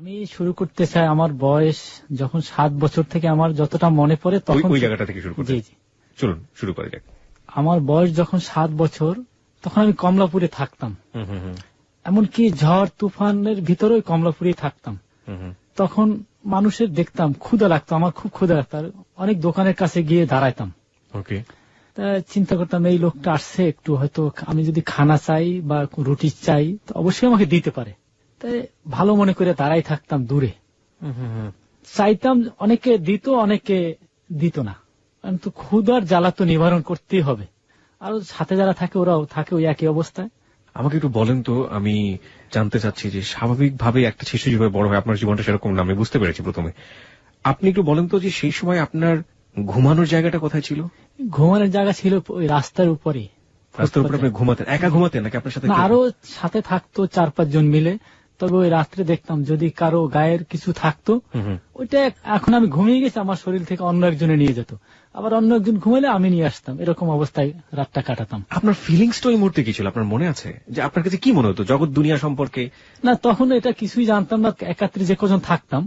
আমি শুরু করতে চাই আমার বয়স যখন 7 বছর থেকে, আমার যতটা মনে পড়ে তখন ওই জায়গাটা থেকে শুরু করতে। জি জি, চলুন শুরু করা যাক। আমার বয়স যখন 7 বছর তখন আমি কমলাপুরে থাকতাম। এমনকি ঝড় তুফানের ভিতরেও কমলাপুরে থাকতাম। তখন মানুষের দেখতাম ক্ষুধা লাগতো, আমার খুব ক্ষুধা লাগতো, আর অনেক দোকানের কাছে গিয়ে দাঁড়াইতাম। ওকে। তা চিন্তা করতাম এই লোকটা আসছে, একটু হয়তো আমি যদি খানা চাই বা রুটি চাই তো অবশ্যই আমাকে দিতে পারে। তাই ভালো মনে করে দাঁড়াই থাকতাম দূরে, চাইতাম। অনেকে দিত, অনেকে দিত না, কিন্তু ক্ষুধার জ্বালা তো নিবারণ করতেই হবে। আর সাথে যারা থাকে ওরাও থাকে ওই একই অবস্থায়। আমাকে একটু বলেন তো, আমি জানতে চাচ্ছি যে স্বাভাবিকভাবে একটা শিশু যেভাবে বড় হয়, আপনার জীবনটা সেরকম না, আমি বুঝতে পেরেছি প্রথমে। আপনি একটু বলেন তো যে সেই সময় আপনার ঘুমানোর জায়গাটা কোথায় ছিল? ঘুমানোর জায়গা ছিল ওই রাস্তার উপরে। রাস্তার উপরে আপনি ঘুমাতেন? একা ঘুমাতেন নাকি আপনার সাথে আরো সাথে থাকতো 4-5 জন মিলে। তবে ওই রাত্রে দেখতাম যদি কারো গায়ের কিছু থাকতো, ওইটা এখন আমি ঘুমিয়ে গেছি আমার শরীর থেকে অন্য একজনে নিয়ে যেত, আবার অন্য একজন ঘুমাইলে আমি নিয়ে আসতাম, এরকম অবস্থায় রাতটা কাটাতাম। আপনার ফিলিংসটা ওই মুহূর্তে কি ছিল, আপনার মনে আছে? যে আপনার কাছে কি মনে হতো জগৎ দুনিয়া সম্পর্কে? না, তখন এটা কিছুই জানতাম না। একাত্রে যে কজন থাকতাম,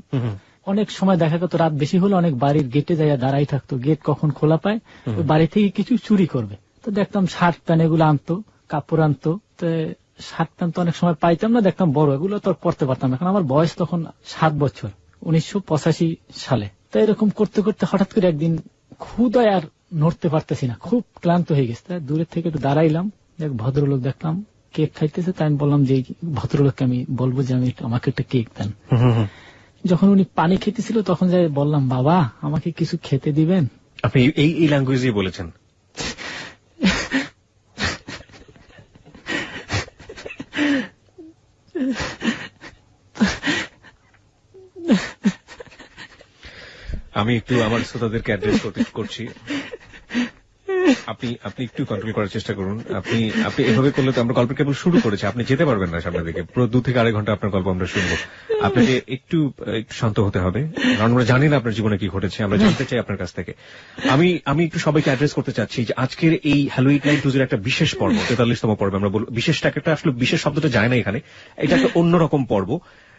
অনেক সময় দেখা যেত রাত বেশি হলে অনেক বাড়ির গেটে যাইয়া দাঁড়াই থাকতো, গেট কখন খোলা পায় ওই বাড়ি থেকে কিছু চুরি করবে। তো দেখতাম শার্ট প্যান্ট এগুলো আনতো, কাপড় আনতো। তো শার্ট প্যান্ট তো অনেক সময় পাইতাম না, দেখতাম বড়, এগুলো তো পড়তে পারতাম না, কারণ আমার বয়স তখন 7 বছর, 1985 সালে। তো এরকম করতে করতে হঠাৎ করে একদিন ক্ষুধায় আর নড়তে পারতেছি না, খুব ক্লান্ত হয়ে গেছে। দূরের থেকে একটু দাঁড়াইলাম, এক ভদ্রলোক দেখলাম কেক খাইতেছে। তাই আমি বললাম যে ভদ্রলোককে আমি বলবো যে আমাকে একটা কেক দেন। যখন উনি পানি খেতেছিল তখন যাই বললাম, বাবা আমাকে কিছু খেতে দিবেন? আপনি এই ল্যাঙ্গুয়েজে বলেছেন? আমি একটু আমার শ্রোতাদেরকে অ্যাড্রেস করছি, আপনি একটু কন্ট্রোল করার চেষ্টা করুন। আপনি এভাবে করলে তো আমরা গল্প কেবল শুরু করেছি, আপনি যেতে পারবেন না সামনের দিকে। পুরো 2 থেকে 2.5 ঘন্টা আপনার গল্প আমরা শুনবো। আপনাকে একটু শান্ত হতে হবে, কারণ আমরা জানি না আপনার জীবনে কি ঘটেছে, আমরা জানতে চাই আপনার কাছ থেকে। আমি একটু সবাইকে অ্যাড্রেস করতে চাচ্ছি যে আজকের এই হ্যালো 892 একটা বিশেষ পর্ব, 43তম পর্ব আমরা বলবো। বিশেষটাকে আসলে বিশেষ শব্দটা যায় না এখানে, এটা একটা অন্যরকম পর্ব।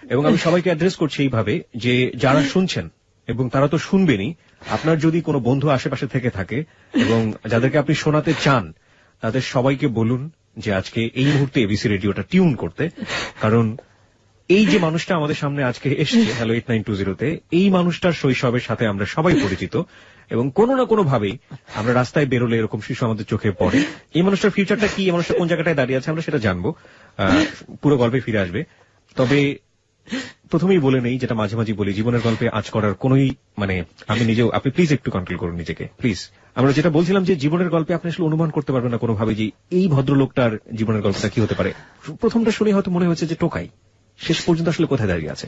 এবং আমি সবাইকে অ্যাড্রেস করছি এইভাবে যে যারা শুনছেন এবং তারা তো শুনবেনই, আপনার যদি কোনো বন্ধু আশেপাশে থেকে থাকে এবং যাদেরকে আপনি শোনাতে চান, তাদের সবাইকে বলুন যে আজকে এই মুহূর্তে এবিসি রেডিওটা টিউন করতে। কারণ এই যে মানুষটা আমাদের সামনে আজকে এসছে হ্যালো 8920-তে, এই মানুষটার শৈশবের সাথে আমরা সবাই পরিচিত এবং কোনো না কোনো ভাবেই আমরা রাস্তায় বেরোলে এরকম শিশু আমাদের চোখে পড়ে। এই মানুষটার ফিউচারটা কি, এই মানুষটা কোন জায়গাটায় দাঁড়িয়ে আছে, আমরা সেটা জানবো, পুরো গল্পে ফিরে আসবে। তবে প্রথমেই বলে নেই, যেটা মাঝে মাঝে বলি, জীবনের গল্পে আজ করার কোনোই আমি নিজেও, আপনি প্লিজ একটু কন্ট্রোল করুন নিজেকে প্লিজ। আমরা যেটা বলছিলাম যে জীবনের গল্পে আপনি আসলে অনুমান করতে পারবেন না কোনোভাবে যে এই ভদ্রলোকটার জীবনের গল্পটা কি হতে পারে। প্রথমটা শুনে হয়তো মনে হচ্ছে যে টোকাই, শেষ পর্যন্ত আসলে কোথায় দাঁড়িয়ে আছে,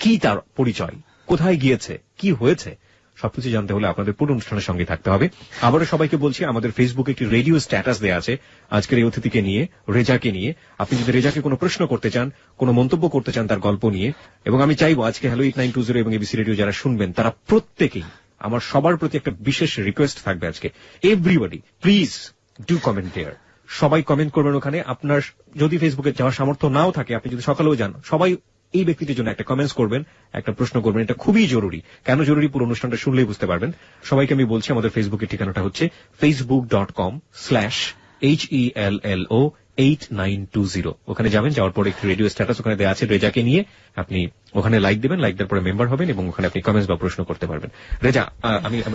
কি তার পরিচয়, কোথায় গিয়েছে, কি হয়েছে, সবকিছু জানতে হলে আপনাদের পুরো অনুষ্ঠানের সঙ্গে থাকতে হবে। আবারও সবাইকে বলছি, আমাদের ফেসবুকে একটি রেডিও স্ট্যাটাস দেওয়া আছে আজকের এই অতিথিকে নিয়ে, রেজাকে নিয়ে। আপনি যদি রেজাকে কোনো প্রশ্ন করতে চান, কোনো মন্তব্য করতে চান তার গল্প নিয়ে, এবং আমি চাইবো আজকে হ্যালো 8920 এবং এবিসি রেডিও যারা শুনবেন তারা প্রত্যেকেই, আমার সবার প্রতি একটা বিশেষ রিকোয়েস্ট থাকবে আজকে, এভরিবডি প্লিজ ডু কমেন্ট দেয়ার। সবাই কমেন্ট করবেন ওখানে। আপনার যদি ফেসবুকে যাওয়ার সামর্থ্য নাও থাকে, আপনি যদি সকালেও যান, সবাই এই ব্যক্তিটির জন্য একটা কমেন্টস করবেন, একটা প্রশ্ন করবেন। এটা খুবই জরুরি। কেন জরুরি পুরো অনুষ্ঠানটা শুনলেই বুঝতে পারবেন। সবাইকে আমি বলছি, আমাদের ফেসবুকের ঠিকানাটা হচ্ছে facebook.com/HELLO8920। ওখানে যাবেন, যাওয়ার পরে একটি রেডিও স্ট্যাটাস ওখানে দেওয়া আছে রেজাকে নিয়ে, আপনি ওখানে লাইক দেবেন, লাইক দেওয়ার পরে মেম্বার হবেন এবং ওখানে আপনি কমেন্টস বা প্রশ্ন করতে পারবেন। রেজা,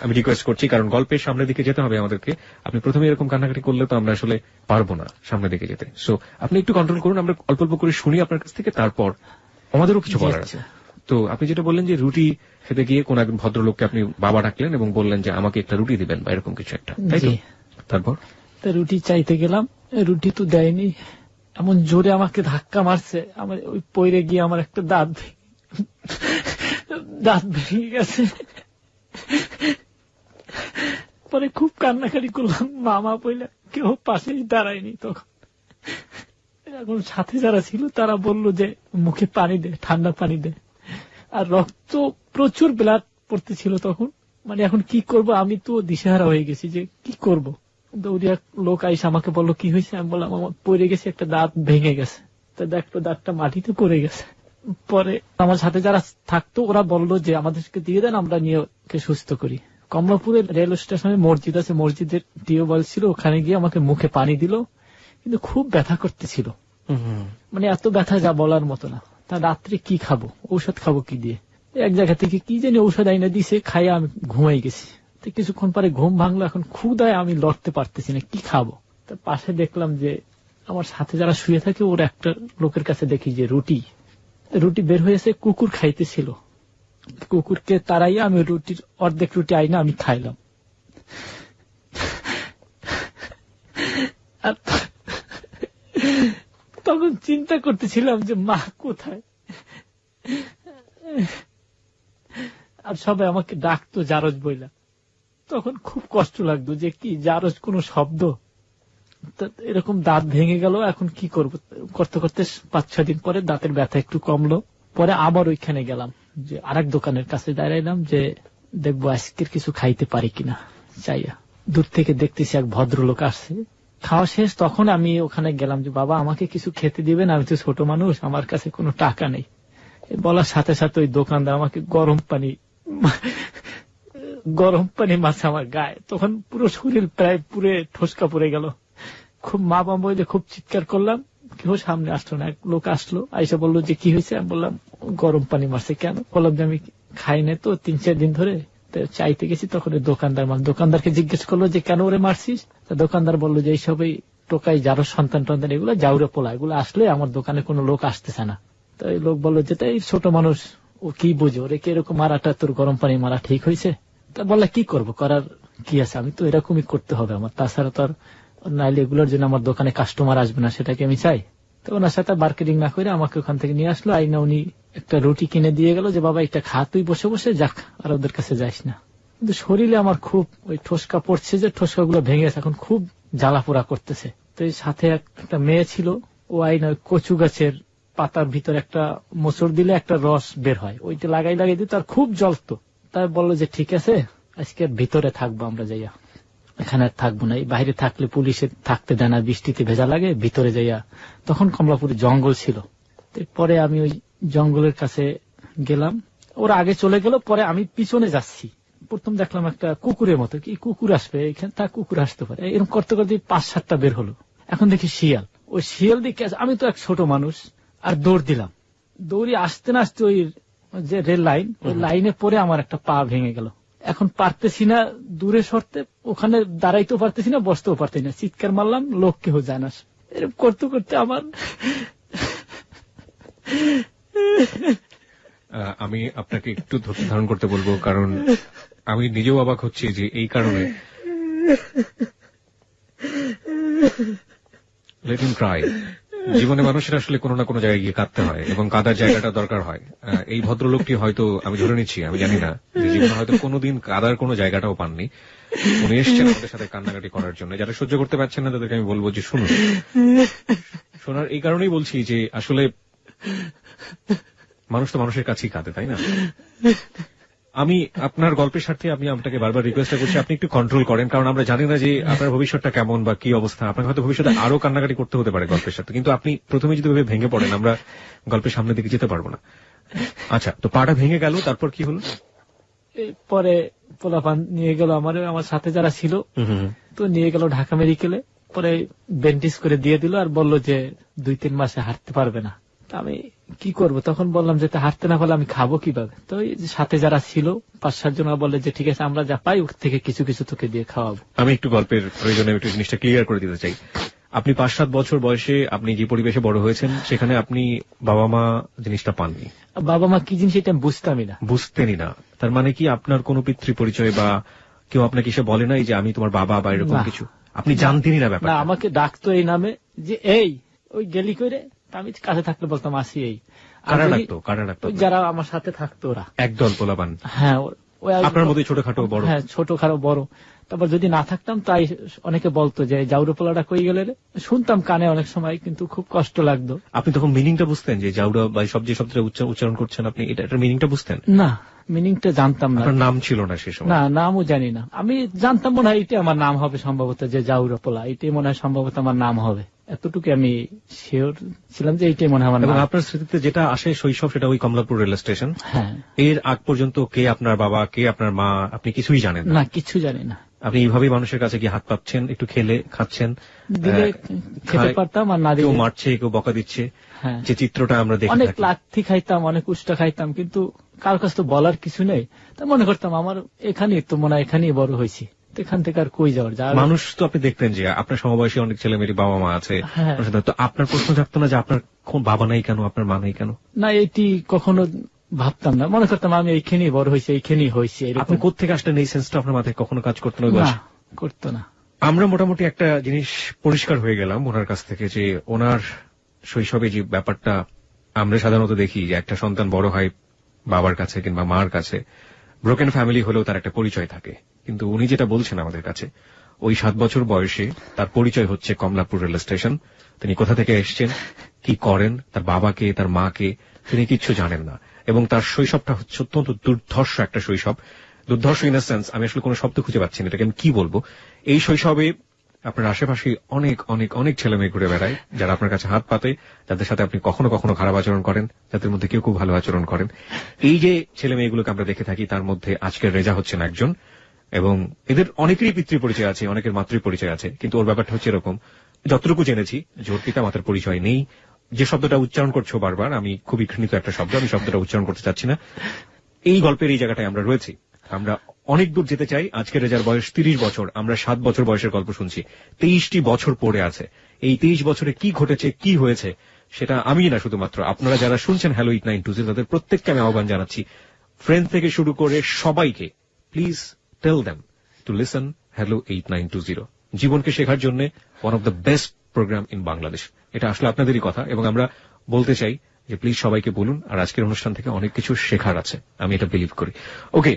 আমি রিকোয়েস্ট করছি, কারণ গল্পের সামনের দিকে যেতে হবে আমাদেরকে। আপনি প্রথমে এরকম কান্নাকাটি করলে তো আমরা আসলে পারবো না সামনের দিকে যেতে। সো আপনি একটু কন্ট্রোল করুন, আমরা অল্প অল্প করে শুনি আপনার কাছ থেকে, তারপর আমাদেরও কিছু বলার আছে। তো আপনি যেটা বললেন যে রুটি খেতে গিয়ে কোন একজন ভদ্রলোককে আপনি বাবা ডাকলেন এবং বললেন যে আমাকে একটা রুটি দিবেন বা এরকম কিছু একটা, তাই তো? তারপর রুটি চাইতে গেলাম, রুটি তো দেয়নি, এমন জোরে আমাকে ধাক্কা মারছে, আমার ওই পইরে গিয়ে আমার একটা দাঁত ভেঙে গেছে। পরে খুব কান্নাকাটি করলাম, মামা পইলা কেউ পাশেই দাঁড়ায়নি তখন। এখন সাথে যারা ছিল তারা বলল যে মুখে পানি দে, ঠান্ডা পানি দে। আর রক্ত প্রচুর ব্লাড পড়তেছিল তখন। এখন কি করব, আমি তো দিশেহারা হয়ে গেছি যে কি করব। দৌড়িয়া লোক আইসা আমাকে বললো কি হয়েছে, আমি বললাম আমার পড়ে গেছে, একটা দাঁত ভেঙে গেছে। তা দেখতো দাঁতটা মাটিতে পড়ে গেছে। পরে আমার সাথে যারা থাকতো ওরা বললো যে আমাদেরকে দিয়ে দেন, আমরা নিয়ে ওকে সুস্থ করি। কমলাপুরের রেল স্টেশনে মসজিদ আছে, মসজিদের টিউবওয়েল ছিল, ওখানে গিয়ে আমাকে মুখে পানি দিল, কিন্তু খুব ব্যথা করতেছিল, মানে এত ব্যথা যা বলার মতো না। তা রাত্রে কি খাবো, ঔষধ খাবো কি দিয়ে, এক জায়গা থেকে কি জানি ঔষধ আইনা দিছে, খাইয়া আমি ঘুমাই গেছি। তো কিছুক্ষণ পরে ঘুম ভাঙলো, এখন ক্ষুধায় আমি লড়তে পারতেছি না, কি খাবো। তার পাশে দেখলাম যে আমার সাথে যারা শুয়ে থাকে ওর একটা লোকের কাছে দেখি যে রুটি বের হয়েছে, কুকুর খাইতেছিল। কুকুরকে তাড়াইয়া আমি রুটির অর্ধেক রুটি আইনা আমি খাইলাম। আর তখন চিন্তা করতেছিলাম যে মা কোথায়, আর সবাই আমাকে ডাকতো জারজ বইলা। তখন খুব কষ্ট লাগতো যে কি জারজ কোন শব্দ। এরকম দাঁত ভেঙে গেল, এখন কি করবো করতে করতে 5-6 দিন পরে দাঁতের ব্যথা একটু কমলো। পরে আবার ওইখানে গেলাম, যে আরেক দোকানের কাছে দাঁড়াইলাম যে দেখবো আজকের কিছু খাইতে পারি কিনা চাইয়া। দূর থেকে দেখতেছি এক ভদ্রলোক আসছে, খাওয়া শেষ। তখন আমি ওখানে গেলাম যে বাবা আমাকে কিছু খেতে দিবেন, আমি তো ছোট মানুষ, আমার কাছে কোনো টাকা নেই। বলার সাথে সাথে ওই দোকানদার আমাকে গরম পানি মাছে আমার গায়ে। তখন পুরো শরীর প্রায় পুরে ঠোসকা পড়ে গেল। খুব মা বাবা বলে খুব চিৎকার করলাম, কেউ সামনে আসলো না। এক লোক আসলো, আইসা বললো যে কি হয়েছে। আমি বললাম গরম পানি মারছে। কেন? বললাম যে আমি খাই না তো 3-4 দিন ধরে, চাইতে গেছি। তখন দোকানদারকে জিজ্ঞেস করলো যে কেন ওরে মারছিস। দোকানদার বললো যে এইসব টোকাই যারো সন্তান এগুলো জাউরে পোলা, এগুলো আসলে আমার দোকানে কোনো লোক আসতেছে না। তো এই লোক বললো যে তাই ছোট মানুষ, ও কি বুঝো, ওরে কি এরকম মারাটা তোর গরম পানি মারা ঠিক হয়েছে? তা বললা কি করবো, করার কি আছে, আমি তো এরকমই করতে হবে আমার, তাছাড়া তো আর নাইলে এগুলোর জন্য আমার দোকানে কাস্টমার আসবে না, সেটাকে আমি চাই। তো ওনার সাথে মার্কেটিং না করে আমাকে ওখান থেকে নিয়ে আসলো। আইনা উনি একটা রুটি কিনে দিয়ে গেল যে বাবা এটা খা, তুই বসে বসে যাক, আর ওদের কাছে যাইস না। কিন্তু শরীরে আমার খুব ওই ঠোসকা পড়ছে, যে ঠোসকা গুলো ভেঙে গেছে, এখন খুব জ্বালা পোড়া করতেছে। তো এই সাথে একটা মেয়ে ছিল, ও আইনা কচু গাছের পাতার ভিতর একটা মোচড় দিলে একটা রস বের হয়, ওইটা লাগাই দিত, আর খুব জ্বলতো। তাই বললো যে ঠিক আছে আজকে ভিতরে থাকবো আমরা, যাইয়া এখানে থাকবো না, বাইরে থাকলে পুলিশে থাকতে দেয় না, বৃষ্টিতে ভেজা লাগে, ভিতরে যাইয়া। তখন কমলাপুরে জঙ্গল ছিল। পরে আমি ওই জঙ্গলের কাছে গেলাম, ওরা আগে চলে গেল, পরে আমি পিছনে যাচ্ছি। প্রথম দেখলাম একটা কুকুরের মতো, কি কুকুর আসবে এখানে, তা কুকুর আসতে পারে, এরকম করতে করতে 5-7টা বের হলো। এখন দেখি শিয়াল, ওই শিয়াল দেখে আমি তো এক ছোট মানুষ, আর দৌড় দিলাম। দৌড়ি আসতে না আসতে ওই যে রেল লাইন, ওই লাইনে পরে আমার একটা পা ভেঙে গেল। এখন পারতেছি না দূরে সরতে, ওখানে দাঁড়াইতেও পারতেছি না, বসতেও পারতেছি না, চিৎকার মারলাম, লোক কেউ জানাস। এরকম করতে করতে আমার আমি আপনাকে একটু ধৈর্য ধারণ করতে বলবো, কারণ আমি নিজেও অবাক হচ্ছি যে এই কারণে। Let him Cry. জীবনে মানুষের আসলে কোনো না কোনো জায়গায় গিয়ে কাঁদতে হয়, এবং কাঁদার জায়গাটা দরকার হয়। এই ভদ্রলোকটি হয়তো, আমি ধরে নিচ্ছি, আমি জানি না, যে জীবনে হয়তো কোনোদিন কাঁদার কোনো জায়গাটাও পাননি। উনি এসছেন আমাদের সাথে কান্নাকাটি করার জন্য। যারা সহ্য করতে পারছেন না তাদেরকে আমি বলবো যে শুনুন। শোনার এই কারণেই বলছি যে আসলে মানুষ তো মানুষের কাছেই কাঁদে, তাই না? আমি আপনার গল্পের স্বার্থে আমি আপনাকে বারবার রিকোয়েস্ট করছি, আপনি একটু কন্ট্রোল করেন, কারণ আমরা জানি না যে আপনার ভবিষ্যৎটা কেমন বা কি অবস্থা। আপনার হয়তো ভবিষ্যতে আরো কান্নাকাটি করতে হতে পারে গল্পের সাথে, কিন্তু আপনি প্রথমে যদি ভেবে ভেঙে পড়েন, আমরা গল্পের সামনের দিকে যেতে পারবো না। আচ্ছা, তো পাটা ভেঙে গেল, তারপর কি হলো? পরে পোলাপান নিয়ে গেল, আমার সাথে যারা ছিল, তো নিয়ে গেল ঢাকা মেডিকেলে। পরে ব্যান্ডেজ করে দিয়ে দিল, আর বলল যে 2-3 মাসে হাঁটতে পারবে না। আমি কি করব, তখন বললাম যে হাঁটতে না পারলে আমি খাবো কিভাবে। তো সাথে যারা ছিল 5-7 জন বললে যে ঠিক আছে আমরা যা পাই ওর থেকে কিছু কিছু তোকে দিয়ে খাওয়াবো। আমি একটু গল্পের প্রয়োজনে একটু জিনিসটা ক্লিয়ার করে দিতে চাই। আপনি 5-7 বছর বয়সে আপনি যে পরিবেশে বড় হয়েছেন, সেখানে আপনি বাবা মা জিনিসটা পাননি। বাবা মা কি জিনিস এটা আমি বুঝতামই না। বুঝতেনই না? তার মানে কি আপনার কোনো পিতৃ পরিচয় বা কেউ আপনাকে এসে বলে নাই যে আমি তোমার বাবা বা এরকম কিছু? আপনি জানতেনই না ব্যাপারটা? না, আমাকে ডাকতো এই নামে, যে এই ওই গেলি করে, আমি কাছে থাকলে বলতাম আসি। এই কারা ডাকতো? যারা আমার সাথে থাকতো, ওরা একদল পোলাপান। হ্যাঁ, আপনার মধ্যে ছোটখাটো বড়? হ্যাঁ, ছোটখাটো বড়। তারপর যদি না থাকতাম তাই অনেকে বলতো যে জাউরা পোলাটা কই গেলে রে, শুনতাম কানে অনেক সময়, কিন্তু খুব কষ্ট লাগতো। আপনি তখন মিনিংটা বুঝতেন যে জাউরা বা সব যে শব্দটা উচ্চারণ করছেন আপনি, এটার মিনিংটা বুঝতেন? না, মিনিংটা জানতাম না। আপনার নাম ছিল না সে সময়? না, নামও জানি না। আমি জানতাম মনে হয় এটা আমার নাম হবে সম্ভবত, যে জাউরা পোলা, এটাই মনে হয় সম্ভবত আমার নাম হবে। এতটুকু আমি শিওর ছিলাম যে এইটাই মনে হয় আমার এবং মা। আপনার স্মৃতিতে যেটা আসে শৈশব, সেটা ওই কমলাপুর রেল স্টেশন। হ্যাঁ, এর আগ পর্যন্ত কে আপনার বাবা, কে আপনার মা, আপনি কিছুই জানেন না? না, কিছু জানি না। আপনি এইভাবেই মানুষের কাছে গিয়ে হাত পাচ্ছেন, একটু খেলে খাচ্ছেন, দিলে খেতে পারতাম আর না কেউ দিলে মারছে, কেউ বকা দিচ্ছে, হ্যাঁ, যে চিত্রটা আমরা দেখি অনেক থাকি। লাথি খাইতাম, অনেক উষ্টা খাইতাম, কিন্তু কার কাছে তো বলার কিছু নেই। তা মনে করতাম আমার এখানেই তো মনে হয় এখানেই বড় হয়েছি, তো এখান থেকে আর কই যাওয়ার যা। মানুষ তো আপনি দেখতেন যে আপনার সমবয়সী অনেক ছেলে মেয়ের বাবা মা আছে, হ্যাঁ। তো আপনার প্রশ্ন জাগতো না যে আপনার কোন বাবা নাই কেন, আপনার মা নাই কেন? না, এটি কখনো ভাবতাম না, মনে করতাম আমি এইখানেই বড় হয়েছি, এইখানেই হয়েছি। আপনি কোত্থেকে আসলেন এই সেন্সটা আপনার মাথায় কখনো কাজ করতো না ওই বয়সে? করতো না। আমরা মোটামুটি একটা জিনিস পরিষ্কার হয়ে গেলাম ওনার কাছ থেকে, যে ওনার শৈশবে যে ব্যাপারটা আমরা সাধারণত দেখি যে একটা সন্তান বড় হয় বাবার কাছে কিংবা মার কাছে, ব্রোকেন ফ্যামিলি হলেও তার একটা পরিচয় থাকে। কিন্তু উনি যেটা বলছেন আমাদের কাছে, ওই 7 বছর বয়সে তার পরিচয় হচ্ছে কমলাপুর রেল স্টেশন। তিনি কোথা থেকে এসেছেন, কি করেন, তার বাবাকে, তার মাকে তিনি কিচ্ছু জানেন না। এবং তার শৈশবটা হচ্ছে অত্যন্ত দুর্ধর্ষ একটা শৈশব। দুর্ধর্ষ ইন আ সেন্স, আমি আসলে কোনো শব্দ খুঁজে পাচ্ছি না এটাকে আমি কি বলবো। এই শৈশবে আপনার আশেপাশে অনেক অনেক অনেক ছেলে মেয়ে ঘুরে বেড়ায়, যারা আপনার কাছে হাত পাতে, যাদের সাথে আপনি কখনো কখনো খারাপ আচরণ করেন, যাদের মধ্যে কেউ খুব ভালো আচরণ করেন। এই যে ছেলে মেয়েগুলোকে আমরা দেখে থাকি, তার মধ্যে আজকের রেজা হচ্ছেন একজন, এবং এদের অনেকেরই পিতৃ পরিচয় আছে, অনেকের মাতৃ পরিচয় আছে। কিন্তু ওর ব্যাপারটা হচ্ছে এরকম, যতটুকু জেনেছি যে ওর পিতা মাতার পরিচয় নেই। যে শব্দটা উচ্চারণ করছো বারবার, আমি খুবই ঘৃণিত একটা শব্দ, আমি শব্দটা উচ্চারণ করতে চাচ্ছি না। এই গল্পের এই জায়গাটায় আমরা রয়েছি। আমরা অনেক দূর যেতে চাই। আজকের রেজার বয়স 30 বছর, আমরা 7 বছর বয়সের গল্প শুনছি। 23টি বছর পড়ে আছে। এই 23 বছরে কি ঘটেছে, কি হয়েছে, সেটা আমি না শুধুমাত্র আপনারা যারা শুনছেন হ্যালো 8920, তাদের প্রত্যেককে আমি আহ্বান জানাচ্ছি, ফ্রেন্ড থেকে শুরু করে সবাইকে, please tell them to listen hello 8920। জীবনকে শেখার জন্য one of the best program in Bangladesh. এটা আসলে আপনাদেরই কথা, এবং আমরা বলতে চাই যে প্লিজ সবাইকে বলুন। আর আজকের অনুষ্ঠান থেকে অনেক কিছু শেখার আছে, আমি এটা বিলিভ করি। ওকে,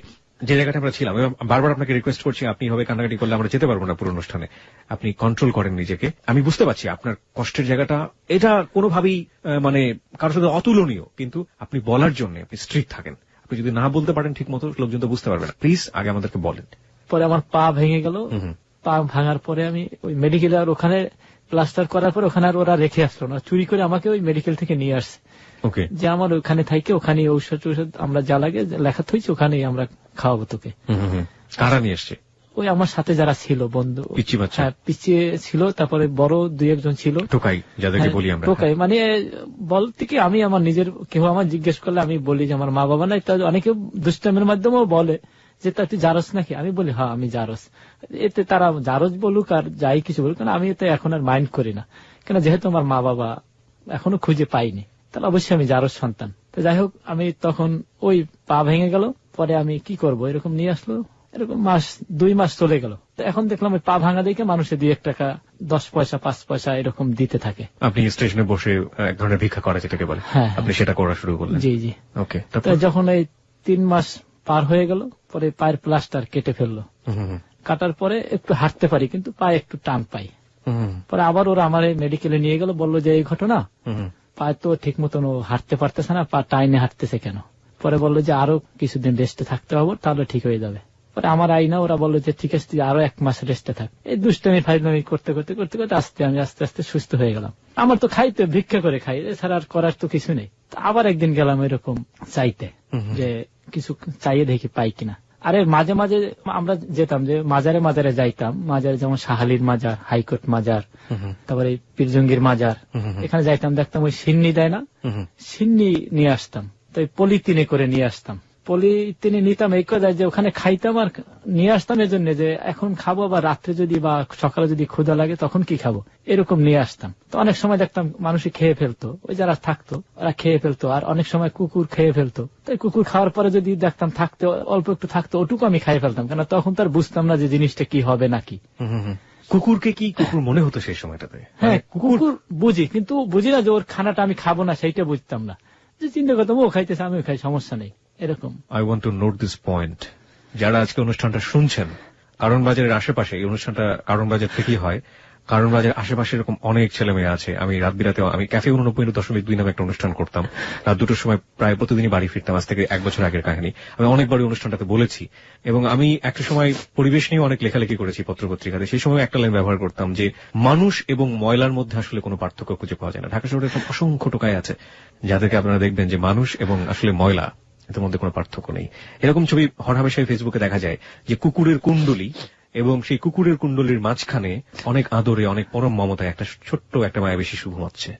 যে জায়গাটা আমরা ছিলাম, বারবার আপনাকে রিকোয়েস্ট করছি, আপনি হবে কান্নাকাটি করলে আমরা যেতে পারবো না পুরো অনুষ্ঠানে। আপনি কন্ট্রোল করেন নিজেকে। আমি বুঝতে পারছি আপনার কষ্টের জায়গাটা, এটা কোনোভাবেই মানে কারোর সাথে অতুলনীয়, কিন্তু আপনি বলার জন্য আপনি স্ট্রিক্ট থাকেন। আপনি যদি না বলতে পারেন ঠিক মতো, লোকজন তো বুঝতে পারবে না। প্লিজ আগে আমাদেরকে বলেন। পরে আমার পা ভেঙে গেল। পা ভাঙার পরে আমি ওই মেডিকেল, আর ওখানে প্লাস্টার করার পর ওখানে আর ওরা রেখে আসলো না, চুরি করে আমাকে ওই মেডিকেল থেকে নিয়ে আসছে। ওকে, যে আমার ওখানে থাইকে ওখানে ঔষধ আমরা যা লাগে লেখা থইছি, ওখানেই আমরা খাওয়াবো তোকে। কারা নিয়ে এসছে? ওই আমার সাথে যারা ছিল বন্ধু, পিচ্চি বাচ্চা? হ্যাঁ, পিছিয়ে ছিল। তারপরে বড় 2-1 জন ছিল, টোকাই যাদেরকে বলি আমরা। টোকাই মানে বলতে কি, আমি আমার নিজের, কেউ আমার জিজ্ঞেস করলে আমি বলি যে আমার মা বাবা নাই। তা অনেকে দুষ্টামের মাধ্যমেও বলে যে তা তুই জারস নাকি, আমি বলি হ্যাঁ আমি জারস। এতে তারা জারস বলুক আর যাই কিছু বলুক, কারণ আমি এতে এখন আর মাইন্ড করি না, কেন যেহেতু আমার মা বাবা এখনো খুঁজে পাইনি, তাহলে অবশ্যই আমি জারস সন্তান। তো যাই হোক, আমি তখন ওই পা ভেঙে গেল, পরে আমি কি করব, এরকম নিয়ে আসলো, এরকম 2 মাস চলে গেল। তো এখন দেখলাম ওই পা ভাঙা দেখে মানুষে 2-1 টাকা, 10 পয়সা, 5 পয়সা এরকম দিতে থাকে। আপনি স্টেশনে বসে এক ধরনের ভিক্ষা করা যেটাকে বলে, হ্যাঁ, আপনি সেটা করা শুরু করলেন? জি জি। ওকে, তো যখন এই 3 মাস পার হয়ে গেল, পরে পায়ের প্লাস্টার কেটে ফেললো। কাটার পরে একটু হাঁটতে পারি, কিন্তু পায়ে একটু টান পাই। পরে আবার ওরা আমার মেডিকেলে নিয়ে গেল, বললো যে এই ঘটনা, পায়ে তো ঠিক মতন হাঁটতে পারতেছে না, পা টাইনে হাঁটতেছে কেন। পরে বললো যে আরো কিছুদিন রেস্টে থাকতে হবে, তাহলে ঠিক হয়ে যাবে। পরে আমার আইনা ওরা বললো যে ঠিক আছে, তুই আরো 1 মাস রেস্টে থাক। এই দুষ্টামি ফাইজলামি করতে করতে করতে করতে আমি আস্তে আস্তে সুস্থ হয়ে গেলাম। আমার তো খাইতে ভিক্ষা করে খাই, এছাড়া আর করার তো কিছু নেই। আবার একদিন গেলাম এরকম চাইতে, যে কিছু চাইয়ে দেখি পাই কিনা। আরে মাঝে মাঝে আমরা যেতাম, যে মাজারে মাজারে যাইতাম, মাজারে যেমন শাহালির মাজার, হাইকোর্ট মাজার, তারপরে পীরজঙ্গির মাজার, এখানে যাইতাম, দেখতাম ওই সিন্নি দেয় না, সিন্নি নিয়ে আসতাম। তো পলিথিনে করে নিয়ে আসতাম, পলিথিনে নিতাম, এই কথা যে ওখানে খাইতাম আর নিয়ে আসতাম, এজন্য যে এখন খাবো, বা রাত্রে যদি বা সকালে যদি ক্ষুধা লাগে তখন কি খাবো, এরকম নিয়ে আসতাম। তো অনেক সময় দেখতাম মানুষই খেয়ে ফেলতো, ওই যারা থাকতো ওরা খেয়ে ফেলতো, আর অনেক সময় কুকুর খেয়ে ফেলতো। তো কুকুর খাওয়ার পরে যদি দেখতাম থাকতে অল্প একটু থাকতো, ওটুকু আমি খাই ফেলতাম, কেন তখন তার বুঝতাম না যে জিনিসটা কি হবে নাকি। কুকুরকে কি কুকুর মনে হতো সেই সময়টাতে? হ্যাঁ, কুকুর বুঝি, কিন্তু বুঝি না যে ওর খানাটা আমি খাবো না, সেইটা বুঝতাম না। যে চিন্তা করতাম ও খাইতেছে আমিও খাই, সমস্যা নেই, এরকম। I want to note this point. যারা আজকে অনুষ্ঠানটা শুনছেন কারণ বাজারের আশেপাশে, এই অনুষ্ঠানটা কারণ বাজার থেকেই হয়, কারণ বাজার আশেপাশে এরকম অনেক ছেলে মেয়ে আছে। আমি রাত বিরাতে আমি ক্যাফে 89.2 নামে একটা অনুষ্ঠান করতাম, রাত 2টোর সময় প্রায় প্রতিদিনই বাড়ি ফিরতাম। আজ থেকে 1 বছর আগের কাহিনী। আমি অনেকবার ওই অনুষ্ঠানটাতে বলেছি, এবং আমি একটা সময় পরিবেশ নিয়ে অনেক লেখালেখি করেছি পত্রপত্রিকাতে। সেই সময় একটা লাইন ব্যবহার করতাম যে মানুষ এবং ময়লার মধ্যে আসলে কোনো পার্থক্য খুঁজে পাওয়া যায় না। ঢাকা শহরে এরকম অসংখ্য টোকাই আছে যাদেরকে আপনারা দেখবেন যে মানুষ এবং আসলে ময়লা, এদের মধ্যে কোনো পার্থক্য নেই। এরকম ছবি হরহামেশাই ফেসবুকে দেখা যায় যে কুকুরের কুণ্ডলি, এবং সেই কুকুরের কুণ্ডলির মাঝখানে অনেক আদরে, অনেক পরম মমতায় একটা ছোট্ট একটা মায়াবী শিশু ঘুমাচ্ছে।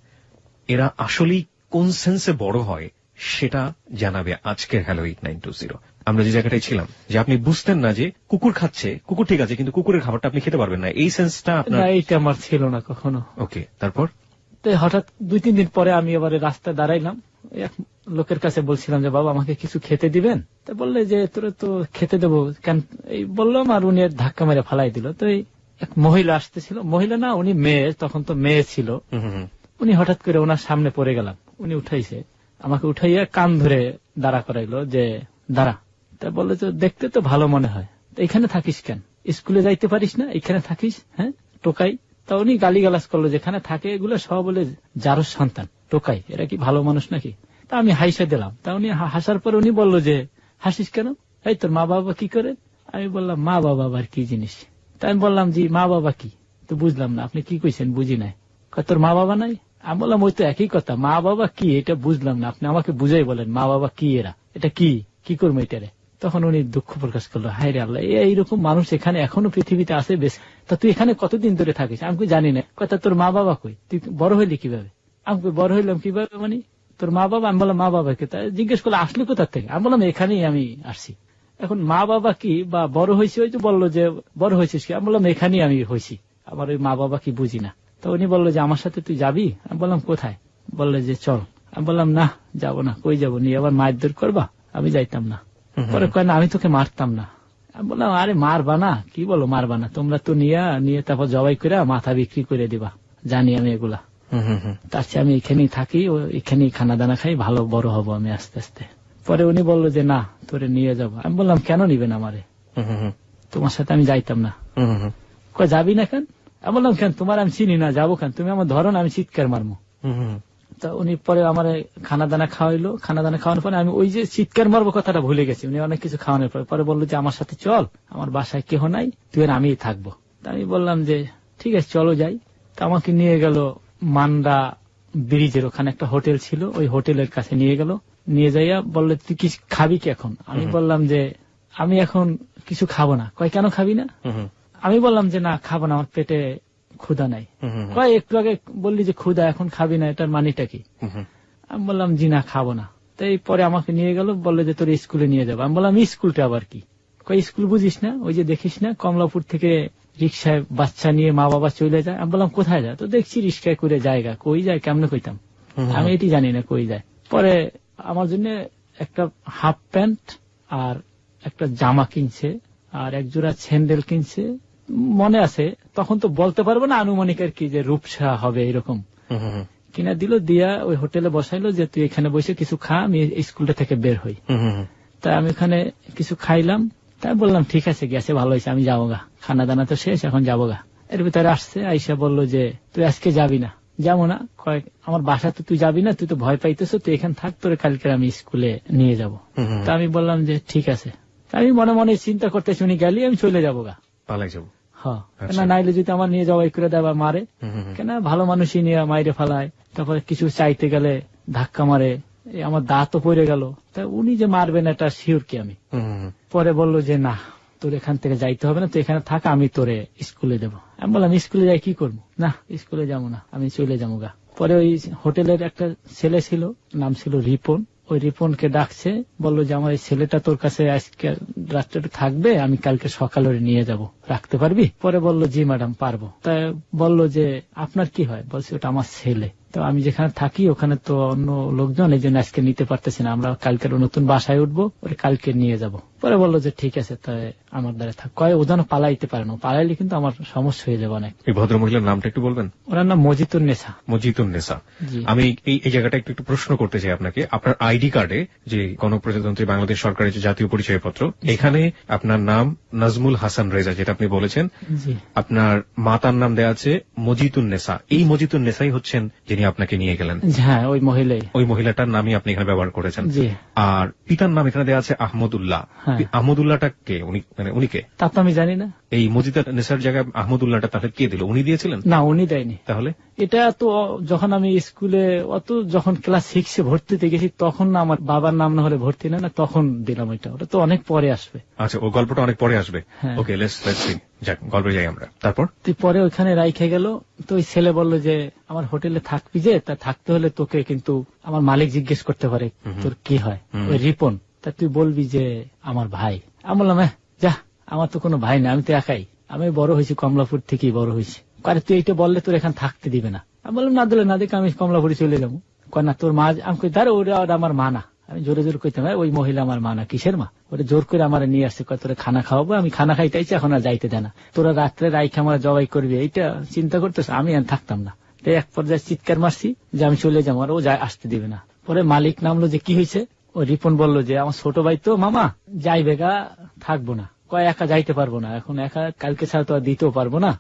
এরা আসলেই কোন সেন্সে বড় হয় সেটা জানাবে আজকের হ্যালো 8920। আমরা যে জায়গাটায় ছিলাম, যে আপনি বুঝতেন না যে কুকুর খাচ্ছে, কুকুর ঠিক আছে, কিন্তু কুকুরের খাবারটা আপনি খেতে পারবেন না, এই সেন্সটা আপনার। এইটা আমার ছিল না কখনো। ওকে, তারপর তো হঠাৎ 2-3 দিন পরে আমি এবারে রাস্তায় দাঁড়াইলাম, এক লোকের কাছে বলছিলাম যে বাবা আমাকে কিছু খেতে দিবেন। তো বললে যে তোরা তো খেতে দেবো কেন, এই বললাম, আর উনি ধাক্কা মেরে ফালাই দিল। তো এক মহিলা আসতেছিল, মহিলা না উনি মেয়ে, তখন তো মেয়ে ছিল। উনি হঠাৎ করে ওনার সামনে পড়ে গেলাম, উনি উঠাইছে, আমাকে উঠাইয়া কান ধরে দাঁড়া করাইলো যে দাঁড়া। তা বললো যে দেখতে তো ভালো মনে হয়, তো এখানে থাকিস কেন, স্কুলে যাইতে পারিস না, এখানে থাকিস, হ্যাঁ টোকাই। তা উনি গালিগালাজ করলো, যেখানে থাকে এগুলো সব বলে যারো সন্তান, টোকাই, এরা কি ভালো মানুষ নাকি। তা আমি হাসে দিলাম। তা উনি হাসার পর উনি বললো যে হাসিস কেন, এই তোর মা বাবা কি করে। আমি বললাম মা বাবা আবার কি জিনিস। তা আমি বললাম জি মা বাবা কি, তো বুঝলাম না, আপনি কি কইছেন বুঝি নাই। তোর মা বাবা নাই। আমি বললাম ওই তো একই কথা, মা বাবা কি এটা বুঝলাম না, আপনি আমাকে বুঝাই বলেন মা বাবা কি, এরা এটা কি করবো এটারে। তখন উনি দুঃখ প্রকাশ করলো, হায় রে আল্লাহ, এইরকম মানুষ এখানে এখনো পৃথিবীতে আছে বেশ। তা তুই এখানে কতদিন ধরে থাকিস। আমি জানি না। কথা তোর মা বাবা কই, তুই বড় হইলি কিভাবে। আমি বড় হইলাম কিভাবে মানে তোর মা বাবা। আমি বললাম মা বাবাকে। তা জিজ্ঞেস করলে আসলে কোথা থেকে। আমি বললাম এখানেই আমি আসছি। এখন মা বাবা কি বা বড় হয়েছি, ওই তো বললো যে বড় হয়েছিস কি। আমি বললাম এখানেই আমি হয়েছি, আমার ওই মা বাবা কি বুঝি না। তো উনি বললো যে আমার সাথে তুই যাবি। আমি বললাম কোথায়। বললো যে চল। আমি বললাম না যাবো না, কই যাবো, নিয়ে আবার মায়ের দূর করবা, আমি যাইতাম না। পরে কয় না আমি তোকে মারতাম না। আমি বললাম আরে মারবা না, কি বলো মারবা না, তোমরা তো নিয়ে তারপর জবাই করে মাথা বিক্রি করে দিবা, জানি আমি এগুলা। তার চেয়ে আমি এখানেই থাকি, এখানেই খানা দানা খাই, ভালো বড় হব আমি আস্তে আস্তে। পরে উনি বললো যে না তোরে নিয়ে যাবো। আমি বললাম কেন নিবেন আমারে, তোমার সাথে আমি যাইতাম না। কয় যাবি না কেন। আমি বললাম কেন, তোমার আমি চিনি না, যাবো কেন, তুমি আমার ধরো না, আমি চিৎকার মারবো। তা উনি পরে আমার খানা দানা খাওয়াইলো। খানা দানা খাওয়ানোর পরে আমি ওই যে চিৎকার মারবো কথাটা ভুলে গেছি। উনি অনেক কিছু খাওয়ানোর পরে বললো যে আমার সাথে চল, আমার বাসায় কেহ নাই, তুই আর আমিই থাকবো। তা আমি বললাম যে ঠিক আছে চলো যাই। তা আমাকে নিয়ে গেল মান্ডা ব্রিজের ওখানে একটা হোটেল ছিল, ওই হোটেলের কাছে নিয়ে গেল। নিয়ে যাইয়া বললো তুই কি খাবি কি এখন। আমি বললাম যে আমি এখন কিছু খাবো না। কয় কেন খাবি না। আমি বললাম যে না খাবো না, আমার পেটে ক্ষুধা নাই। কয় একটু আগে বললি যে ক্ষুধা, এখন খাবি না, এটার মানিটা কি। আমি বললাম জি না খাবো না। তাই পরে আমাকে নিয়ে গেল, বললো যে তোর স্কুলে নিয়ে যাবো। আমি বললাম স্কুলটা আবার কি। কয় স্কুল বুঝিস না, ওই যে দেখিস না কমলাপুর থেকে রিক্সায় বাচ্চা নিয়ে মা বাবা চলে যায়। আমি বললাম কোথায় যায়। তো দেখছি রিক্সায় করে জায়গা, কই যায় কেমনে কইতাম, আমি এটি জানি না কই যায়। পরে আমার জন্য একটা হাফ প্যান্ট আর একটা জামা কিনছে, আর এক জোড়া স্যান্ডেল কিনছে। মনে আছে তখন তো বলতে পারবো না, আনুমানিক আর কি, যে রূপসা হবে এরকম কিনা দিল। দিয়া ওই হোটেলে বসাইলো যে তুই এখানে বসে কিছু খা, আমি স্কুলটা থেকে বের হই। তাই আমি ওখানে কিছু খাইলাম। তাই বললাম ঠিক আছে গেছে ভালো হয়েছে, আমি যাবো গা, খানা দানা তো শেষ, এখন যাবো গা। এর ভিতরে আসছে আইসা বললো যে তুই আজকে যাবি না। যাবো না। কয়েক আমার বাসা তো তুই যাবি না, তুই তো ভয় পাইতেছ, তুই এখানে থাক, তোর কালকে আমি স্কুলে নিয়ে যাবো। তা আমি বললাম যে ঠিক আছে। আমি মনে মনে চিন্তা করতেছি উনি গেলি আমি চলে যাবো গা, পালাই যাবো। হ্যাঁ, কেন নাইলে যদি আমার নিয়ে যাওয়াই করে দেয় বা মারে, কেন ভালো মানুষই নিয়ে মাইরে ফেলায়। তারপরে কিছু চাইতে গেলে ধাক্কা মারে, আমার দাঁতও পড়ে গেল। তা উনি যে মারবেন এটা শিওর কি আমি। পরে বললো যে না তোর এখান থেকে যাইতে হবে না, তুই এখানে থাক, আমি তোরে স্কুলে দেবো। আমি বললাম স্কুলে যাই কি করবো। না স্কুলে যাবো না, আমি চলে যাবো গা। পরে ওই হোটেলের একটা ছেলে ছিল, নাম ছিল রিপন। ওই রিপনকে ডাকছে, বললো যে আমার এই ছেলেটা তোর কাছে আজকে রাত্রে থাকবে, আমি কালকে সকালে নিয়ে যাব, রাখতে পারবি। পরে বললো জি ম্যাডাম পারবো। তাই বললো যে আপনার কি হয়। বলছে ওটা আমার ছেলে, তো আমি যেখানে থাকি ওখানে তো অন্য লোকজন, এই জন্য আজকে নিতে পারতেছি না, আমরা কালকের নতুন বাসায় উঠবো, ওরে কালকে নিয়ে যাব। পরে বললো যে ঠিক আছে, তাই আমার দ্বারা থাক। কয় ও যেন পালাইতে পারে না, পালাইলে কিন্তু আমার সমস্যা হয়ে যাবে অনেক। এই ভদ্রমহিলার নামটা একটু বলবেন? ওনার নাম মজিতুন্নেসা। মজিতুন্নেসা। আমি এই জায়গাটা একটু প্রশ্ন করতে চাই আপনাকে। আপনার আইডি কার্ডে যে গণপ্রজাতন্ত্রী বাংলাদেশ সরকারের যে জাতীয় পরিচয়পত্র, এখানে আপনার নাম নাজমুল হাসান রেজা, যেটা আপনি বলেছেন। আপনার মাতার নাম দেওয়া আছে মজিতুন্নেসা। এই মজিতুন্নেসাই হচ্ছেন যিনি আপনাকে নিয়ে গেলেন? হ্যাঁ, ওই মহিলাই। ওই মহিলাটার নামই আপনি এখানে ব্যবহার করেছেন। আর পিতার নাম এখানে দেওয়া আছে আহমদুল্লাহ। আহমদুল্লাহটা কে? উনি কে তা তো আমি জানি না। এই মজিতুন্নেসার জায়গায় আহমদুল্লাহটা তাহলে কে দিল? উনি দিয়েছিলেন? না, উনি দেয়নি। তাহলে এটা তো যখন আমি স্কুলে যখন ক্লাস 6-এ ভর্তিতে গেছি, তখন না আমার বাবার নাম না হলে ভর্তি না, তখন দিলাম। ওটা তো অনেক পরে আসবে। আচ্ছা, ও গল্পটা অনেক পরে আসবে। ওকে, লেটস সি। যাক, গল্পে যাই আমরা। তারপর পরে ওইখানে রাইখে গেল। তো ওই ছেলে বলল যে আমার হোটেলে থাকবি, যে তা থাকতে হলে তোকে কিন্তু আমার মালিক জিজ্ঞেস করতে পারে তোর কি হয়, ওই রিপন, তা তুই বলবি যে আমার ভাই। আমি বললাম যা, আমার তো কোনো ভাই না, আমি তো একাই। আমি বড় হয়েছি কমলাপুর থেকেই বড় হয়েছি। আরে তুই এইটা বললে তোর এখানে থাকতে দিবে না। আমি বললাম না দিলে না, দেখে আমি কমলাপুরে চলে যাবো। কয় না, তোর মা। আমি কই দাঁড়া, ওরা আমার মা না। আমি জোরে জোরে কইতাম ওই মহিলা আমার মা না। কিসের মা? ওরা জোর করে আমার নিয়ে আসছে, কয় তোরা খানা খাওয়াবো। আমি খানা খাইতেছি, এখন আর যাইতে দেয় না। তোরা রাত্রে রাইখে আমার জবাই করবি, এইটা চিন্তা করতেছ। আমি আর থাকতাম না। তাই এক পর্যায়ে চিৎকার মারছি যে আমি চলে যাবো, আর ও আসতে দিবে না। পরে মালিক নামলো, যে কি হয়েছে? ওই রিপন বললো যে আমার ছোট ভাই তো মামা যাইবে গা, থাকবো না। কয় একা যাইতে পারবো না, এখন একা কালকে ছাড়া তো আর দিতেও পারবো না।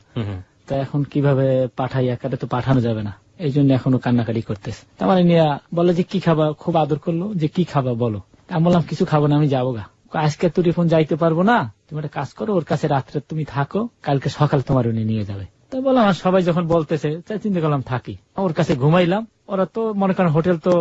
তা এখন কিভাবে পাঠাই, একাটা তো পাঠানো যাবে না। এই জন্য এখনো কান্নাকাটি করতেছে। আমার নিয়ে বলে যে কি খাবা, খুব আদর করলো যে কি খাবা বলো। আমি বললাম কিছু খাবো না, আমি যাবো গা। আজকে তো রিপন যাইতে পারবো না, তুমি একটা কাজ করো, ওর কাছে রাত্রে তুমি থাকো, কালকে সকাল তোমার উনি নিয়ে যাবে। তাই বললাম, আর সবাই যখন বলতেছে তাই চিন্তা করলাম থাকি। ওর কাছে ঘুমাইলাম। ওরা তো মনে করেন হোটেল তো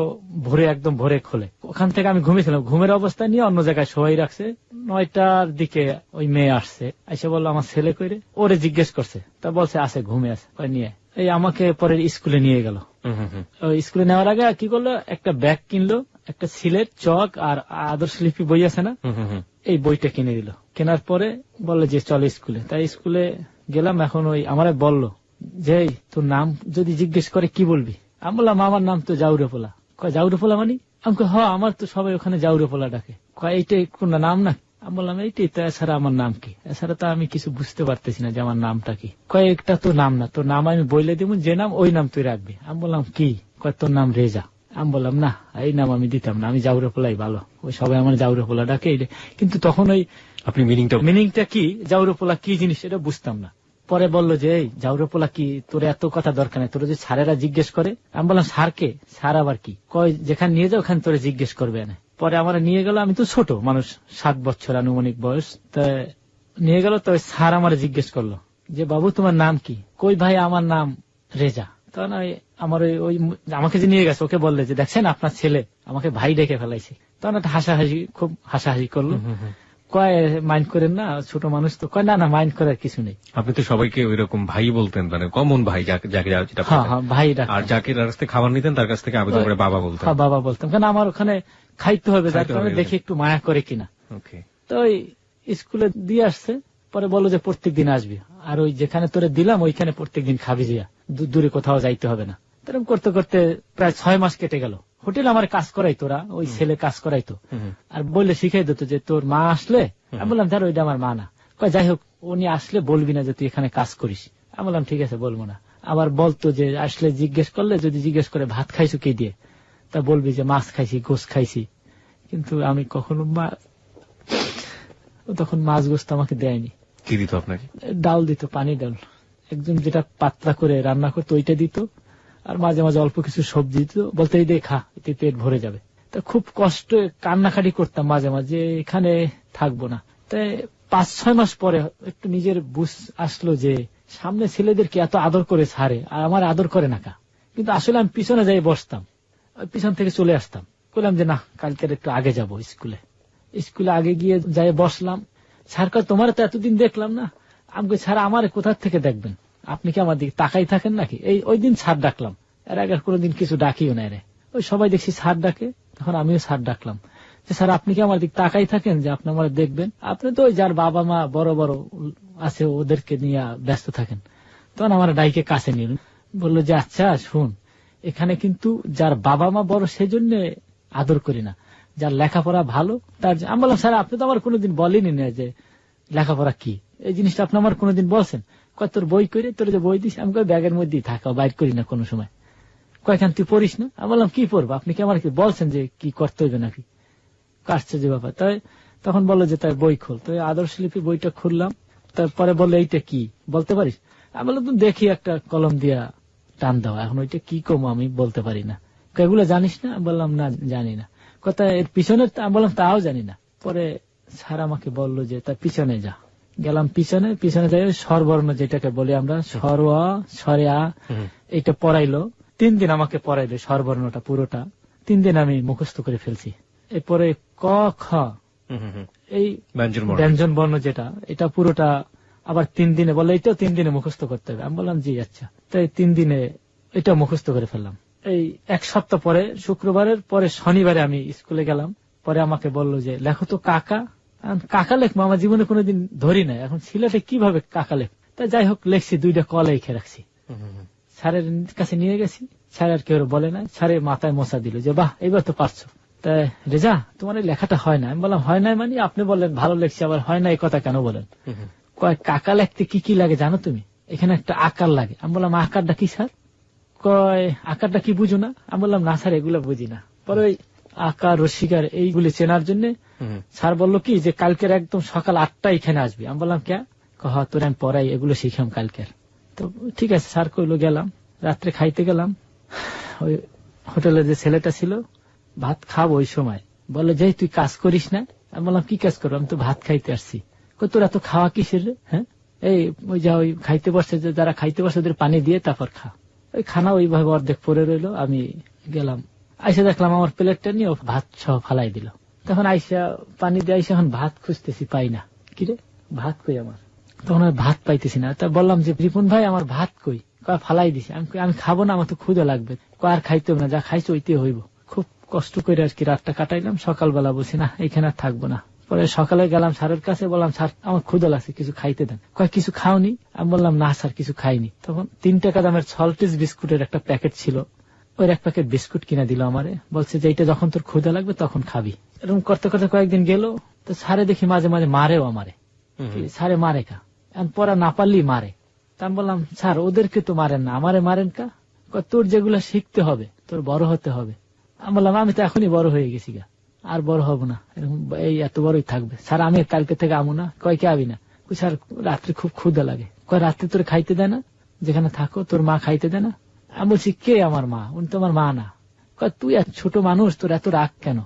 ভোরে, একদম ভোরে খোলে। ওখান থেকে আমি ঘুমিয়েছিলাম, ঘুমের অবস্থায় নিয়ে অন্য জায়গায় শোয়াই রাখছে। 9টার দিকে ওই মেয়ে আসছে, এসে বললো আমার ছেলে কইরে। ওরে জিজ্ঞেস করছে, তা বলছে আছে, ঘুমে আছে। নিয়ে এই আমাকে পরে স্কুলে নিয়ে গেল। ওই স্কুলে নেওয়ার আগে কি করলো, একটা ব্যাগ কিনলো, একটা সিলেট, চক আর আদর্শ লিপি বই আছে না, এই বইটা কিনে দিল। কেনার পরে বললো যে চলো স্কুলে। তাই স্কুলে গেলাম। এখন ওই আমার বললো যে তোর নাম যদি জিজ্ঞেস করে কি বলবি? আমি বললাম আমার নাম তো জাউরেপোলা। কয় জাউরেপোলা মানে? আমি কই হ্যাঁ, আমার তো সবাই ওখানে জাউরেপোলা ডাকে। কয় এইটাই কোন নাম না? আমি বললাম এইটাই তো, এছাড়া আমার নাম কি? এছাড়া তো আমি কিছু বুঝতে পারতেছি না যে আমার নামটা কি। কয় একটা তো নাম না, তোর নাম আমি বলে দিব, যে নাম ওই নাম তুই রাখবি। আমি বললাম কি? কয় তোর নাম রেজা। আমি বললাম না, এই নাম আমি দিতাম না, আমি জাউরেপোলাই ভালো, ওই সবাই আমার জাউরেপোলা ডাকে। কিন্তু তখন ওই আপনি মিনিংটা কি, জাউরেপোলা কি জিনিস এটা বুঝতাম না। পরে বললো যে এই জাউরেপোলা কি, তোর এত কথা দরকার নেই, তোর যে স্যারেরা জিজ্ঞেস করে। আমি বললাম স্যারকে? স্যার আবার কি? কয় যেখানে নিয়ে যাও ওখানে তোরে জিজ্ঞেস করবে না। পরে আমার নিয়ে গেল, আমি তো ছোট মানুষ, 7 বছর আনুমানিক বয়স। তা নিয়ে গেল, তো স্যার আমার জিজ্ঞেস করলো যে বাবু তোমার নাম কি? কই ভাই আমার নাম রেজা। তখন আমার ওই আমাকে যে নিয়ে গেছে ওকে বললে যে দেখছেন আপনার ছেলে আমাকে ভাই ডেকে ফেলাইছে। তখন একটা হাসাহাসি, খুব হাসাহাসি করলো। কয় মাইন্ড করেন না, ছোট মানুষ তো। কয় না না, মাইন্ড করার কিছু নেই। আপনি তো সবাইকে ওইরকম ভাই বলতেন, মানে কমন ভাই, যাকে ভাই। আর যাকে কাছ থেকে খাবার নিতেন তার কাছ থেকে আবেদন করে বাবা বলতেন। বাবা বলতাম, কারণ আমার ওখানে খাইতে হবে, যার কারণে দেখি একটু মায়া করে কিনা। তো ওই স্কুলে দিয়ে আসছে। পরে বললো যে প্রত্যেকদিন আসবি, আর ওই যেখানে তোরে দিলাম ওইখানে প্রত্যেকদিন খাবি, যা দূরে কোথাও যাইতে হবে না। এরকম করতে করতে প্রায় 6 মাস কেটে গেল। হোটেল আমার কাজ করাই, তোরা ওই ছেলে কাজ করাইতো, আর বললে শিখাই দিত যে তোর মা আসলে। আমি বললাম ধর ওইটা আমার মা না। কয় যাই হোক, উনি আসলে বলবি না যে তুই এখানে কাজ করিস। আমি বললাম ঠিক আছে, বলবো না। আবার বলতো যে আসলে জিজ্ঞেস করলে, যদি জিজ্ঞেস করে ভাত খাইছো কি দিয়ে, তা বলবি যে মাছ খাইছি, গোস খাইছি। কিন্তু আমি কখনো তখন মাছ গোস্ত আমাকে দেয়নি। কি দিত আপনাকে? ডাল দিত, পানি ডাল, একদম যেটা পাতলা করে রান্না করতো ওইটা দিত, আর মাঝে মাঝে অল্প কিছু সবজি দিত, বলতে এই দে খা, এতে পেট ভরে যাবে। তা খুব কষ্ট, কান্নাকাটি করতাম মাঝে মাঝে, এখানে থাকবো না। তাই 5-6 মাস পরে একটু নিজের বুঝ আসলো যে সামনে ছেলেদেরকে এত আদর করে ছাড়ে, আর আমার আদর করে না কা। কিন্তু আসলে আমি পিছনে যাই বসতাম, পিছন থেকে চলে আসতাম। বললাম যে না, কালকের একটু আগে যাব স্কুলে। স্কুলে আগে গিয়ে যাই বসলাম। স্যার কয় তোমার তো এতদিন দেখলাম না। আমি কই স্যার আমার কোথা থেকে দেখবেন, আপনি কি আমার দিকে তাকাই থাকেন নাকি? ওই দিন স্যার ডাকলাম, এর আগে কোনোদিন কিছু ডাকিও না রে। ওই সবাই দেখছি স্যার ডাকে, তখন আমিও স্যার ডাকলাম যে স্যার আপনি কি আমার দিকে তাকাই থাকেন যে আপনি আমার দেখবেন? আপনি তো ওই যার বাবা মা বড় বড় আছে ওদেরকে নিয়ে ব্যস্ত থাকেন। তখন আমার ডাইকে কাছে নিল, বললো যে আচ্ছা শুন, এখানে কিন্তু যার বাবা মা বড় সেজন্য আদর করি না, যার লেখাপড়া ভালো তার। আমি বললাম স্যার আপনি তো আমার কোনোদিন বলেনি না যে লেখাপড়া কি, এই জিনিসটা আপনি আমার কোনোদিন বলছেন? কয় তোর বই করে, তোর যে বই দিস আমি ব্যাগের মধ্যেই থাকা, বাইর করি না কোনো সময়। কয়েকখান তুই পড়িস না? আমি বললাম কি পড়বো, আপনি কি আমার কি বলছেন যে কি করতে হবে নাকি? কাটছে যে ব্যাপার। তাই তখন বললো যে তাই বই খোল। তো আদর্শ লিপি বইটা খুললাম। তারপরে বললো এইটা কি বলতে পারিস? আমি বললাম তুমি দেখি একটা কলম দিয়া টান দাও। এখন ওইটা কি কমো আমি বলতে পারি না। এগুলো জানিস না? আমি বললাম না জানি না। কথা এর পিছনে, আমি বললাম তাও জানি না। পরে স্যার আমাকে বললো যে তার পিছনে যা। গেলাম পিছনে, পিছনে যাই স্বরবর্ণ যেটাকে বলি আমরা, স্বর আ স্বরে আ, এইটা পড়াইলো 3 দিন আমাকে পড়াইলো স্বরবর্ণটা পুরোটা। 3 দিন আমি মুখস্থ করে ফেলছি। এরপরে ক খ এই ব্যঞ্জন বর্ণ যেটা, এটা পুরোটা আবার 3 দিনে বলে এটাও 3 দিনে মুখস্থ করতে হবে। আমি বললাম জি আচ্ছা। তাই 3 দিনে এটা মুখস্থ করে ফেললাম। এই 1 সপ্তাহ পরে শুক্রবারের পরে শনিবারে আমি স্কুলে গেলাম। পরে আমাকে বললো যে লেখো তো কাকা। কাকা লেখবো, আমার জীবনে কোনোদিন ধরি নাই, এখন সিলেটে কিভাবে কাকা লেখ। তাই যাই হোক লেখছি, 2টা ক লিখে রাখছি। স্যারের কাছে নিয়ে গেছি, স্যার আর কেউ বলে না। স্যারের মাথায় মশা দিল যে বাহ এবার তো পারছো। তাই রেজা তোমার এই লেখাটা হয় না। আমি বললাম হয় নাই মানে? আপনি বললেন ভালো লেখছি, আবার হয় না এই কথা কেন বলেন? কয় কাকা লিখতে কি কি লাগে জানো তুমি? এখানে একটা আকার লাগে। আমি বললাম আকারটা কি স্যার? কয় আকারটা কি বুঝো না? আমি বললাম না স্যার এগুলো বুঝি না। পরে ওই আকার রসিকার এইগুলি চেনার জন্য স্যার বললো কি যে কালকের একদম সকাল 8টায় এখানে আসবি। আমি বললাম কে? তোর আমি পড়াই, এগুলো শিখাম কালকের। তো ঠিক আছে স্যার কইলো। গেলাম, রাত্রে খাইতে গেলাম। ওই হোটেলে যে ছেলেটা ছিল, ভাত খাবো ওই সময় বলে যে তুই কাজ করিস না। আমি বললাম কি কাজ করবো? আমি তো ভাত খাইতে আসছি। তোরা তো খাওয়া কিসের রে? হ্যাঁ এই ওই যা ওই খাইতে বসছে, যারা খাইতে বসছে ওদের পানি দিয়ে তারপর খা। ওই খানা ওইভাবে অর্ধেক পরে রইলো। আমি গেলাম, আইসা দেখলাম আমার প্লেটটা নিয়ে ভাত সহ ফালাই দিল। তখন আইসা পানি দিয়ে আইসা এখন ভাত খুঁজতেছি, পাই না। কিরে ভাত কই আমার? তখন ভাত পাইতেছি না। তা বললাম যে রিপন ভাই আমার ভাত কই? ফালাই দিছি। আমি খাবো না, আমার তো ক্ষুধা লাগবে। আর খাইতে হবে না, যা খাইছো ওইতে হইব। খুব কষ্ট করে আর কি রাতটা কাটাইলাম। সকালবেলা বলছি না এখানে আর থাকবো না। পরে সকালে গেলাম স্যারের কাছে, বললাম স্যার আমার ক্ষুধা লাগছে, কিছু খাইতে দেন। কিছু খাওনি? আমি বললাম না স্যার কিছু খাইনি। তখন 3 টাকা দামের সল্টিস বিস্কুটের একটা প্যাকেট ছিল, ওই 1 প্যাকেট বিস্কুট কিনে দিল আমারে। বলছে যে এইটা যখন তোর ক্ষুধা লাগবে তখন খাবি। এরকম করতে করতে কয়েকদিন গেল। তো স্যারে দেখি মাঝে মাঝে মারেও আমারে। স্যারে মারে কা? পড়া না পারলেই মারে। তা আমি বললাম স্যার ওদেরকে তো মারেন না, আমারে মারেন কা? তোর যেগুলো শিখতে হবে, তোর বড় হতে হবে। আমি বললাম আমি তো এখনই বড় হয়ে গেছি গা, আর বড় হব না, এরকম এই এত বড়ই থাকবে। স্যার আমি কালকে থেকে আমু না। কে আবি না? স্যার রাত্রে খুব ক্ষুধা লাগে। রাত্রে তোর খাইতে দেয় না? যেখানে থাকো তোর মা খাইতে দেয় না? আমি বলছি কে আমার মা? উনি তো আমার মা না। তুই এক ছোট মানুষ, তোর এত রাগ কেন?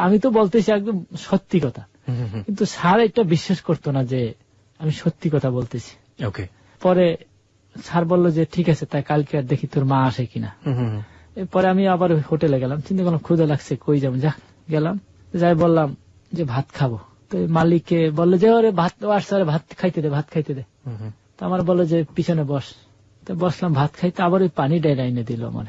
আমি তো বলতেছি একদম সত্যি কথা, কিন্তু স্যার এটা বিশ্বাস করতো না যে আমি সত্যি কথা বলতেছি। পরে স্যার বললো যে ঠিক আছে তাই কালকে আর দেখি তোর মা আসে কিনা। এরপরে আমি আবার হোটেলে গেলাম, চিন্তা করলাম ক্ষুধা লাগছে, কই যাবো, যা গেলাম। যাই বললাম যে ভাত খাবো। তো মালিককে বললো যে ওরে ভাত আসছে, ভাত খাইতে দে, ভাত খাইতে দে। তো আমার বললো যে পিছনে বস। তো বসলাম ভাত খাইতে। আবার ওই পানি ডাইল এনে দিল আমার,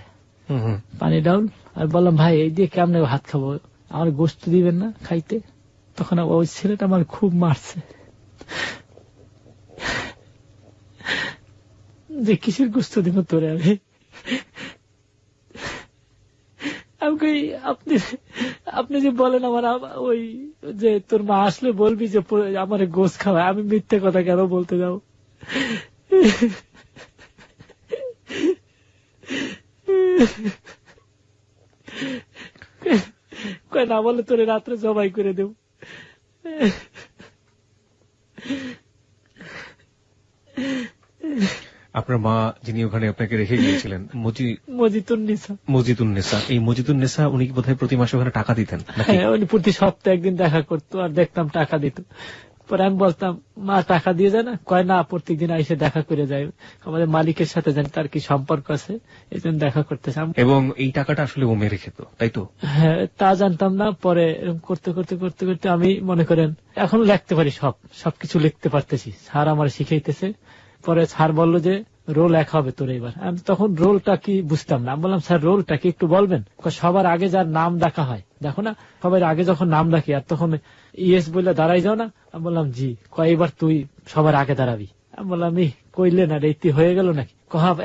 পানি ডাউল। আর বললাম ভাই এই দিয়ে কেমনে ভাত খাবো, আমার গোস্ত দিবেন না খাইতে? তখন ওই ছেলেটা আমার খুব মারছে যে কিসের গোস্ত দিব তোরে আমি? আপনি যে বলেন আমার ওই যে তোর মা আসলে বলবি যে আমার গোস্ত খাওয়া, আমি মিথ্যে কথা কেন বলতে যাও? কয় না বলে তোরে রাত্রে জবাই করে দেব। আপনার মা যিনি ওখানে আপনাকে রেখে গিয়েছিলেন, মজিদুন্নেসা, এই মজিদুন্নেসা উনি বোধহয় প্রতি মাসে ওখানে টাকা দিতেন। হ্যাঁ উনি প্রতি সপ্তাহে একদিন দেখা করতো, আর দেখতাম টাকা দিত। পরে আমি বলতাম মা টাকা দিয়ে যায় না? কয় না প্রত্যেকদিন এসে দেখা করে যায়, আমাদের মালিকের সাথে জানি তার কি সম্পর্ক আছে, এই জন্য দেখা করতেছে। এবং এই টাকাটা আসলে ও মেরে খেত, তাই তো? হ্যাঁ তা জানতাম না। পরে এরকম করতে করতে করতে করতে আমি মনে করেন এখন লিখতে পারি, সবকিছু লিখতে পারতেছি, স্যার আমার শিখাইতেছে। পরে স্যার বললো যে রোল এক হবে তোর এবার। আমি তখন রোলটা কি বুঝতাম না। আমি বললাম স্যার রোলটা কি একটু বলবেন? সবার আগে যার নাম ডাকা হয়, দেখো না সবার আগে যখন নাম ডাকি আর তখন ইয়েস বললে দাঁড়াই যাও না? আমি বললাম জি। এবার তুই সবার আগে দাঁড়াবি। আমি বললাম কইলে না রেতি হয়ে গেল নাকি?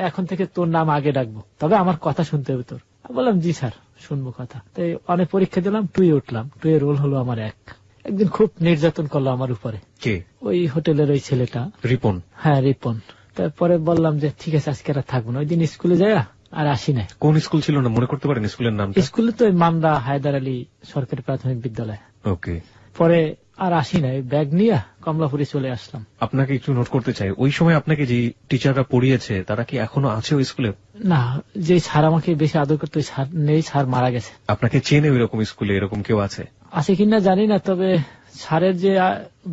এখন থেকে তোর নাম আগে ডাকবো, তবে আমার কথা শুনতে হবে তোর। বললাম জি স্যার, শুনবো কথা। তাই অনেক পরীক্ষা দিলাম, 2 উঠলাম। 2 এর রোল হলো আমার 1। একদিন খুব নির্যাতন করলো আমার উপরে। কে? ওই হোটেলের ওই ছেলেটা, রিপন। হ্যাঁ রিপন। তারপরে বললাম যে ঠিক আছে আজকে আর থাকবো না। ওই দিন স্কুলে যায় আর আসি না। কোন স্কুল ছিল না মনে করতে পারেন স্কুলের নাম? স্কুলে তো মামদা হায়দার আলী সরকারি প্রাথমিক বিদ্যালয়। ওকে। পরে আর আসি না, ব্যাগ নিয়ে কমলাপুরে চলে আসলাম। আপনাকে একটু নোট করতে চাই, ওই সময় আপনাকে যে টিচাররা পড়িয়েছে তারা কি এখনো আছে ওই স্কুলে? না, যে স্যার আমাকে বেশি আদর করতো স্যার নেই, স্যার মারা গেছে। আপনাকে চেনে ওইরকম স্কুলে এরকম কেউ আছে? আছে কিনা জানি না, তবে স্যারের যে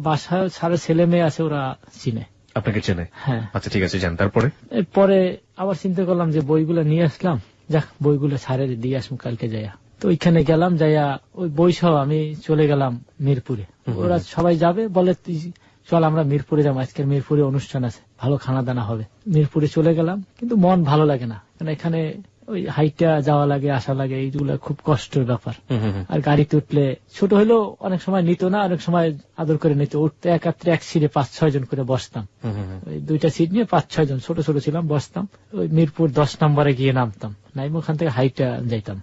বাসা, স্যারের ছেলে মেয়ে আছে, ওরা চিনে। আপনাকে চেনে? হ্যাঁ। আচ্ছা ঠিক আছে, যান। তারপরে? এরপরে আবার চিন্তা করলাম যে বইগুলো নিয়ে আসলাম, যাক বইগুলো স্যারের দিয়ে আসুন কালকে যাইয়া। তো ওইখানে গেলাম, যাইয়া ওই বই সহ আমি চলে গেলাম মিরপুরে। ওরা সবাই যাবে বলে, তুই চল আমরা মিরপুরে যাবো, আজকের মিরপুরে অনুষ্ঠান আছে, ভালো খানা দানা হবে। মিরপুরে চলে গেলাম, কিন্তু মন ভালো লাগে না, কারণ এখানে ওই হাইটা যাওয়া লাগে, আসা লাগে, এইগুলো খুব কষ্টের ব্যাপার। আর গাড়িতে উঠলে ছোট হলেও অনেক সময় নিত না, অনেক সময় আদর করে নিত। উঠতে একাত্রে এক সিটে 5-6 জন করে বসতাম। ওই 2টা সিট নিয়ে 5-6 জন ছোট ছোট ছিলাম, বসতাম। ওই মিরপুর 10 নম্বরে গিয়ে নামতাম, নাইম ওখান থেকে হাইটা যাইতাম।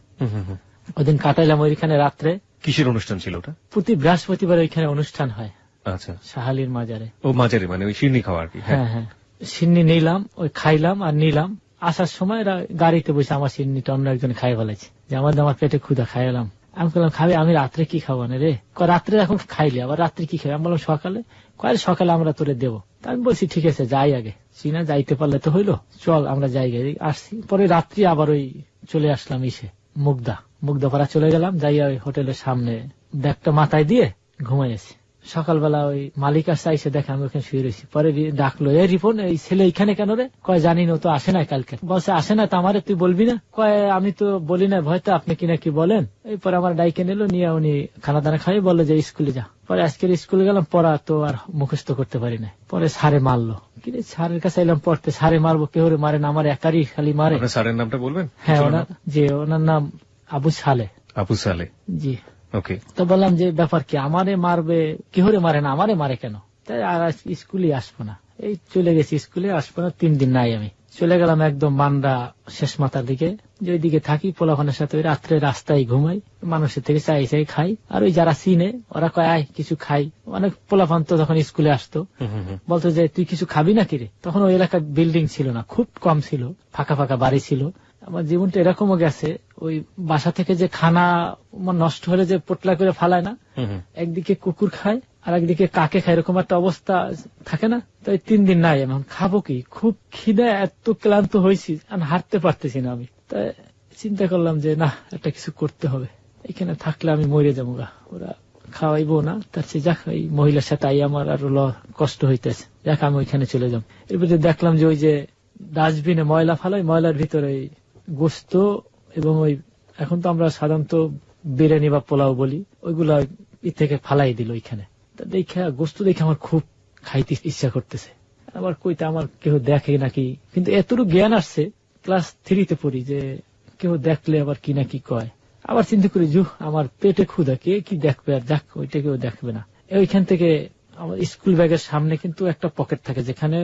ওইদিন কাটাইলাম ওইখানে রাত্রে। কিসের অনুষ্ঠান ছিল ওটা? প্রতি বৃহস্পতিবার ওইখানে অনুষ্ঠান হয়। আচ্ছা। শাহালির মাজারে। ও মাজারে, মানে ওই শিরনি খাওয়া আর কি? হ্যাঁ হ্যাঁ, সিন্নি নিলাম, ওই খাইলাম আর নিলাম। আসার সময় এরা গাড়িতে বসে আমার সিন্নিটা অন্য একজন খাই ফেলেছে, যে আমার পেটে ক্ষুধা, খাই এলাম। আমি বললাম খাবি? আমি রাত্রে কি খাবো না রে। রাত্রে এখন খাইলি, আবার রাত্রে কি খাবি? আমি বললাম সকালে। কয় সকালে আমরা তোরে দেবো। তা আমি বলছি ঠিক আছে যাই, আগে চিনা যাইতে পারলে তো হইলো, চল আমরা যাই। আসছি পরে রাত্রি আবার ওই চলে আসলাম মুগদাপাড়া চলে গেলাম, যাইয়া ওই হোটেলের সামনে ব্যাগটা মাথায় দিয়ে ঘুমাইছি। সকালবেলা ওই মালিক আসছে, এসে দেখে আমি ওখানে শুয়ে রয়েছি। পরে ডাকলো, এই রিপন, এই ছেলে এখানে কেন রে? কয় জানি না, তো আসে না কালকে। বলছে আসে না তো আমারে তুই বলবি না? কয় আমি তো বলি না, ভয়তো আপনি কিনা কি বলেন। এরপরে আমার ডাইকে নিল, নিয়ে উনি খানা দানা খাই বললো যে স্কুলে যা। পরে আজকের স্কুলে গেলাম, পড়া তো আর মুখস্থ করতে পারি না। পরে স্যারে মারলো। কিন্তু স্যারের কাছে এলাম পড়তে, স্যারে মারবো, কেউ মারে না, আমার একারই খালি মারে। স্যারের নামটা বলবেন? হ্যাঁ, ওনার নাম আবু সালে। আবু সালে, জি। ওকে। তো বললাম যে ব্যাপার কি, আমারে মারবে, কেহরে মারে না, আমারে মারে কেন? তাই আর স্কুলে আসবো না। এই চলে গেছি, স্কুলে আসবো না, 3 দিন নাই। আমি চলে গেলাম একদম মান্ডা শেষ মাথার দিকে, যে ওই দিকে থাকি পোলাপানের সাথে। ওই রাত্রে রাস্তায় ঘুমাই, মানুষের থেকে চাই চাই খাই। আর ওই যারা চিনে ওরা কয় আয় কিছু খাই। অনেক পোলাপান তো যখন স্কুলে আসতো বলতো যে তুই কিছু খাবি না কিরে। তখন ওই এলাকার বিল্ডিং ছিল না, খুব কম ছিল, ফাঁকা ফাঁকা বাড়ি ছিল। আমার জীবনটা এরকমও গেছে, ওই বাসা থেকে যে খানা নষ্ট হলে যে পোটলা করে ফালায় না, একদিকে কুকুর খায় আর একদিকে কাকে খায়, এরকম একটা অবস্থা থাকে না। তো 3 দিন নাই, এখন খাবো কি? খুব খিদে, এত ক্লান্ত হয়েছি, হাঁটতে পারতেছি না আমি। তাই চিন্তা করলাম যে না, একটা কিছু করতে হবে, এখানে থাকলে আমি মরে যাবো গা, ওরা খাওয়াইবো না। তার চেয়ে যাক, এই মহিলার সাথে আমার আরো কষ্ট হইতেছে, যাক আমি ওইখানে চলে যাব। এরপরে দেখলাম যে ওই যে ডাস্টবিনে ময়লা ফালাই, ময়লার ভিতরে গোস্ত এবং ওই এখন তো আমরা সাধারণত বিরিয়ানি বা পোলাও বলি, ওইগুলা থেকে ফালাই দিল ওইখানে। দেখে গোস্ত দেখে আমার খুব খাইতে ইচ্ছা করতেছে। আবার কইতে আমার কেউ দেখে নাকি, কিন্তু এতটুকু জ্ঞান আসছে, ক্লাস 3-তে পড়ি, যে কেউ দেখলে আবার কি না কি কয়। আবার চিন্তা করি আমার পেটে ক্ষুধা, কে কি দেখবে, আর যাক ওইটা কেউ দেখবে না। ওইখান থেকে আমার স্কুল ব্যাগের সামনে কিন্তু একটা পকেট থাকে, যেখানে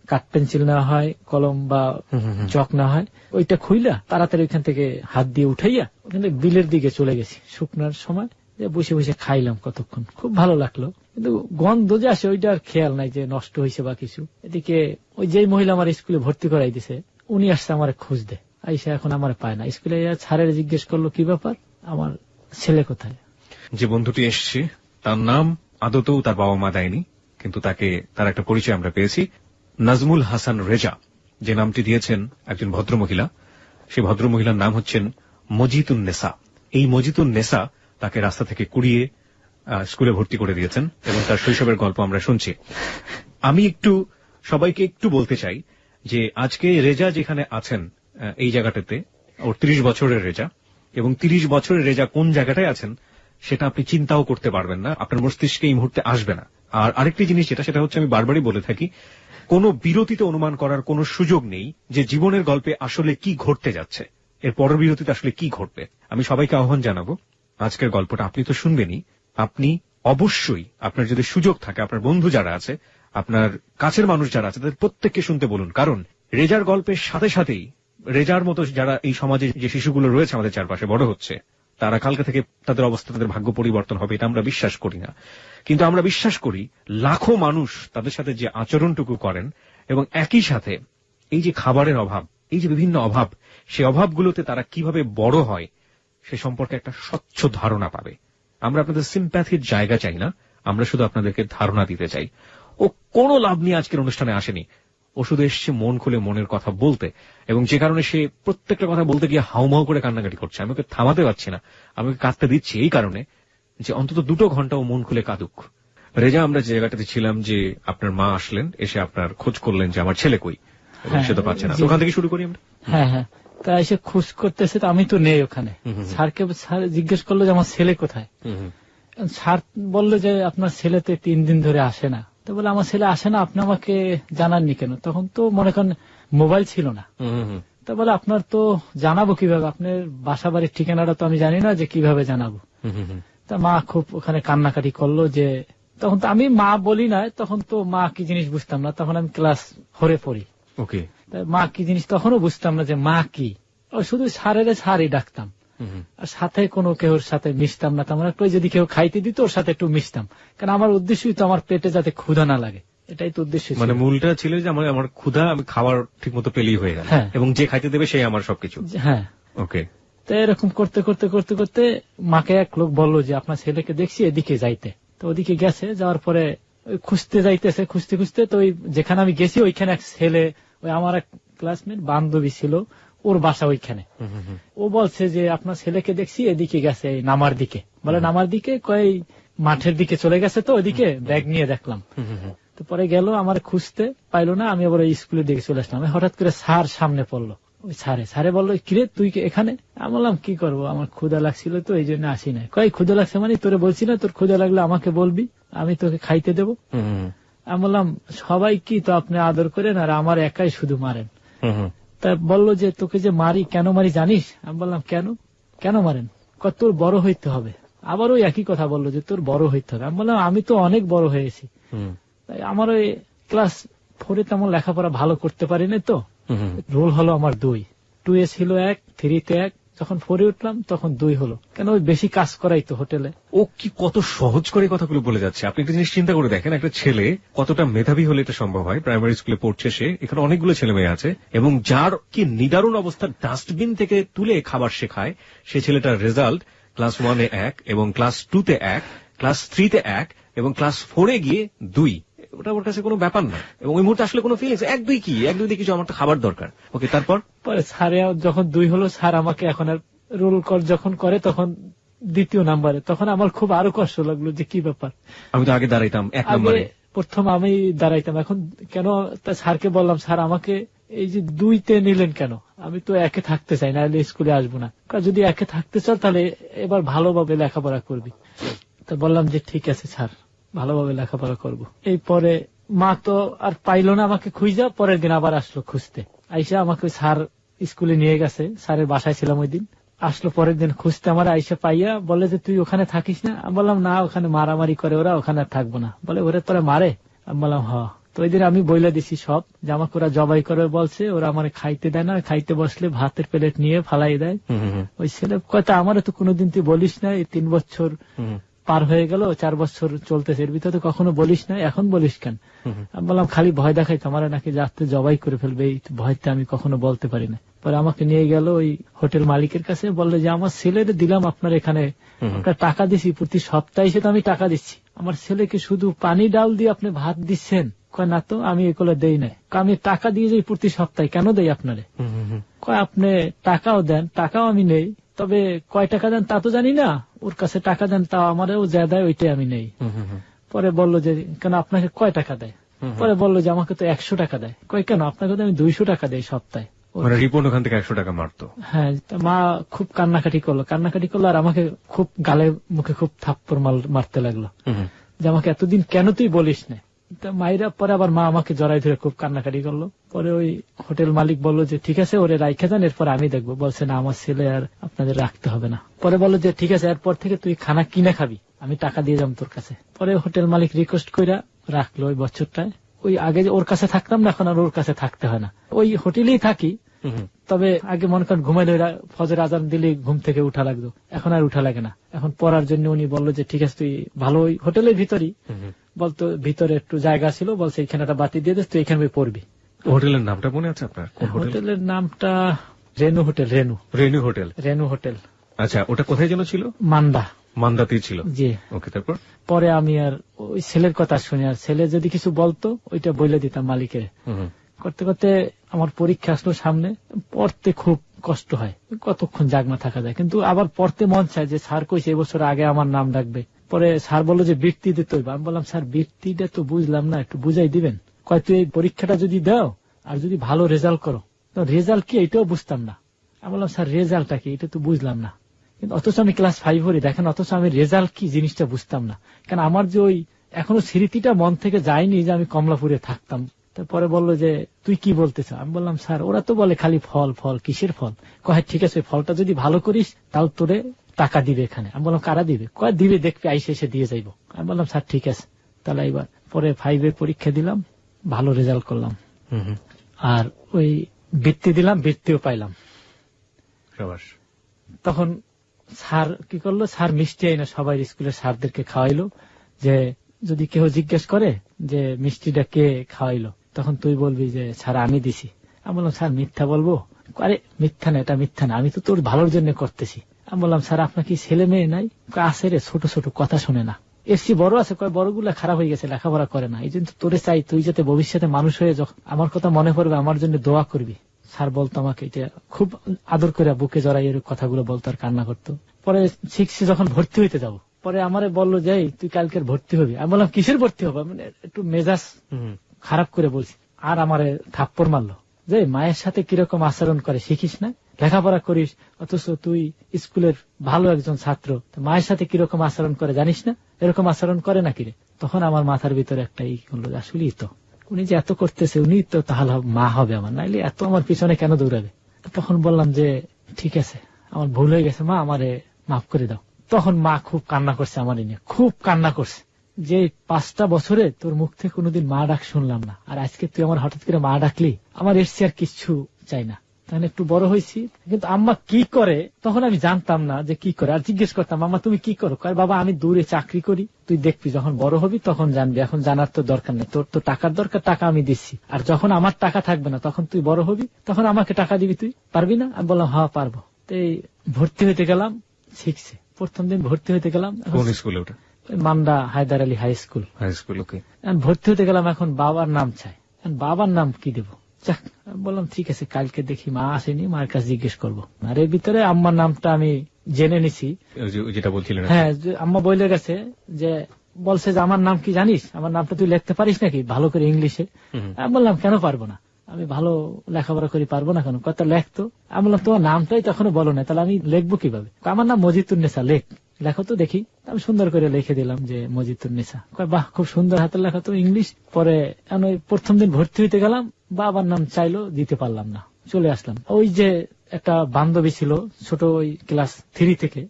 কাঠ পেন্সিল নেওয়া হয়, কলম বা চক নেওয়া হয়। ওইটা খুইলা তাড়াতাড়ি ওইখান থেকে হাত দিয়ে উঠাইয়া ওখান থেকে বিলের দিকে চলে গেছি শুকনার সময়। বসে বসে খাইলাম কতক্ষণ, খুব ভালো লাগলো। কিন্তু গন্ধ যে আসে ওইটা আর খেয়াল নাই যে নষ্ট হয়েছে বা কিছু। এদিকে ওই যে মহিলা আমার স্কুলে ভর্তি করাই দিছে, উনি আসছে আমার খোঁজ দেয়, আইসা এখন আমার পায় না। স্কুলে স্যারের জিজ্ঞেস করলো কি ব্যাপার, আমার ছেলে কোথায়। যে বন্ধুটি এসছে তার নাম আদতেও তার বাবা মা দেয়নি, কিন্তু তার একটা পরিচয় আমরা পেয়েছি, নাজমুল হাসান রেজা। যে নামটি দিয়েছেন একজন ভদ্রমহিলা, সেই ভদ্রমহিলার নাম হচ্ছেন মজিতুন নেসা। এই মজিতুন নেসা তাকে রাস্তা থেকে কুড়িয়ে স্কুলে ভর্তি করে দিয়েছেন এবং তার শৈশবের গল্প আমরা শুনছি। আমি সবাইকে একটু বলতে চাই যে আজকে রেজা যেখানে আছেন এই জায়গাটাতে, ওর 30 বছরের রেজা, এবং 30 বছরের রেজা কোন জায়গাটায় আছেন সেটা আপনি চিন্তাও করতে পারবেন না, আপনার মস্তিষ্কে এই মুহূর্তে আসবে না। আর আরেকটি জিনিস সেটা হচ্ছে, আমি বারবারই বলে থাকি, কোনো বিরতিতে অনুমান করার কোনো সুযোগ নেই যে জীবনের গল্পে আসলে কি ঘটতে যাচ্ছে, এর পরের বিরতিতে আসলে কি ঘটবে। আমি সবাইকে আহ্বান জানাবো, আজকের গল্পটা আপনি তো শুনবেনই, আপনি অবশ্যই আপনার যদি সুযোগ থাকে, আপনার বন্ধু যারা আছে, আপনার কাছের মানুষ যারা আছে, তাদের প্রত্যেককে শুনতে বলুন। কারণ রেজার গল্পের সাথে সাথেই রেজার মতো যারা এই সমাজে যে শিশুগুলো রয়েছে আমাদের চারপাশে বড় হচ্ছে, তারা কালকে থেকে তাদের অবস্থা, তাদের ভাগ্য পরিবর্তন হবে, এটা আমরা বিশ্বাস করি না। কিন্তু আমরা বিশ্বাস করি লাখো মানুষ তাদের সাথে যে আচরণটুকু করেন, এবং একই সাথে এই যে খাবারের অভাব, এই যে বিভিন্ন অভাব, সেই অভাবগুলোতে তারা কিভাবে বড় হয় সে সম্পর্কে একটা স্বচ্ছ ধারণা পাবে। আমরা আপনাদের সিম্প্যাথির জায়গা চাই না, আমরা শুধু আপনাদেরকে ধারণা দিতে চাই। ও কোনো লাভ নিয়ে আজকের অনুষ্ঠানে আসেনি, ও শুধু এসছে মন খুলে মনের কথা বলতে, এবং যে কারণে সে প্রত্যেকটা কথা বলতে গিয়ে হাউমাউ করে কান্নাকাটি করছে। আমি ওকে থামাতে পারছি না, আমি ওকে কাঁদতে দিচ্ছি এই কারণে যে অন্তত 2 ঘন্টা ও মন খুলে কাঁদুক। রেজা, আমরা যে জায়গাটাতে ছিলাম যে আপনার মা আসলেন, এসে আপনার খোঁজ করলেন যে আমার ছেলে কই, সে তো পাচ্ছে না। ওখান থেকে শুরু করি আমরা। হ্যাঁ হ্যাঁ, তা এসে খোঁজ করতেছে, তো আমি তো নেই ওখানে। স্যার জিজ্ঞেস করলো যে আমার ছেলে কোথায়। স্যার বললো যে আপনার ছেলে তো 3 দিন ধরে আসে না। তো বলে আমার ছেলে আসে না, আপনি আমাকে জানাননি কেন? তখন তো মনে করেন মোবাইল ছিল না। তা বলে আপনার তো জানাবো কিভাবে, আপনার বাসা বাড়ির ঠিকানাটা তো আমি জানি না, যে কিভাবে জানাবো। তা মা খুব ওখানে কান্নাকাটি করলো। যে তখন তো আমি মা বলি না, তখন তো মা কি জিনিস বুঝতাম না, তখন আমি ক্লাস 4-এ পড়ি। ওকে, মা কি জিনিস তখনও বুঝতাম না যে মা কি। শুধু সারের সারই ডাকতাম, আর সাথে কোনো কেউর সাথে মিশতাম না। তেমন একটু যদি কেউ খাইতে দিত ওর সাথে একটু মিশতাম, কারণ আমার উদ্দেশ্যই তো আমার পেটে যাতে ক্ষুধা না লাগে, এটাই তো উদ্দেশ্য। মানে মূলটা ছিল যে আমার ক্ষুধা, আমি খাবার ঠিক মতো পেলেই হয়ে গেল, এবং যে খাইতে দেবে সেই আমার সবকিছু। হ্যাঁ, ওকে। তো এরকম করতে করতে করতে করতে মাকে এক লোক বললো যে আপনার ছেলেকে দেখছি এদিকে যাইতে। তো ওদিকে গেছে, যাওয়ার পরে খুঁজতে যাইতেছে, খুঁজতে খুঁজতে তো ওই যেখানে আমি গেছি ওইখানে এক ছেলে, ওই আমার এক ক্লাসমেট বান্ধবী ছিল, ওর বাসা ওইখানে। ও বলছে যে আপনার ছেলেকে দেখছি এদিকে গেছে, নামার দিকে। বলে নামার দিকে, কয় মাঠের দিকে চলে গেছে, তো ওইদিকে ব্যাগ নিয়ে দেখলাম। তো পরে গেল, আমার খুঁজতে পাইলো না, আমি আবার স্কুলের দিকে চলে আসলাম। হঠাৎ করে স্যার সামনে পড়লো, ওই স্যারে বললো কিরে তুই এখানে? আমি বললাম কি করবো, আমার ক্ষুধা লাগছিল তো এই জন্য আসি না। কয় ক্ষুধা লাগছে মানে? তোরে বলছি না তোর ক্ষুধা লাগলে আমাকে বলবি, আমি তোকে খাইতে দেবো। আমি বললাম সবাই কি তো আপনি আদর করেন, আর আমার একাই শুধু মারেন। তা বললো যে তোকে যে মারি, কেন মারি জানিস? আমি বললাম কেন মারেন? তোর বড় হইতে হবে। আবার ওই একই কথা বললো যে তোর বড় হইতে হবে। আমি বললাম আমি তো অনেক বড় হয়েছি, তাই আমার ওই ক্লাস 4-এ তেমন লেখাপড়া ভালো করতে পারিনি, তো রোল হলো আমার 2-এ ছিল 1, 3-তে 1, যখন 4-এ উঠলাম তখন 2 হলো। কেন ওই বেশি কাজ করাই তো হোটেলে। ও কি কত সহজ করে কথাগুলো বলে যাচ্ছে। আপনি একটা জিনিস চিন্তা করে দেখেন, একটা ছেলে কতটা মেধাবী হলে এটা সম্ভব হয়। প্রাইমারি স্কুলে পড়ছে সে, এখানে অনেকগুলো ছেলে মেয়ে আছে, এবং যার কি নিদারুণ অবস্থা, ডাস্টবিন থেকে তুলে খাবার শেখায়। সে ছেলেটার রেজাল্ট ক্লাস 1-এ 1, এবং ক্লাস 2-তে 1, ক্লাস 3-তে 1, এবং ক্লাস 4-এ গিয়ে 2। ওটা ওর কাছে কোনো ব্যাপার না, এবং ওই মুহূর্তে আসলে কোনো ফিলিংস 1-2 কি 1-2 দিয়ে কিছু, আমার তো খাবার দরকার। ওকে, তারপর পরে স্যারে যখন 2 হলো, স্যার আমাকে এখন আর রোল কল যখন করে তখন 2য় নাম্বারে, তখন আমার খুব আরো কষ্ট লাগলো যে কি ব্যাপার। আমি তো আগে দাঁড়াইতাম 1 নম্বরে, প্রথম আমি দাঁড়াইতাম, এখন কেন? স্যারকে বললাম স্যার আমাকে এই যে 2-তে নিলেন কেন? আমি তো 1-এ থাকতে চাই, না হলে স্কুলে আসবো না। যদি 1-এ থাকতে চাও তাহলে এবার ভালোভাবে লেখাপড়া করবি। তো বললাম যে ঠিক আছে স্যার, ভালোভাবে লেখাপড়া করব। এই পরে মা তো আর পাইল না আমাকে খুঁজা, পরের দিন আবার আসলো খুঁজতে। আইসা আমাকে স্যার স্কুলে নিয়ে গেছে, স্যারের বাসায় ছিলাম ওই দিন। আসলো পরের দিন খুঁজতে, আমার আইসা পাইয়া বলে যে তুই ওখানে থাকিস না? আমি বললাম না, ওখানে মারামারি করে ওরা, ওখানে আর থাকবো না। বলে ওরা তোরা মারে? আমি বললাম হ। তো ওই দিন আমি বইলা দিছি সব, যে আমাকে ওরা জবাই করে বলছে, ওরা আমার খাইতে দেয় না, খাইতে বসলে ভাতের প্লেট নিয়ে ফালাই দেয়। ওই ছেলে কথা আমারও তো কোনোদিন তুই বলিস না, এই 3 বছর পার হয়ে গেল, 4 বছর চলতেছে, এর ভিতরে কখনো বলিস না, এখন বলিস কেন? আমি বললাম খালি ভয় দেখাই, তোমার নাকি যাতে জবাই করে ফেলবে, এই ভয়তে আমি কখনো বলতে পারি না। পরে আমাকে নিয়ে গেল ওই হোটেল মালিকের কাছে, বললো যে আমার ছেলেরে দিলাম আপনার এখানে, আপনার টাকা দিছি প্রতি সপ্তাহে, সে তো আমি টাকা দিচ্ছি, আমার ছেলেকে শুধু পানি ডাল দিয়ে আপনি ভাত দিচ্ছেন? কয় না তো, আমি এগুলো দেই না। আমি টাকা দিয়ে যাই প্রতি সপ্তাহে, কেন দেই আপনারে? কয় আপনি টাকাও দেন, টাকাও আমি নেই, তবে কয় টাকা দেন তা তো জানি না, ওর কাছে টাকা দেন তাও আমারও যা দেয় ওইটাই আমি নেই। পরে বললো যে কেন আপনাকে কয় টাকা দেয়? পরে বললো যে আমাকে তো 100 টাকা দেয়। কয় কেন? আপনাকে তো আমি 200 টাকা দেই সপ্তাহে। রিপন ওখান থেকে 100 টাকা মারতো। হ্যাঁ, মা খুব কান্নাকাটি করলো, আর আমাকে খুব গালে মুখে খুব থাপ্পড় মারতে লাগলো, যে আমাকে এতদিন কেন তুই বলিস না? মাইরা পরে আবার মা আমাকে জড়াই ধরে খুব কান্নাকাটি করলো। পরে ওই হোটেল মালিক বললো যে ঠিক আছে ওরে রাইখে যান, এরপর আমি দেখবো। বলছে না, আমার ছেলে আর আপনাদের রাখতে হবে না। পরে বললো যে ঠিক আছে, এরপর থেকে তুই খানা কিনে খাবি, আমি টাকা দিয়ে যাবো তোর কাছে। পরে হোটেল মালিক রিকোয়েস্ট কইরা রাখলো ওই বছরটায়। ওই আগে যে ওর কাছে থাকতাম না, এখন আর ওর কাছে থাকতে হয় না, ওই হোটেলেই থাকি, তবে আগে মনে করেন ঘুমাইলে ফজর আজান দিলে ঘুম থেকে উঠা লাগতো, এখন আর উঠা লাগে না। এখন পড়ার জন্য উনি বললো যে ঠিক আছে তুই ভালো হোটেলের ভিতরই, বলতো ভিতরে একটু জায়গা ছিল, বলছে এখানে একটা বাতি দিয়ে দিস, তুই এখানে পড়বি। হোটেলের নামটা মনে আছে আপনার? হোটেলের নামটা রেনু হোটেল। রেনু হোটেল। আচ্ছা, ওটা কোথায় যেন ছিল? মান্দাতেই ছিল। জি। ওকে, তারপর পরে আমি আর ওই ছেলের কথা শুনি, আর ছেলে যদি কিছু বলতো ওইটা বলে দিতাম মালিকের। করতে করতে আমার পরীক্ষা আসলো সামনে, পড়তে খুব কষ্ট হয়, কতক্ষণ জাগনা থাকা যায়, কিন্তু আবার পড়তে মন চায় যে স্যার কইছে এবছর আগে আমার নাম ডাকবে। পরে স্যার বললো যে বৃত্তি দিতে হইবে। আমি বললাম স্যার বৃত্তিটা তো বুঝলাম না, একটু বুঝাই দিবেন। কয় তুই এই পরীক্ষাটা যদি দাও আর যদি ভালো রেজাল্ট করো, তো রেজাল্ট কি এটাও বুঝতাম না। আমি বললাম স্যার রেজাল্টটা কি, এটা তো বুঝলাম না। কিন্তু অথচ আমি ক্লাস 5 পড়ি, দেখেন, অথচ আমি রেজাল্ট কি জিনিসটা বুঝতাম না। কারণ আমার যে ওই এখনো স্মৃতিটা মন থেকে যায়নি যে আমি কমলাপুরে থাকতাম। তারপরে বললো যে তুই কি বলতেছ? আমি বললাম স্যার ওরা তো বলে খালি ফল ফল, কিসের ফল? কয় ঠিক আছে, ফলটা যদি ভালো করিস তাও তোরে টাকা দিবে এখানে। আমি বললাম কারা দিবে? কয় দিবে, দেখবি আইসে এসে দিয়ে যাইব। আমি বললাম স্যার ঠিক আছে তাহলে। এবার পরে 5 পরীক্ষা দিলাম, ভালো রেজাল্ট করলাম, আর ওই বৃত্তি দিলাম, বৃত্তিও পাইলাম। তখন স্যার কি করলো, স্যার মিষ্টি আইনা সবাই স্কুলের স্যারদেরকে খাওয়াইলো, যে যদি কেউ জিজ্ঞেস করে যে মিষ্টিটা কে খাওয়াইলো, তখন তুই বলবি যে স্যার আমি দিছি। আমি বললাম স্যার মিথ্যা বলবো? আরে মিথ্যা না, এটা মিথ্যা না, আমি তো তোর ভালোর জন্য করতেছি। আমি বললাম স্যার আপনার কি ছেলে মেয়ে নাই? আছে রে, ছোট ছোট, কথা শুনে না। এসছি বড় আছে, কয় বড়গুলা খারাপ হয়ে গেছে, লেখাপড়া করে না, এই জন্য তোরে চাই তুই যাতে ভবিষ্যতে মানুষ হয়ে যখন আমার কথা মনে পড়বে আমার জন্য দোয়া করবি। স্যার বলতো আমাকে, এটা খুব আদর করে বুকে জড়াই এর কথাগুলো বলতো আর কান্না করতো। পরে শিখছি যখন ভর্তি হইতে যাবো, পরে আমারে বললো যে তুই কালকের ভর্তি হবি। আমি বললাম কিসের ভর্তি হবো? মানে একটু মেজাজ খারাপ করে বলছি, আর আমারে থাপ্পড় মারলো যে মায়ের সাথে কিরকম আচরণ করে শিখিস না, লেখাপড়া করিস, অথচ তুই স্কুলের ভালো একজন ছাত্র, মায়ের সাথে কিরকম আচরণ করে জানিস না? এরকম আচরণ করে নাকি রে? তখন আমার মাথার ভিতরে একটা ই করলো, আসলেই তো উনি যে এত করতেছে, উনি তো তাহলে মা হবে আমার, নাইলে এত আমার পিছনে কেন দৌড়াবে? তখন বললাম যে ঠিক আছে আমার ভুল হয়ে গেছে মা, আমারে মাফ করে দাও। তখন মা খুব কান্না করছে আমার নিয়ে, খুব কান্না করছে যে 5টা বছরে তোর মুখ থেকে কোনোদিন মা ডাক শুনলাম না, আর আজকে তুই আমার হঠাৎ করে মা ডাকলি, আমার এসছি আর কিচ্ছু চাই না। তাহলে একটু বড় হয়েছি, কিন্তু আম্মা কি করে তখন আমি জানতাম না যে কি করে, আর জিজ্ঞেস করতাম আম্মা তুমি কি করো? কয় বাবা আমি দূরে চাকরি করি, তুই দেখবি যখন বড় হবি তখন জানবি, এখন জানার তো দরকার নেই, তোর তো টাকার দরকার, টাকা আমি দিচ্ছি, আর যখন আমার টাকা থাকবে না তখন তুই বড় হবি, তখন আমাকে টাকা দিবি, তুই পারবি না? আমি বললাম হ্যাঁ পারবো। তো এই ভর্তি হইতে গেলাম, শিখছে। প্রথম দিন ভর্তি হইতে গেলাম, কোন স্কুলে? ওটা মান্ডা হায়দার আলী হাই স্কুল। ওকে। ভর্তি হতে গেলাম, এখন বাবার নাম চাই, বাবার নাম কি দেবো? বললাম ঠিক আছে কালকে দেখি, মা আসেনি, মার কাছে জিজ্ঞেস করবো। আর এর ভিতরে আম্মার নামটা আমি জেনে নিছি, যেটা বলছিলেন। হ্যাঁ, আম্মা বলে গেছে যে, বলছে যে আমার নাম কি জানিস, আমার নামটা তুই লিখতে পারিস নাকি ভালো করে ইংলিশে? আমি বললাম কেন পারবো না, আমি ভালো লেখাপড়া করি, পারবো না কেন? কত লেখতো। আমি বললাম তোমার নামটাই তখনও বলো না, তাহলে আমি লিখবো কিভাবে? আমার নাম মজিদুন্নেসা, লেখো তো দেখি। আমি সুন্দর করে লিখে দিলাম যে মজিদুন্নেসা। কয় বাহ, খুব সুন্দর হাতের লেখা তো ইংলিশ। পরে প্রথম দিন ভর্তি হইতে গেলাম, বাবার নাম চাইলো, দিতে পারলাম না, চলে আসলাম। ওই যে একটা বান্ধবী ছিল ছোট, ওই ক্লাস 3 থেকে,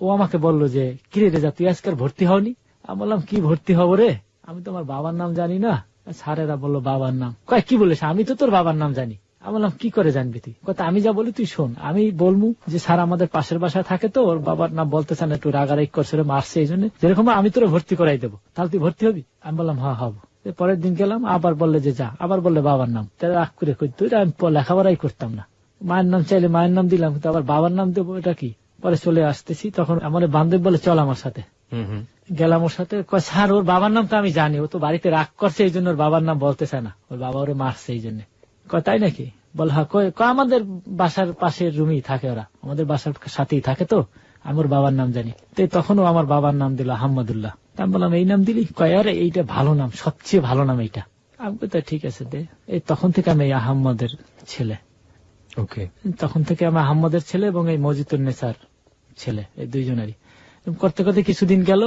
ও আমাকে বললো যে কিরে রেজা তুই আজকাল ভর্তি হওনি? আমি বললাম কি ভর্তি হবো রে, আমি তোমার বাবার নাম জানি না। স্যারেরা বললো বাবার নাম। কয় কি বলিস, আমি তো তোর বাবার নাম জানি। আমি বললাম কি করে জানবি তুই? কথা আমি যা বলি তুই শোন। আমি বলবো যে স্যার আমাদের পাশের বাসায় থাকে, তো ওর বাবার নাম বলতে চান, একটু রাগারাগ করছে, মারছে, এই জন্য যেরকম আমি তোরা ভর্তি করাই দেবো, তাহলে তুই ভর্তি হবি? আমি বললাম হ্যাঁ হবো। পরের দিন গেলাম, আবার বললে যে যা, আবার বললে বাবার নাম। রাগ করে তুই, আমি লেখাপড়াই করতাম না, মায়ের নাম চাইলে মায়ের নাম দিলাম, কিন্তু আবার বাবার নাম দেবো, এটা কি? পরে চলে আসতেছি, তখন আমার বান্ধব বলে চল আমার সাথে। গেলাম ওর সাথে। কয় স্যার ওর বাবার নাম তো আমি জানি, ও তো বাড়িতে রাগ করছে, এই জন্য ওর বাবার নাম বলতে চায় না, ওর বাবা ওরে মারছে এই জন্য। কয় তাই নাকি? বল হ্যাঁ। কয় আমাদের বাসার পাশের রুমেই থাকে, ওরা আমাদের বাসার সাথেই থাকে, তো আমি ওর বাবার নাম জানি। তো তখনও আমার বাবার নাম দিল আহমদুল্লাহ। আমি বললাম এই নাম দিলি? কয় আরে এইটা ভালো নাম, সবচেয়ে ভালো নাম এইটা। আমি তো ঠিক আছে দে। এই তখন থেকে আমি আহমদের ছেলে। ওকে। তখন থেকে আমি আহমদের ছেলে এবং এই মজিদুন্নেসার ছেলে, এই দুইজনেরই। করতে করতে কিছুদিন গেল,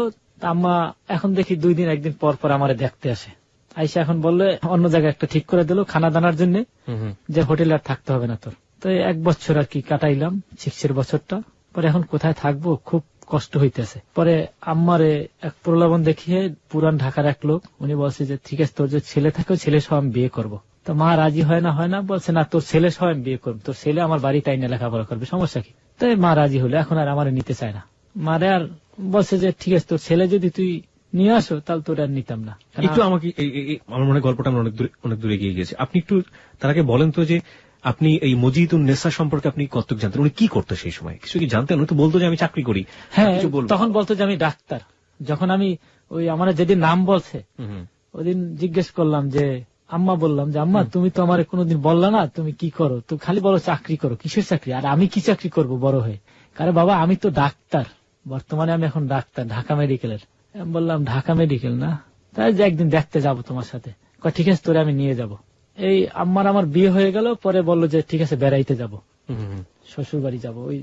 আম্মা এখন দেখি 2 দিন 1 দিন পর পর আমারে দেখতে আসে। আইসা এখন বললে অন্য জায়গায় একটা ঠিক করে দিল খানা দানার জন্য, যে হোটেলে আর থাকতে হবে না তোর। তো 1 বছর আর কি কাটাইলাম, 6 বছরটা। পরে এখন কোথায় থাকবো, খুব কষ্ট হইতেছে। পরে আম্মারে এক প্রলোভন দেখিয়ে পুরান ঢাকার এক লোক, উনি বলছে যে ঠিক আছে তোর যে ছেলে থাকে, ছেলে সহ আমি বিয়ে করবো। তো তো মা রাজি হয় না বলছে না তোর ছেলে সহ আমি বিয়ে করবো, তোর ছেলে আমার বাড়ি তাই না লেখাপড়া করবে, সমস্যা কি। তাই মা রাজি হলো, এখন আর আমার নিতে চায় না। মারে আর বলছে যে ঠিক আছে তোর ছেলে যদি তুই নিয়ে আসো তাহলে তোর আর নিতাম না। একটু আমাকে আমার মনে হয় গল্পটা আমরা অনেক দূরে এগিয়ে গেছে। আপনি একটু তার আগে বলেন তো যে আপনি এই মজিদুন নেসা সম্পর্কে আপনি কতটুকু জানতেন, উনি কি করতো সেই সময়, কিছু কি জানতেন? উনি তো বলতো যে আমি চাকরি করি। হ্যাঁ, তখন বলতো যে আমি ডাক্তার। যখন আমি ওই আমার যেদিন নাম বলছে ওইদিন জিজ্ঞেস করলাম যে আম্মা, বললাম যে আম্মা তুমি তো আমার কোনোদিন বললা না তুমি কি করো, তো খালি বলো চাকরি করো, কিসের চাকরি, আর আমি কি চাকরি করব বড় হয়ে। কারণ বাবা আমি তো ডাক্তার, বর্তমানে আমি এখন ডাক্তার ঢাকা মেডিকেলের। আমি বললাম ঢাকা মেডিকেল না, তাই যে একদিন দেখতে যাব তোমার সাথে। ঠিক আছে তোরে আমি নিয়ে যাব। এই আমার বিয়ে হয়ে গেল, পরে বললো যে ঠিক আছে বেড়াইতে যাব, শ্বশুর বাড়ি যাবো। ওই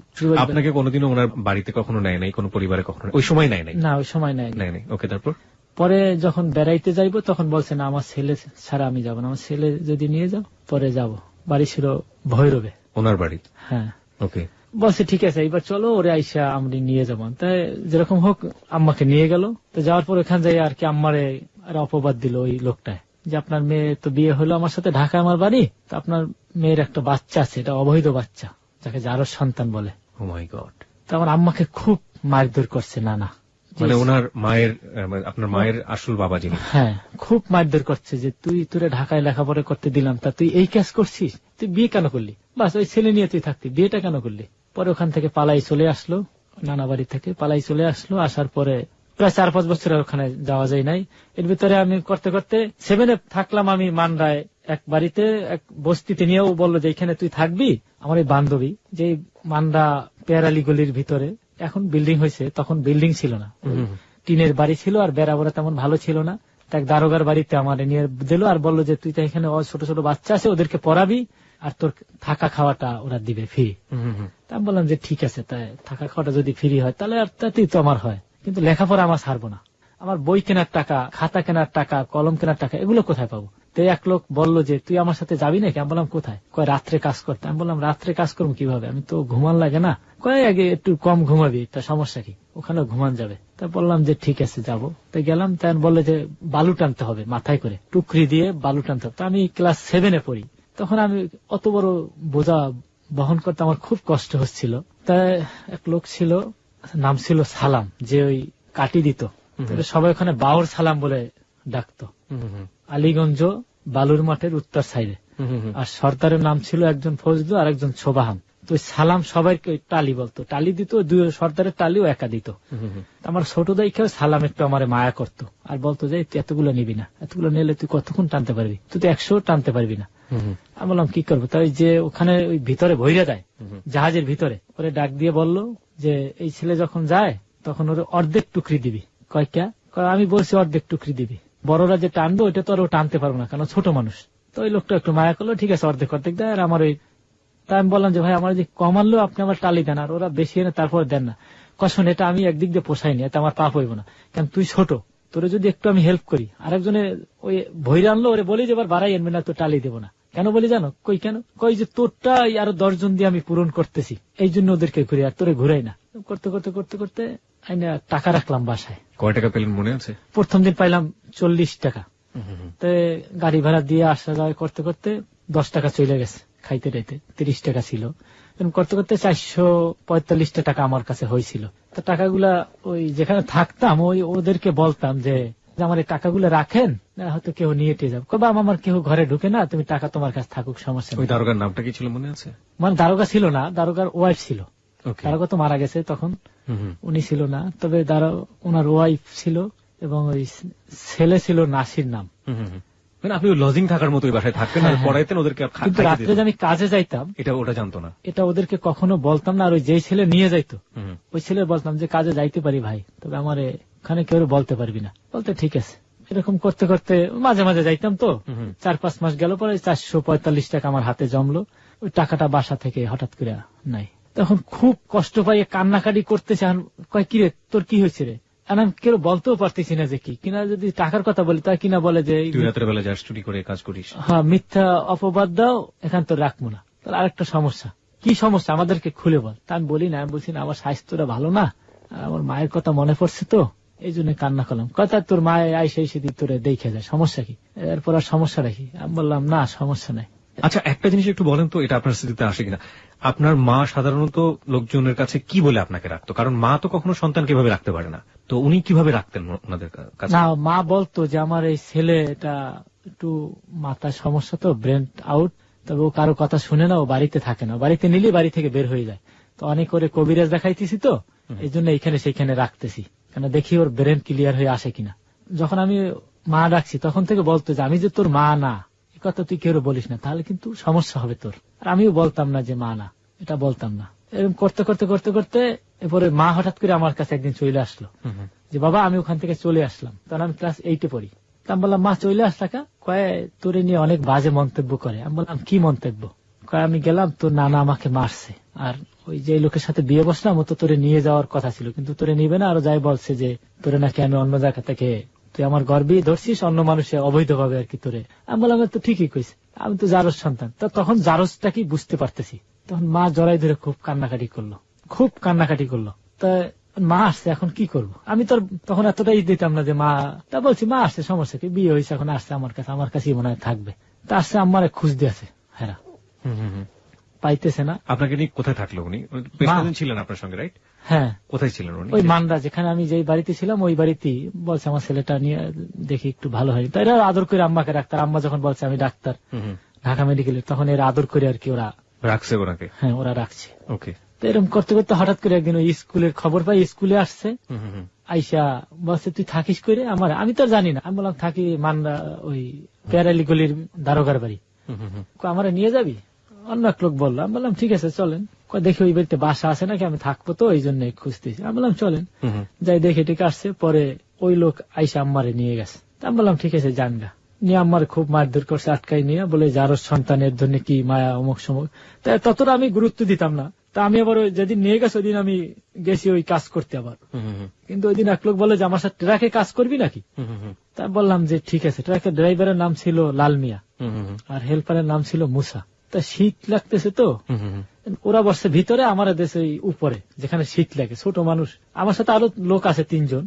আপনাকে কোনোদিনও ওনার বাড়িতে কখনো নেয় নাই, কোনো পরিবারে কখনো ওই সময় নেয় নাই? না, ওই সময় নেয় নাই। ওকে, তারপর পরে যখন বেড়াইতে যাইবো তখন বলছে না আমার ছেলে ছাড়া আমি যাব না, আমার ছেলে যদি নিয়ে যাও পরে যাব। বাড়ি ছিল ভৈরবে, ওনার বাড়ি। হ্যাঁ, ওকে। বলছে ঠিক আছে এইবার চলো, ওরে আইসা আমি নিয়ে যাবো। তাই যেরকম হোক আম্মাকে নিয়ে গেল। তো যাওয়ার পর ওখান যাই আর কি আম্মারে আর অপবাদ দিল ওই লোকটায় যে আপনার মেয়ে তো বিয়ে হলো আমার সাথে, ঢাকা আমার বাড়ি, তো আপনার মেয়ের একটা বাচ্চা আছে, এটা অবৈধ বাচ্চা, যাকে জারজ সন্তান বলে। ও মাই গড। তো আমার আম্মাকে খুব মারধর করছে নানা, মানে ওনার মায়ের, আপনার মায়ের আসল বাবা যিনি। হ্যাঁ, খুব মারধর করছে যে তুই তোরে ঢাকায় লেখাপড়া করতে দিলাম, তা তুই এই কাজ করছিস, তুই বিয়ে কেন করলি, বাস ওই ছেলে নিয়ে তুই থাকতি, বিয়েটা কেন করলি। পরে ওখান থেকে পালাই চলে আসলো, নানা বাড়ি থেকে পালাই চলে আসলো। আসার পরে প্রায় 4-5 বছর ওখানে যাওয়া যায় নাই। এর ভিতরে আমি করতে করতে 7-এ থাকলাম আমি মান্ডায় এক বাড়িতে, এক বস্তিতে নিয়েও বললো যে এখানে তুই থাকবি। আমার এই বান্ধবী যে মান্ডা পেয়ারালি গলির ভিতরে, এখন বিল্ডিং হয়েছে, তখন বিল্ডিং ছিল না, টিনের বাড়ি ছিল, আর বেড়াবোড়া তেমন ভালো ছিল না। এক দারোগার বাড়িতে আমার নিয়ে দিল আর বললো যে তুই তো এখানে ছোট ছোট বাচ্চা আছে ওদেরকে পড়াবি, আর তোর থাকা খাওয়াটা ওরা দিবে ফ্রি। তা আমি বললাম যে ঠিক আছে, তাই থাকা খাওয়াটা যদি ফ্রি হয় তাহলে আর তাতেই তো আমার হয়, কিন্তু লেখাপড়া আমার ছাড়বো না। আমার বই কেনার টাকা, খাতা কেনার টাকা, কলম কেনার টাকা এগুলো কোথায় পাবো। তো এক লোক বললো যে তুই আমার সাথে যাবি নাকি। আমি বললাম কোথায়, কয় রাত্রে কাজ করতে। আমি বললাম রাত্রে কাজ করবো কিভাবে, আমি তো ঘুমান লাগে না। কয় আগে একটু কম ঘুমাবি, তা সমস্যা কি, ওখানে ঘুমান যাবে। তা বললাম যে ঠিক আছে যাবো। তো গেলাম, তাই বললো যে বালু টানতে হবে মাথায় করে, টুকরি দিয়ে বালু টানতে হবে। তো আমি ক্লাস 7-এ পড়ি, তখন আমি অত বড় বোঝা বহন করতে আমার খুব কষ্ট হচ্ছিল। তাই এক লোক ছিল, নাম ছিল সালাম, যে ওই কাটি দিত, সবাই ওখানে বাউর সালাম বলে ডাকতো। আলীগঞ্জ বালুর মাঠের উত্তর সাইডে। আর সর্দারের নাম ছিল একজন ফজলু আর একজন সোবাহান। তো সালাম সবাইকে টালি বলতো, টালি দিত, দুই সর্দারের টালিও একা দিত। আমার ছোট দায়িত্ব সালাম একটু আমার মায়া করতো আর বলতো যে তুই এতগুলো নিবি না, এতগুলো নিলে তুই কতক্ষণ টানতে পারবি, তুই তো 100 টানতে পারবি না। আমি বললাম কি করবো, তাই যে ওখানে ওই ভিতরে ভইরা দেয় জাহাজের ভিতরে, ওরে ডাক দিয়ে বলল যে এই ছেলে যখন যায় তখন ওর অর্ধেক টুকরি দিবি। কয়টা? আমি বলছি অর্ধেক টুকরি দিবি, বড়রা যে টানবো ওইটা তো আর ও টানতে পারবো না, কারণ ছোট মানুষ। তো ওই লোকটা একটু মায়া করলো, ঠিক আছে অর্ধেক অর্ধেক দেয়। আর আমার ওই তাই আমি বললাম যে ভাই আমার যে কমানলো আপনি আমার টালি দেন, আর ওরা বেশি এনে তারপর দেন না। কখন এটা আমি একদিক দিয়ে পোষাইনি, এতে আমার পাপ হইব না, কারণ তুই ছোট, তোরে যদি একটু আমি হেল্প করি। আরেকজনে ওই ভৈরা আনলো, ওরে বলি যে এবার বাড়াই আনবে না, তো টালি দেবো না। কেন বলি জানো? কই কেন? কই যে তোরটা আরো 10 জন দিয়ে আমি পূরণ করতেছি, এই জন্য ওদেরকে ঘুরি, আর তোরে ঘুরাই না। করতে করতে করতে করতে টাকা রাখলাম বাসায়। কয় টাকা পেলেন মনে আছে? প্রথম দিন পাইলাম 40 টাকা। তো গাড়ি ভাড়া দিয়ে আসা যাওয়া করতে করতে 10 টাকা চলে গেছে, খাইতে রাইতে 30 টাকা ছিল। করতে করতে 445 টাকা আমার কাছে হয়েছিল। তো টাকাগুলা ওই যেখানে থাকতাম ওই ওদেরকে বলতাম যে আমার এই টাকাগুলো রাখেন, হয়তো কেউ নিয়ে টিয়ে যাবে। কবা আমার কেউ ঘরে ঢুকে না, তুমি টাকা তোমার কাছে থাকুক, সমস্যা নেই। ওই দারোগার নামটা কি ছিল মনে আছে? মানে দারোগা ছিল না, দারোগার ওয়াইফ ছিল। দারোগা তো মারা গেছে তখন, উনি ছিল না, তবে ওনার ওয়াইফ ছিল এবং ওই ছেলে ছিল নাসির নাম। আপনি লজিং থাকার মতো বাসায় থাকতেন আর পড়াইতেন ওদেরকে। কিন্তু রাত্রে যে আমি কাজে যাইতাম এটা ওটা জানতো না, এটা ওদেরকে কখনো বলতাম না। আর ওই যে ছেলে নিয়ে যাইতো ওই ছেলে বলতাম যে কাজে যাইতে পারি ভাই, তবে আমার ওখানে কেউ বলতে পারবি না। বলতে ঠিক আছে। এরকম করতে করতে মাঝে মাঝে যাইতাম। তো 4-5 মাস গেল পরে 445 টাকা আমার হাতে জমলো। ওই টাকাটা বাসা থেকে হঠাৎ করে নাই। তখন খুব কষ্ট পাই, কান্নাকাটি করতেছে। কয় কিরে তোর কি হয়েছে রে? আমি কেউ বলতেও পারতেছি না যে কি কিনা। যদি টাকার কথা বলি তা কিনা বলে যে রাতের বেলা যাস চুরি করে কাজ করিস। হ্যাঁ, মিথ্যা অপবাদ দাও, এখান তো রাখবো না। তাহলে আরেকটা সমস্যা, কি সমস্যা আমাদেরকে খুলে বল। তা আমি বলি না, আমি বলছি না আমার স্বাস্থ্যটা ভালো না, আর আমার মায়ের কথা মনে পড়ছে, তো এই জন্য কান্না করলাম। কথা তোর মা আইসে এসে দিয়ে তোরে দেখে যায়, সমস্যা কি? এরপর আর সমস্যা রাখি? আমি বললাম না, সমস্যা নাই। আচ্ছা, একটা জিনিস একটু বলেন তো, এটা আপনার স্মৃতিতে আসে কিনা, আপনার মা সাধারণত লোকজনের কাছে কি বলে আপনাকে রাখতো? কারণ মা তো কখনো সন্তানকে এভাবে রাখতে পারে না, তো উনি কিভাবে রাখতেন ওনাদের কাছে? না, মা বলতো যে আমার এই ছেলে এটা একটু মাথার সমস্যা, তো ব্রেন আউট, তবে ও কারো কথা শুনে না, ও বাড়িতে থাকে না, বাড়িতে নিলে বাড়ি থেকে বের হয়ে যায়। তো অনেক করে কবিরাজ দেখাইতেছি, তো এই জন্য এইখানে সেইখানে রাখতেছি, কেন দেখি ওর ব্রেন ক্লিয়ার হয়ে আসে কিনা। যখন আমি মা ডাকছি তখন থেকে বলতো যে আমি যে তোর মা না, এ কথা তুই কেউ বলিস না, তাহলে কিন্তু সমস্যা হবে তোর। আর আমিও বলতাম না যে মা না, এটা বলতাম না। এরকম করতে করতে করতে করতে এরপরে মা হঠাৎ করে আমার কাছে একদিন চলে আসলো যে বাবা আমি ওখান থেকে চলে আসলাম, তখন আমি ক্লাস 8-এ পড়ি। আমি বললাম মা চলে আসলা কা? কয়ে তোরে নিয়ে অনেক বাজে মন্তব্য করে। আমি বললাম কি মন্তব্য? কয়ে আমি গেলাম, তোর নানা আমাকে মারছে, আর ওই যে লোকের সাথে বিয়ে বসলাম ও তো তোরে নিয়ে যাওয়ার কথা ছিল, কিন্তু তোরে নিবে না, আরো যাই বলছে যে তোরে নাকি আমি অন্য জায়গা থেকে, তুই আমার গর্বে ধরছিস, অন্য মানুষে অবৈধভাবে আর কি তোরে। আমি বললাম তো ঠিকই কইছে, আমি তো জারজ সন্তান। তা তখন জারজটা কি বুঝতে পারতেছি। তখন মা জড়াই ধরে খুব কান্নাকাটি করলো, খুব কান্নাকাটি করলো। তা মা আসছে, এখন কি করব? আমি তো তখন এতটাই দিতাম না যে মা, তা বলছি মা আসছে, সমস্যা কি, বিয়ে হয়েছে, এখন আসছে আমার কাছে, আমার কাছেই মনে হয় থাকবে। তা আসছে, আমার খুঁজ দিয়েছে, হ্যাঁ পাইতেছে না। আপনাকে নিয়ে কোথায় থাকলো উনি? বেশ কদিন ছিলেন আপনার সঙ্গে, রাইট? হ্যাঁ। কোথায় ছিলেন উনি? ওই মানরা, যেখানে আমি যেই বাড়িতে ছিলাম ওই বাড়িতেই। বলছে আমার ছেলেটা নিয়ে দেখি একটু ভালো হয়, তাই এরা আদর করে আম্মাকে ডাক্তার, আম্মা যখন বলছে আমি ডাক্তার ঢাকা মেডিকেলের, তখন এরা আদর করে আর কি ওরা রাখছে ওনাকে। হ্যাঁ, ওরা রাখছে। ওকে। তো এরকম করতে করতে হঠাৎ করে একদিন ওই স্কুলের খবর পাই, স্কুলে আসছে, আইসা বলছে তুই থাকিস করে আমার, আমি তো জানি না। আমি বললাম থাকি মানরা ওই পেয়ারালি গলির দারোগার বাড়ি। আমার নিয়ে যাবি? অন্য এক লোক বললো। আমি বললাম ঠিক আছে চলেন। দেখি ওই বাড়িতে বাসা আছে নাকি, আমি থাকবো তো এই জন্য খুঁজতেছি। আমি বললাম চলেন যাই, দেখে ঠিক আসছে। পরে ওই লোক আইসা আম্মারে নিয়ে গেছে। আমি বললাম ঠিক আছে যান গা। নিয়ে আমার খুব মারধর করছে, আটকাই নিয়ে বলে যার সন্তানের জন্য কি মায়া অমুক সমুক। তাই ততটা আমি গুরুত্ব দিতাম না। তা আমি আবার যেদিন নিয়ে গেছে ওইদিন আমি গেছি ওই কাজ করতে আবার। কিন্তু ওই দিন এক লোক বলে যে আমার সাথে ট্রাকে কাজ করবি নাকি? তা বললাম যে ঠিক আছে। ট্রাকের ড্রাইভারের নাম ছিল লাল মিয়া আর হেল্পারের নাম ছিল মুসা। তা শীত লাগতেছে তো ওরা বসছে ভিতরে, আমার দেশে উপরে যেখানে শীত লাগে, ছোট মানুষ। আমার সাথে আরো লোক আছে 3 জন।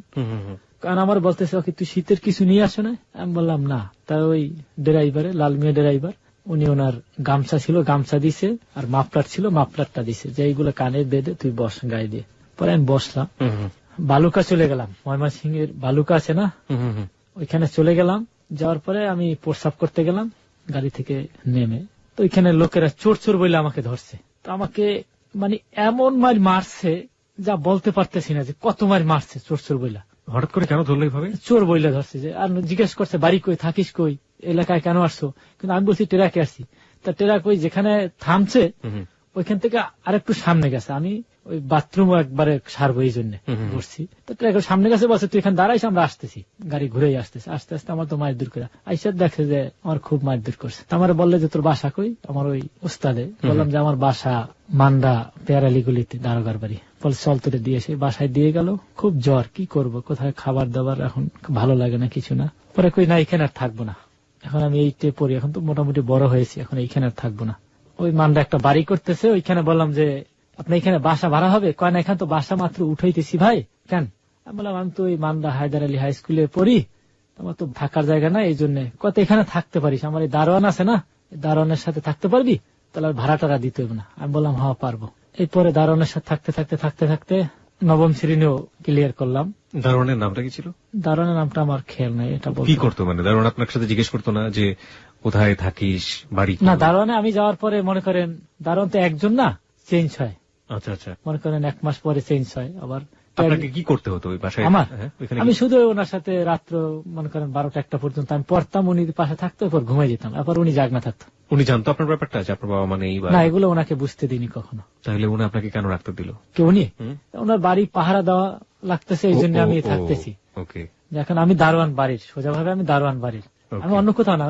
কারণ আমার বলতেছে তুই শীতের কিছু নিয়ে আসো না? আমি বললাম না। তা ওই ড্রাইভারে, লাল মিয়া ড্রাইভার, উনি ওনার গামছা ছিল, গামছা দিছে, আর মাফলার ছিল, মাফলারটা দিছে, যে এইগুলো কানে বেঁধে তুই বস গায়ে দিয়ে। পরে আমি বসলাম। বালুকা চলে গেলাম, ময়মনসিংহ এর বালুকা আছে না, ওইখানে চলে গেলাম। যাওয়ার পরে আমি প্রস্রাব করতে গেলাম গাড়ি থেকে নেমে। তো ওইখানে লোকেরা চোর চোর বলে আমাকে ধরছে। তো আমাকে মানে এমন মার মারছে যা বলতে পারতেছি না, যে কত মার মারছে চোর চোর বইলা। হঠাৎ করে কেন ধরলো এইভাবে? চোর বইলা ধরছে। যে আর জিজ্ঞেস করছে বাড়ি কই, থাকিস কই, এলাকায় কেন আসছো? কিন্তু আমি বলছি টেরাকে আসছি। তা টেরাক ওই যেখানে থামছে ওইখান থেকে আর একটু সামনে গেছে। আমি ওই বাথরুমও একবারে সারবো এই জন্য বসছি। তো ট্রেকের সামনে গেছে, বলছে তুই এখানে দাঁড়াইস, আমরা আসতেছি। গাড়ি ঘুরেই আসতেছে। আস্তে আস্তে আমার তো মায়ের দূর করে আইসা দেখে যে আমার খুব মায়ের দূর করছে। আমার বললে যে তোর বাসা কই? আমার ওই উস্তাদে বললাম যে আমার বাসা মান্ডা পেয়ারালি গলিতে দারোগার বাড়ি। বলে চল তোরে দিয়ে এসে। বাসায় দিয়ে গেল। খুব জ্বর, কি করব, কোথায় খাবার দাবার এখন ভালো লাগে না, কিছু না। পরে কই না এখানে আর থাকবো না, এখন আমি এইটে পড়ি, এখন তো মোটামুটি বড় হয়েছি, এখন এইখানে আর থাকবো না। ওই মান্ডা একটা বাড়ি করতেছে, ওইখানে বললাম যে আপনার এখানে বাসা ভাড়া হবে? কয় না, এখানে তো বাসা মাত্র উঠাইতেছি ভাই। কেন? আমি বললাম আমি তো ওই মান্ডা হায়দার আলী হাই স্কুলে পড়ি, আমার তো থাকার জায়গা না, এই জন্য। কত এখানে থাকতে পারিস, আমার এই দারোয়ান আছে না, দারোয়ানের সাথে থাকতে পারবি, তাহলে ভাড়া টাড়া দিতে হবে না। আমি বললাম হ্যাঁ পারবো। এরপরে দারোয়ানের সাথে থাকতে থাকতে থাকতে থাকতে 9ম শ্রেণীও ক্লিয়ার করলাম। দারোয়ানের নামটা কি ছিল? দারোয়ানের নামটা আমার খেয়াল নাই। এটা কি করতো মানে দারোয়ান আপনার সাথে জিজ্ঞেস করতো না যে কোথায় থাকিস, বাড়ি? না, দারোয়ানে আমি যাওয়ার পরে মনে করেন দারোয়ান তো একজন না, চেঞ্জ হয়। আচ্ছা আচ্ছা। মনে করেন 1 মাস পরে চেঞ্জ হয় আবার। আপনাকে কি করতে হতো ওই বাসায়? আমার আমি শুধু ওনার সাথে রাত্র মনে করেন 12টা-1টা পর্যন্ত আমি পড়তাম, উনি পাশে থাকতো, এরপর ঘুমাই যেতাম, এরপর উনি জাগনা থাকতো। উনি জানতো আপনার ব্যাপারটা যে আপনার বাবা মানে? না, এগুলো ওনাকে বুঝতে দিইনি কখনো। তাহলে উনি আপনাকে কেন রাখতে দিল? কে উনি? ওনার বাড়ি পাহারা দেওয়া লাগতেছে, এই জন্য আমি থাকতেছি। ওকে। এখন আমি দারোয়ান বাড়ির, সোজা ভাবে আমি দারোয়ান বাড়ির, আমি অন্য কোথাও না।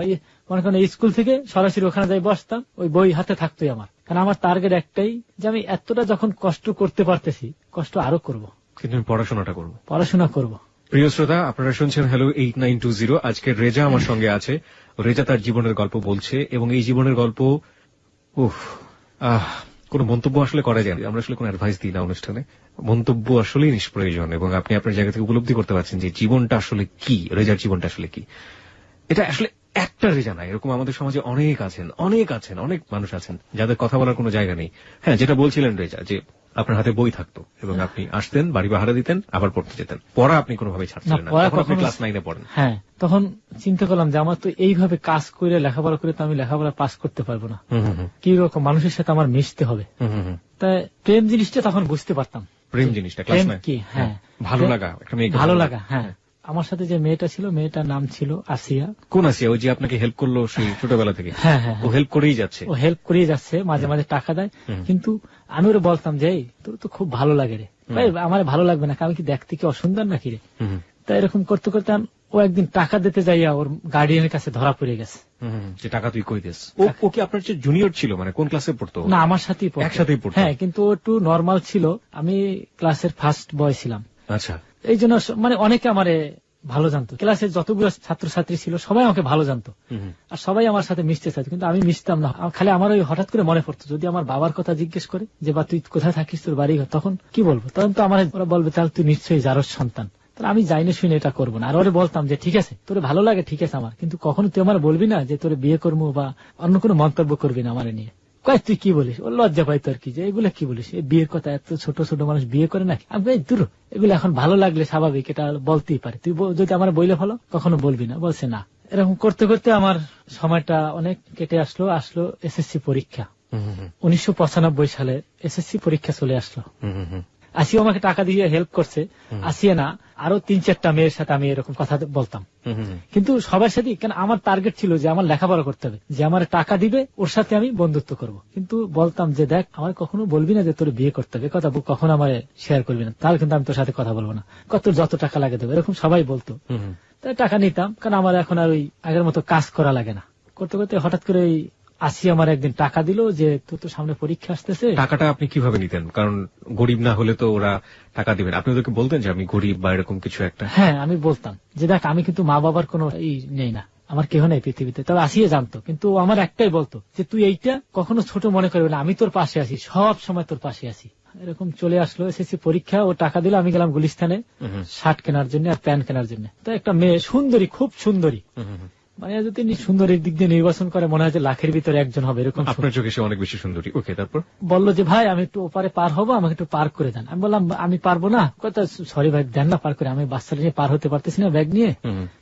মনে করেন স্কুল থেকে সরাসরি ওখানে যাই বসতাম, ওই বই হাতে থাকতোই আমার। কারণ আমার টার্গেট একটাই যে আমি এতটা যখন কষ্ট করতে পারতেছি, কষ্ট আরো করব, কিন্তু পড়াশোনাটা করব, পড়াশোনা করব। প্রিয় শ্রোতা, আপনারা শুনছেন হ্যালো 8920। আজকে রেজা আমার সঙ্গে আছে। রেজা তার জীবনের গল্প বলছে, এবং এই জীবনের গল্প কোন মন্তব্য আসলে করা যায় না। আমরা আসলে কোন অ্যাডভাইস দিই না অনুষ্ঠানে। মন্তব্য আসলেই নিষ্প্রয়োজন, এবং আপনি আপনার জায়গা থেকে উপলব্ধি করতে পারছেন যে জীবনটা আসলে কি, রেজার জীবনটা আসলে কি। এটা আসলে একটা রেজা না, এরকম আমাদের সমাজে অনেক আছেন, অনেক মানুষ আছেন যাদের কথা বলার কোনো জায়গা নেই। হ্যাঁ, যেটা বলছিলেন রেজা, যে আপনার হাতে বই থাকতো এবং আপনি আসতেন, বাড়ি ভাড়া দিতেন, আবার পড়তে যেতেন। পড়া আপনি কোনোভাবে ছাড়ছিলেন না, তখন আপনি ক্লাস 9 পড়েন। হ্যাঁ, তখন চিন্তা করলাম যে আমার তো এইভাবে কাজ করে লেখাপড়া করে তো আমি লেখাপড়া পাস করতে পারবো না, কি রকম মানুষের সাথে আমার মিশতে হবে। তাই প্রেম জিনিসটা তখন বুঝতে পারতাম। প্রেম জিনিসটা ক্লাস 9 কি? হ্যাঁ, ভালো লাগা, একটা মেয়েকে ভালো লাগা। হ্যাঁ, আমার সাথে যে মেয়েটা ছিল, মেয়েটার নাম ছিল আসিয়া। কোন আসিয়া? ওই যে আপনাকে হেল্প করলো সেই ছোটবেলা থেকে? হ্যাঁ হ্যাঁ, ও হেল্প করেই যাচ্ছে। ও হেল্প করেই যাচ্ছে, মাঝে মাঝে টাকা দেয়। কিন্তু আমি ওরা বলতাম যে তোর তো খুব ভালো লাগে রে। ভাই, আমার ভালো লাগবে না, আমি কি দেখতে কি অসুন্দর নাকি রে? তাই এরকম করতে করতে ও একদিন টাকা দিতে যাইয়া ওর গার্ডিয়ানের কাছে ধরা পড়ে গেছে। যে টাকা তুই কই দিস। ও কি আপনার চেয়ে জুনিয়র ছিল? মানে কোন ক্লাসে পড়তো? না, আমার সাথেই পড়তো। একসাথেই পড়তো? হ্যাঁ, কিন্তু ও একটু নর্মাল ছিল, আমি ক্লাসের ফার্স্ট বয় ছিলাম। আচ্ছা। এই জন্য মানে অনেকে আমারে ভালো জানতো, ক্লাসের যতগুলো ছাত্রছাত্রী ছিল সবাই আমাকে ভালো জানতো, আর সবাই আমার সাথে মিশতে চাইতো, কিন্তু আমি মিশতাম না। খালি আমার ওই হঠাৎ করে মনে পড়তো, যদি আমার বাবার কথা জিজ্ঞেস করে যে বা তুই কোথায় থাকিস, তোর বাড়ি, তখন কি বলবো? তখন তো আমার ওরা বলবে তাহলে তুই নিশ্চয়ই জারোর সন্তান। তাহলে আমি যাইনি শুনে এটা করবো না। আর ওরা বলতাম যে ঠিক আছে, তোর ভালো লাগে, ঠিক আছে আমার, কিন্তু কখনো তুই আমার বলবি না যে তোর বিয়ে করবো বা অন্য কোনো মন্তব্য করবি না আমার নিয়ে। কয় তুই কি বলিস? ও লজ্জা পাই তোর কি, যে এগুলো কি বলিস, এই বিয়ের কথা, এত ছোট ছোট মানুষ বিয়ে করে নাকি? আমি দূর, এগুলো এখন ভালো লাগলে স্বাভাবিক, এটা বলতেই পারে, তুই যদি আমার বইলে ভালো কখনো বলবি না। বলছে না। এরকম করতে করতে আমার সময়টা অনেক কেটে আসলো এসএসসি পরীক্ষা। 1995 সালে এসএসসি পরীক্ষা চলে আসলো। আসিয়া আমাকে টাকা দিয়ে হেল্প করছে, আসিয়া না, আরো 3-4টা মেয়ের সাথে আমি এরকম কথা বলতাম। কিন্তু সবার সাথে, কেন আমার টার্গেট ছিল যে আমার লেখাপড়া করতে হবে, যে আমার টাকা দিবে ওর সাথে আমি বন্ধুত্ব করব। কিন্তু বলতাম যে দেখ, আমার কখনো বলবি না যে তোর বিয়ে করতে হবে, কথা কখনো আমার শেয়ার করবি না, তাহলে কিন্তু আমি তোর সাথে কথা বলবো না, কত যত টাকা লাগে দেবে, এরকম সবাই বলতো। তাই টাকা নিতাম, কারণ আমার এখন আর ওই আগের মতো কাজ করা লাগে না। করতে করতে হঠাৎ করে ওই আসিয়া আমার একদিন টাকা দিল যে তোর তো সামনে পরীক্ষা আসতেছে। টাকাটা আপনি কিভাবে নিতেন? কারণ গরিব না হলে তো ওরা টাকা দিবেন। আপনি ওদেরকে বলতেন যে আমি গরিব বা এরকম কিছু একটা? হ্যাঁ, আমি বলতাম যে দেখ, আমি কিন্তু মা বাবার কোনো নেই না, আমার কেহ নেই পৃথিবীতে। তবে আসিয়া জানতো, কিন্তু আমার একটাই বলতো যে তুই এইটা কখনো ছোট মনে করবি না, আমি তোর পাশে আছি, সব সময় তোর পাশে আছি। এরকম চলে আসলো এসএসসি পরীক্ষা, ও টাকা দিল, আমি গেলাম গুলিস্তানে শার্ট কেনার জন্য আর প্যান্ট কেনার জন্য। তো একটা মেয়ে সুন্দরী, খুব সুন্দরী, মানে যদি সুন্দরীর দিক দিয়ে নির্বাচন করে মনে হয় যে লাখের ভিতরে একজন হবে, এরকম। আপনার চোখে সে অনেক বেশি সুন্দরী। ওকে, তারপর বললো যে ভাই আমি একটু ওপারে পার হবো, আমাকে একটু পার করে দেন। আমি বললাম আমি পারবো না। কথা সরি ভাই, দেন না পার করে, আমি বাচ্চাটা নিয়ে পার হতে পারতেছি না ব্যাগ নিয়ে।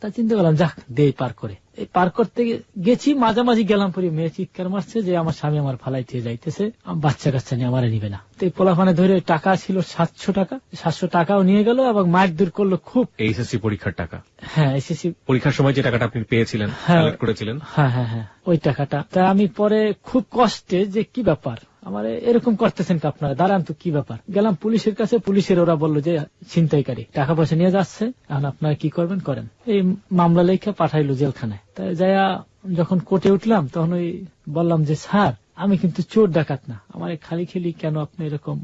তা চিন্তা করলাম যাক দে পার করে। এই পার করতে গেছি, মাঝামাঝি গেলাম পরে মেয়ে চিৎকার মারছে যে আমার স্বামী আমার ফালাইতে যাইতেছে, বাচ্চা কাচ্চা নিয়ে আমার নিবে না। তো এই পোলাফানে ধরে টাকা ছিল 700 টাকা, 700 টাকাও নিয়ে গেল এবং মার দূর করলো খুব। এসএসসি পরীক্ষার টাকা? হ্যাঁ, এসএসসি পরীক্ষার সময় যে টাকাটা আপনি পেয়েছিলেন, কালেক্ট করেছিলেন। হ্যাঁ হ্যাঁ হ্যাঁ, ওই টাকাটা। তা আমি পরে খুব কষ্টে যে কি ব্যাপার, আমার এরকম করতেছেন কি আপনারা, দাঁড়ান তো কি ব্যাপার। গেলাম পুলিশের কাছে, পুলিশের ওরা বললো যে ছিনতাইকারী টাকা পয়সা নিয়ে যাচ্ছে, এখন আপনারা কি করবেন করেন। এই মামলা লেখা পাঠাইলো জেলখানায়। তাই যাইয়া যখন কোর্টে উঠলাম তখন ওই বললাম যে স্যার আমি কিন্তু চোর ডাকাত না, আমার খালি খেলি কেন আপনি এরকম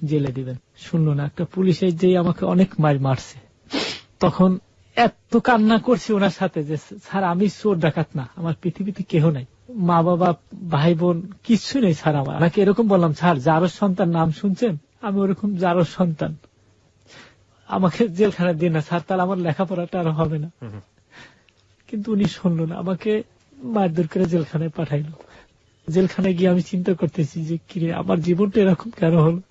জেলে দিবেন। শুনলো না, একটা পুলিশের যে আমাকে অনেক মারছে। তখন এত কান্না করছি ওনার সাথে যে স্যার আমি চোর ডাকাত না, আমার পৃথিবীতে কেহ নাই, মা বাবা ভাই বোন কিচ্ছু নেই স্যার আমার। আমাকে এরকম বললাম স্যার জারোর সন্তান নাম শুনছেন, আমি ওরকম জারোর সন্তান, আমাকে জেলখানায় দিন না স্যার, তাহলে আমার লেখাপড়াটা আর হবে না। কিন্তু উনি শুনলো না, আমাকে মারধর করে জেলখানায় পাঠাইলো। জেলখানায় গিয়ে আমি চিন্তা করতেছি যে কিরে আমার জীবনটা এরকম কেন হলো।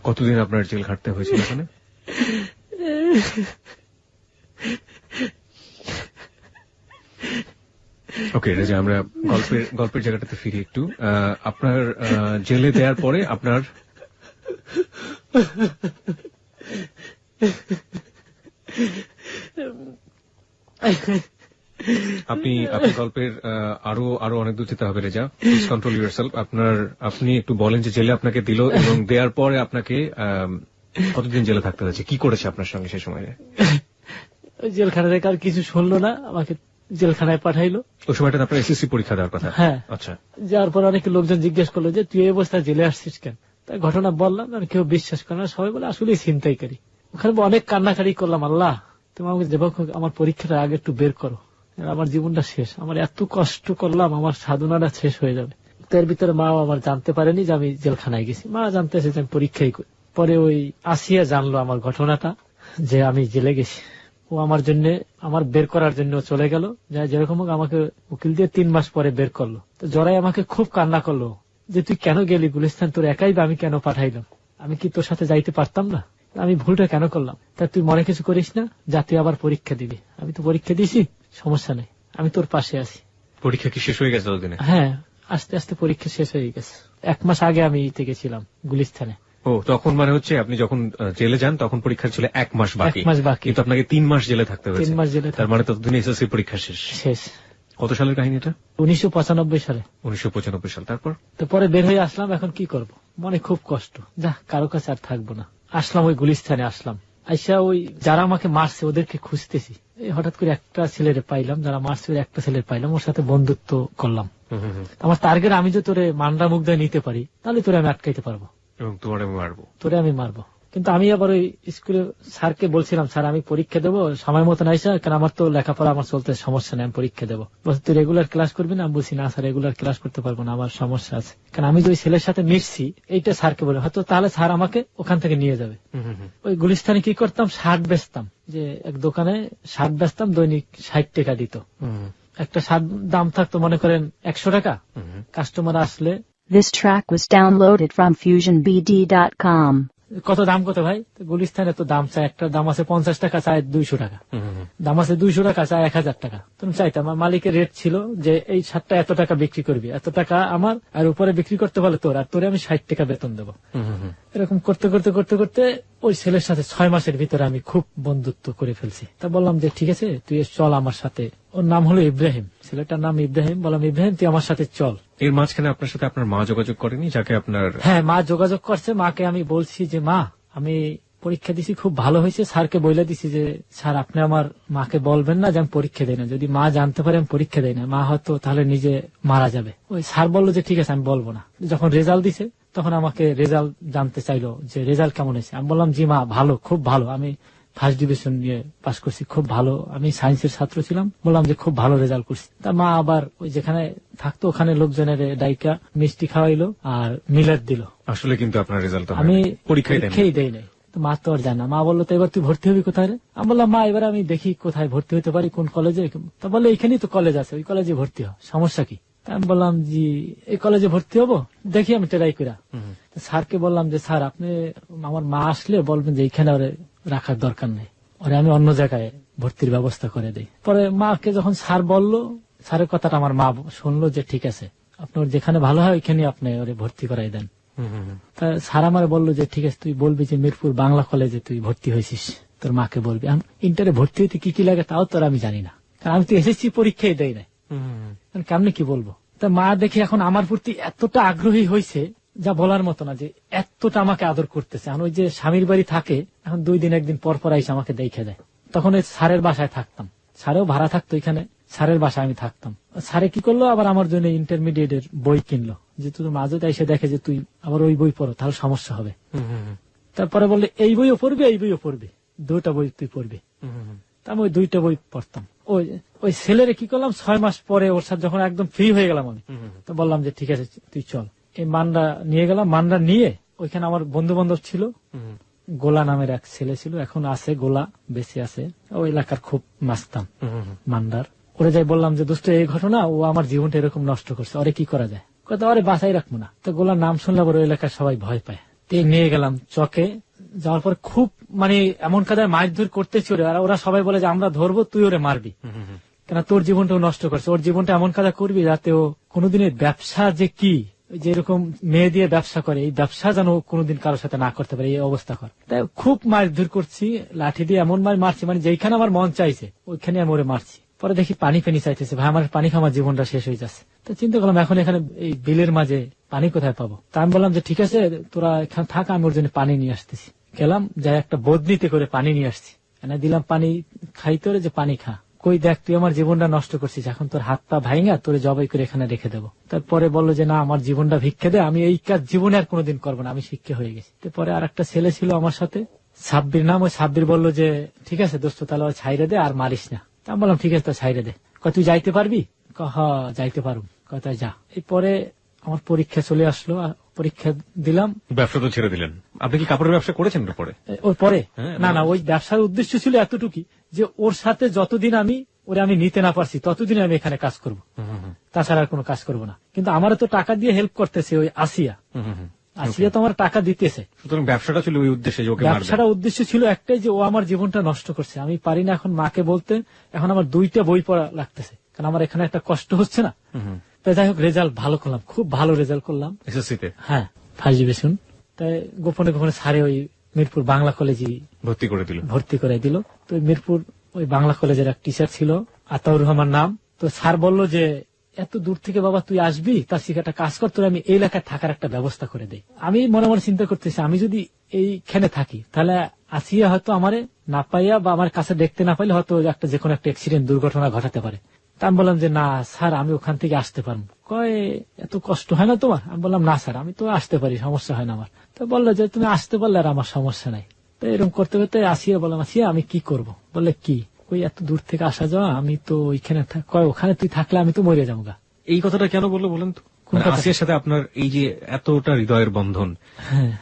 কতদিন আপনার জেল খাটতে হয়েছিল এখানে? ওকে রেজা, আমরা গল্পের জায়গাটাতে ফিরি একটু। আপনার জেলে দেওয়ার পরে আপনার আপনি গল্পের আরো অনেক দূর যেতে হবে রেজা, প্লিজ কন্ট্রোল ইউরসেলফ। আপনি একটু বলেন যে জেলে আপনাকে দিল এবং দেওয়ার পরে আপনাকে কতদিন জেলে থাকতে হয়েছে, কি করেছে আপনার সঙ্গে সে সময়? জেলখানা থেকে আর কিছু শুনলো না, আমাকে জেলখানায় পাঠাইলো। ওই সময়টা আপনার এসএসসি পরীক্ষা দেওয়ার কথা? হ্যাঁ। আচ্ছা। যাওয়ার পর অনেক লোকজন জিজ্ঞেস করলো যে তুই এই অবস্থায় জেলে আসছিস কেন। তাই ঘটনা বললাম, কেউ বিশ্বাস করে না, সবাই বলে আসলেই ছিনতাইকারী। ওখানে অনেক কান্নাকারি করলাম, আল্লাহ তুমি আমাকে যেভাবে আমার পরীক্ষাটা আগে একটু বের করো, আমার জীবনটা শেষ, আমার এত কষ্ট করলাম, আমার সাধনাটা শেষ হয়ে যাবে। তো এর ভিতরে মা আমার জানতে পারেনি যে আমি জেলখানায় গেছি, মা জানতে এসেছে আমি পরীক্ষাই করি। পরে ওই আসিয়া জানলো আমার ঘটনাটা, যে আমি জেলে গেছি। ও আমার জন্য, আমার বের করার জন্য চলে গেল, যেরকম হোক আমাকে উকিল দিয়ে 3 মাস পরে বের করলো। তো জরাই আমাকে খুব কান্না করলো যে তুই কেন গেলি গুলিস্তান, তোর একাই বা আমি কেন পাঠাইলাম, আমি কি তোর সাথে যাইতে পারতাম না, আমি ভুলটা কেন করলাম, তা তুই মনে কিছু করিস না, যা তুই আবার পরীক্ষা দিবি। আমি তো পরীক্ষা দিয়েছি, সমস্যা নেই, আমি তোর পাশে আছি। পরীক্ষা কি শেষ হয়ে গেছে ওদিনে? হ্যাঁ, আস্তে আস্তে পরীক্ষা শেষ হয়ে গেছে। 1 মাস আগে আমি গেছিলাম গুলিস্তানে। ও, তখন মানে হচ্ছে আপনি যখন জেলে যান তখন পরীক্ষা ছিল 1 মাস বাকি। 1 মাস বাকি, কিন্তু আপনাকে 3 মাস জেলে থাকতে হয়েছে। 3 মাস জেলে। তার মানে ততদিনে এসএসসি পরীক্ষা শেষ। কত সালের কাহিনী এটা? 1995 সালে। 1995 সাল। তারপর তো পরে বের হয়ে আসলাম। এখন কি করব, মনে খুব কষ্ট, যা কারো কাছে আর থাকবো না। আসলাম ওই গুলিস্তানে আসলাম। আইসা ওই যারা আমাকে মারছে ওদেরকে খুঁজতেছি। হঠাৎ করে একটা ছেলের পাইলাম, যারা মারছে ওই একটা ছেলের পাইলাম, ওর সাথে বন্ধুত্ব করলাম। আমার টার্গেট, আমি যে তোরে মান্ডা মুগ্ধা নিতে পারি তাহলে তোরে আমি আটকাইতে পারবো এবং তোরে আমি মারবো। কিন্তু আমি আবার ওই স্কুলে স্যারকে বলছিলাম, স্যার আমি পরীক্ষা দেবো সময় মতো নাই স্যার, কারণ আমার তো লেখাপড়া আমার চলতে সমস্যা নেই, আমি পরীক্ষা দেবো। বলছে তুই রেগুলার ক্লাস করবি না? আমি বলছি না স্যার, রেগুলার ক্লাস করতে পারবো না, আমার সমস্যা আছে। কারণ আমি যে ওই ছেলের সাথে মিশছি এইটা স্যারকে বলে, হয়তো তাহলে স্যার আমাকে ওখান থেকে নিয়ে যাবে। ওই গুলিস্তানে কি করতাম, শার্ট বেচতাম, যে এক দোকানে শার্ট বেচতাম, দৈনিক 60 টাকা দিত। একটা শার্ট দাম থাকতো মনে করেন 100 টাকা। কাস্টমার আসলে This track was downloaded from FusionBD.com. কত দাম কত ভাই? গুলিস্তানে তো দাম চায়, একটা দাম আছে 50 টাকা, চায় 200 টাকা, দাম আছে 200 টাকা, চায় 1000 টাকা। তুমি চাইতাম, আমার মালিকের রেট ছিল যে এই শার্টটা এত টাকা বিক্রি করবি, এত টাকা আমার, আর উপরে বিক্রি করতে পারলে তোর, আর তোরে আমি 60 টাকা বেতন দেবো। এরকম করতে করতে করতে করতে ওই ছেলের সাথে 6 মাসের ভিতরে আমি খুব বন্ধুত্ব করে ফেলছি। তা বললাম যে ঠিক আছে তুই চল আমার সাথে। ওর নাম হলো ইব্রাহিম, ছেলেটার নাম ইব্রাহিম। বললাম ইব্রাহিম তুই আমার সাথে চল। এর মাঝখানে আপনার সাথে আপনার মা যোগাযোগ করেনি, যাকে আপনার? হ্যাঁ, মা যোগাযোগ করছে। মাকে আমি বলছি যে মা আমি পরীক্ষা দিছি, খুব ভালো হয়েছে, স্যারকে বলে দিছি যে স্যার আপনি আমার মাকে বলবেন না যে আমি পরীক্ষা দেই না, যদি মা জানতে পারে আমি পরীক্ষা দেই না, মা হয়তো তাহলে নিজে মারা যাবে। ওই স্যার বললো যে ঠিক আছে আমি বলবো না। যখন রেজাল্ট দিছে তখন আমাকে রেজাল্ট জানতে চাইলো যে রেজাল্ট কেমন হয়েছে। আমি বললাম জি মা ভালো, খুব ভালো, আমি ফার্স্ট ডিভিশন নিয়ে পাস করছি, খুব ভালো, আমি সায়েন্সের ছাত্র ছিলাম। বললাম যে খুব ভালো রেজাল্ট করছি। তা মা আবার ওই যেখানে থাকতো ওখানে লোকজনের ডাইকা মিষ্টি খাওয়াইলো আর মিলার দিল। আসলে কিন্তু আপনার রেজাল্ট আমি পরীক্ষাই দেই নাই। মা তো আর জানা। মা বললো তো এবার তুই ভর্তি হবি কোথায় রে? আমি বললাম মা এবার আমি দেখি কোথায় ভর্তি হতে পারি, কোন কলেজে। তা বললো এখানেই তো কলেজ আছে, ওই কলেজে ভর্তি হ, সমস্যা কি? আমি বললাম জি এই কলেজে ভর্তি হবো, দেখি আমি ট্রাই করা। স্যারকে বললাম যে স্যার আপনি আমার মা আসলে বলবেন যে এইখানে ওরে রাখার দরকার নেই, ওরে আমি অন্য জায়গায় ভর্তির ব্যবস্থা করে দিই। পরে মাকে যখন স্যার বললো, স্যারের কথাটা আমার মা শুনলো যে ঠিক আছে আপনার যেখানে ভালো হয় ওইখানে আপনি ওরে ভর্তি করাই দেন। তা স্যার আমার বললো যে ঠিক আছে তুই বলবি যে মিরপুর বাংলা কলেজে তুই ভর্তি হয়েছিস, তোর মাকে বলবি। ইন্টারে ভর্তি হইতে কি কি লাগে তাও তোর আমি জানি না, কারণ আমি তো এসএসসি পরীক্ষাই দেই নাই, কেমনে কি বলবো। তা মা দেখে এখন আমার প্রতি এতটা আগ্রহী হয়েছে যা বলার মতো না, যে এতটা আমাকে আদর করতেছে। এখন ওই যে স্বামীর বাড়ি থাকে, এখন 2 দিন 1 দিন পর পর এসে আমাকে দেখে দেয়। তখন ওই স্যারের বাসায় থাকতাম, স্যারেও ভাড়া থাকতো এখানে, স্যারের বাসায় আমি থাকতাম। স্যারে কি করলো, আবার আমার জন্য ইন্টারমিডিয়েটের বই কিনলো, যে তুই মাঝে এসে দেখে যে তুই আবার ওই বই পড়ো তাহলে সমস্যা হবে। তারপরে বললে এই বইও পড়বি এই বইও পড়বি, 2টা বই তুই পড়বি। তা আমি ওই 2টা বই পড়তাম। ওই ছেলেরে কি করলাম, 6 মাস পরে ওর সাথে যখন একদম ফ্রি হয়ে গেলাম আমি, তো বললাম যে ঠিক আছে তুই চল। এই মান্ডা নিয়ে গেলাম। মান্ডা নিয়ে ওইখানে আমার বন্ধু বান্ধব ছিল, গোলা নামের এক ছেলে ছিল, এখন আছে গোলা, বেঁচে আছে, ওই এলাকার খুব মাস্তান মান্ডার। ওরে যাই বললাম যে দোস্ত এই ঘটনা, ও আমার জীবনটা এরকম নষ্ট করছে, ওরে কি করা যায়? কথা ওরে বাঁচাই রাখবো না। তো গোলার নাম শুনলে আবার ওই এলাকার সবাই ভয় পায়। নিয়ে গেলাম চকে, যাওয়ার পর খুব মানে এমন কাদায় মারধর করতে ছিল, আর ওরা সবাই বলে যে আমরা ধরবো, তুই ওরে মারবি, কেন তোর জীবনটাও নষ্ট করছে, ওর জীবনটা এমন কাদা করবি যাতে ও কোনোদিনের ব্যবসা যে কি, যেরকম মেয়ে দিয়ে ব্যবসা করে এই ব্যবসা যেন কোনোদিন কারোর সাথে না করতে পারে, এই অবস্থা কর। তাই খুব মারধর করছি, লাঠি দিয়ে এমন মারছি, মানে যেখানে আমার মন চাইছে ওইখানে আমি ওরে মারছি। পরে দেখি পানি চাইতেছে, ভাই আমার পানি খাওয়ার জীবনটা শেষ হয়ে যাচ্ছে। তো চিন্তা করলাম এখন এখানে এই বিলের মাঝে পানি কোথায় পাবো। তা আমি বললাম যে ঠিক আছে তোরা এখানে থাক, আমি ওর জন্য পানি নিয়ে আসতেছি। গেলাম, যাই একটা বদনিতে করে পানি নিয়ে আসছি, এনে দিলাম পানি খাইতে, যে পানি খা। কই দেখ তুই আমার জীবনটা নষ্ট করছিস, এখন তোর হাত পা ভাইঙ্গা তোরে জবাই করে এখানে রেখে দেবো। তারপরে বললো যে না আমার জীবনটা ভিক্ষা দে, আমি এই কাজ জীবনে আর কোনোদিন করবো না, আমি শিক্ষা হয়ে গেছি। পরে আর একটা ছেলে ছিল আমার সাথে, সাব্বির নাম, ওই সাব্বির বললো যে ঠিক আছে দোস্ত তাহলে ছাইরে দে, আর মারিস না। আমি বললাম ঠিক আছে তা ছাইরে দে। তুই যাইতে পারবি? যাইতে পারবো। কথা যা। এরপরে আমার পরীক্ষা চলে আসলো, পরীক্ষা দিলাম। ব্যবসা তো ছেড়ে দিলেন, আপনি কি কাপড়ের ব্যবসা করেছেন পরে? ওর পরে হ্যাঁ, না, ওই ব্যবসার উদ্দেশ্য ছিল এতটুকুই যে ওর সাথে যতদিন আমি নিতে না পারছি ততদিন আমি এখানে কাজ করব, তাছাড়া আর কোনো কাজ করব না। কিন্তু আমারও তো টাকা দিয়ে হেল্প করতেছে ওই আসিয়া তো আমার টাকা দিতেছে। সুতরাং ব্যবসাটা ছিল ওই উদ্দেশ্যে যে ওকে মারবেন। ব্যবসাটা উদ্দেশ্য ছিল একটাই যে ও আমার জীবনটা নষ্ট করছে। আমি পারি না এখন মাকে বলতে, এখন আমার 2টা বই পড়া লাগতেছে, কারণ আমার এখানে একটা কষ্ট হচ্ছে না। তো যাই হোক, রেজাল্ট ভালো করলাম, খুব ভালো রেজাল্ট করলাম এসএসসিতে। হ্যাঁ, ফার্স্ট ডিভিশন। তাই গোপনে গোপনে স্যারে ওই মিরপুর বাংলা কলেজে ভর্তি করে দিল। তো মিরপুর ওই বাংলা কলেজের এক টিচার ছিল, আতাউর রহমান নাম। তো স্যার বলল যে এত দূর থেকে বাবা তুই আসবি, তার শিখে একটা কাজ কর, তোর আমি এই এলাকায় থাকার একটা ব্যবস্থা করে দেই। আমি মনে মনে চিন্তা করতেছি, আমি যদি এইখানে থাকি তাহলে আসিয়া হয়তো আমারে না পাইয়া বা আমার কাছে দেখতে না পাইলে হয়তো একটা যে কোনো একটা অ্যাক্সিডেন্ট দুর্ঘটনা ঘটাতে পারে। তা আমি বললাম যে না স্যার, আমি ওখান থেকে আসতে পারবো। কয় এত কষ্ট হয় না তোমার? আমি বললাম না স্যার, আমি তো আসতে পারি, সমস্যা হয় না আমার। তো বললো যে তুমি আসতে পারলে আর আমার সমস্যা নাই। তো এরকম করতে করতে আসিয়া বললাম, আসিয়া আমি কি করব? বললে কি, ওই এত দূর থেকে আসা যাওয়া, আমি তো ওইখানে কয় ওখানে তুই থাকলে আমি তো মরে যাবো গা। এই কথাটা কেন বললো বলেন তো? আসিয়ার সাথে আপনার এই যে এতটা হৃদয়ের বন্ধন,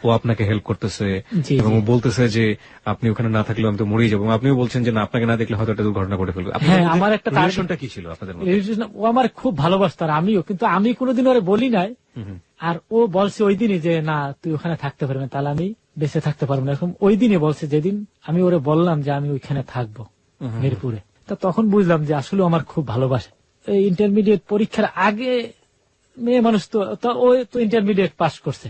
ও আপনাকে হেল্প করতেছে এবং বলতেছে যে আপনি ওখানে না থাকলে আমি তো মরেই যাবো, আপনিও বলছেন যে না, আপনাকে না দেখলে হয়তো একটা দুর্ঘটনা করে ফেলবে। হ্যাঁ, আমার একটা রিলেশনটা কি ছিল আপনাদের মধ্যে? ও আমার খুব ভালোবাসত, আর আমিও, কিন্তু আমি কোনোদিন ওরে বলি নাই। আর ও বলছে ওই দিনই যে না তুই ওখানে থাকতে পারবি না, তাহলে আমি বেঁচে থাকতে পারবো না, এরকম ওই দিনই বলছে যেদিন আমি ওরে বললাম যে আমি ওইখানে থাকবো মিরপুরে। তা তখন বুঝলাম যে আসলে আমার খুব ভালোবাসে। এই ইন্টারমিডিয়েট পরীক্ষার আগে মেয়ে মানুষ তো ও তো ইন্টারমিডিয়েট পাস করছে,